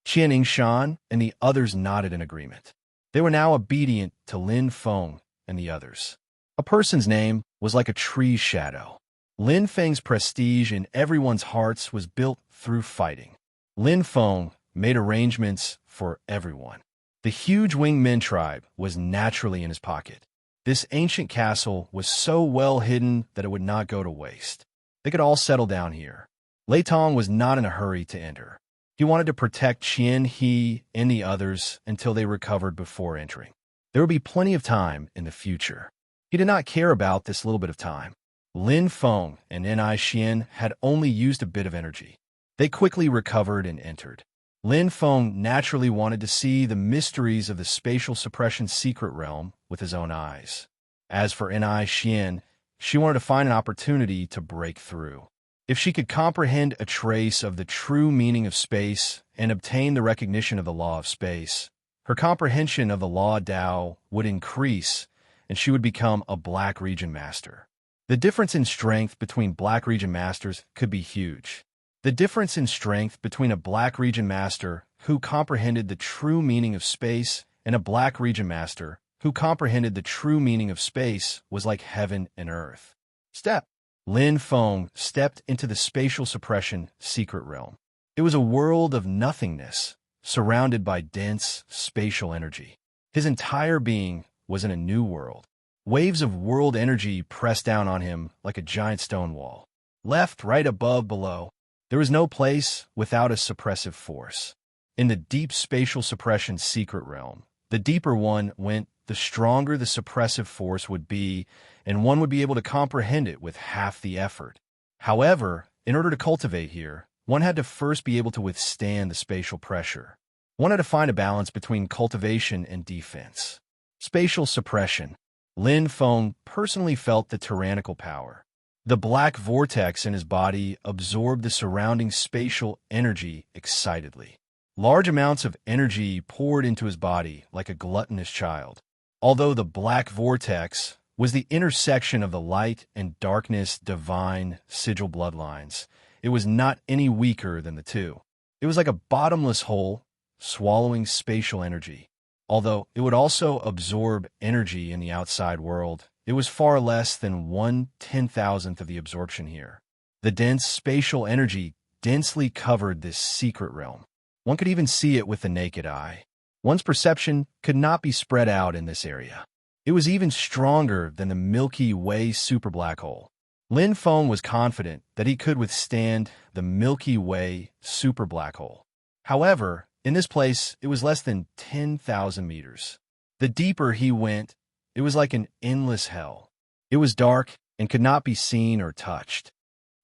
Qian Shan and the others nodded in agreement. They were now obedient to Lin Feng and the others. A person's name was like a tree's shadow. Lin Feng's prestige in everyone's hearts was built through fighting. Lin Feng made arrangements for everyone. The huge winged men tribe was naturally in his pocket. This ancient castle was so well hidden that it would not go to waste. They could all settle down here. Lei Tong was not in a hurry to enter. He wanted to protect Qian He and the others until they recovered before entering. There would be plenty of time in the future. He did not care about this little bit of time. Lin Feng and Ni Xian had only used a bit of energy. They quickly recovered and entered. Lin Feng naturally wanted to see the mysteries of the spatial suppression secret realm with his own eyes. As for Ni Xian, she wanted to find an opportunity to break through. If she could comprehend a trace of the true meaning of space and obtain the recognition of the law of space, her comprehension of the law Tao would increase, and she would become a Black Region Master. The difference in strength between Black Region Masters could be huge. The difference in strength between a Black Region Master who comprehended the true meaning of space and a Black Region Master who comprehended the true meaning of space was like heaven and earth. Step. Lin Feng stepped into the spatial suppression secret realm. It was a world of nothingness, surrounded by dense spatial energy. His entire being was in a new world. Waves of world energy pressed down on him like a giant stone wall. Left, right, above, below. There was no place without a suppressive force. In the deep spatial suppression secret realm, the deeper one went, the stronger the suppressive force would be, and one would be able to comprehend it with half the effort. However, in order to cultivate here, one had to first be able to withstand the spatial pressure. One had to find a balance between cultivation and defense. Spatial suppression. Lin Feng personally felt the tyrannical power. The black vortex in his body absorbed the surrounding spatial energy excitedly. Large amounts of energy poured into his body like a gluttonous child. Although the black vortex was the intersection of the light and darkness divine sigil bloodlines, it was not any weaker than the two. It was like a bottomless hole, swallowing spatial energy. Although it would also absorb energy in the outside world, it was far less than 1/10,000th of the absorption here. The dense spatial energy densely covered this secret realm. One could even see it with the naked eye. One's perception could not be spread out in this area. It was even stronger than the Milky Way superblack hole. Lin Feng was confident that he could withstand the Milky Way superblack hole. However, in this place, it was less than 10,000 meters. The deeper he went, it was like an endless hell. It was dark and could not be seen or touched.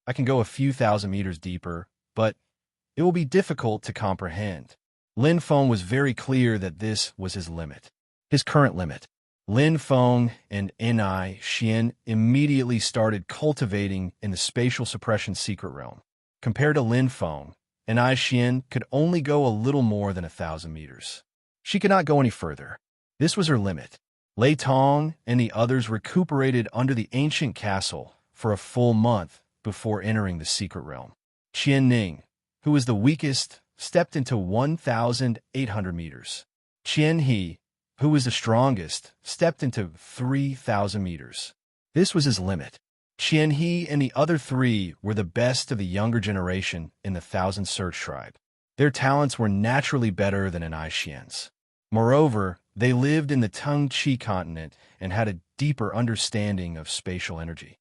I can go a few thousand meters deeper, but it will be difficult to comprehend. Lin Feng was very clear that this was his limit, his current limit. Lin Feng and Ni Xian immediately started cultivating in the spatial suppression secret realm. Compared to Lin Feng, Ni Xian could only go a little more than 1,000 meters. She could not go any further. This was her limit. Lei Tong and the others recuperated under the ancient castle for a full month before entering the secret realm. Qian Ning, who was the weakest, stepped into 1,800 meters. Qian He, who was the strongest, stepped into 3,000 meters. This was his limit. Qian He and the other three were the best of the younger generation in the Thousand Search tribe. Their talents were naturally better than Ni Xian's. Moreover, they lived in the Tung Chi continent and had a deeper understanding of spatial energy.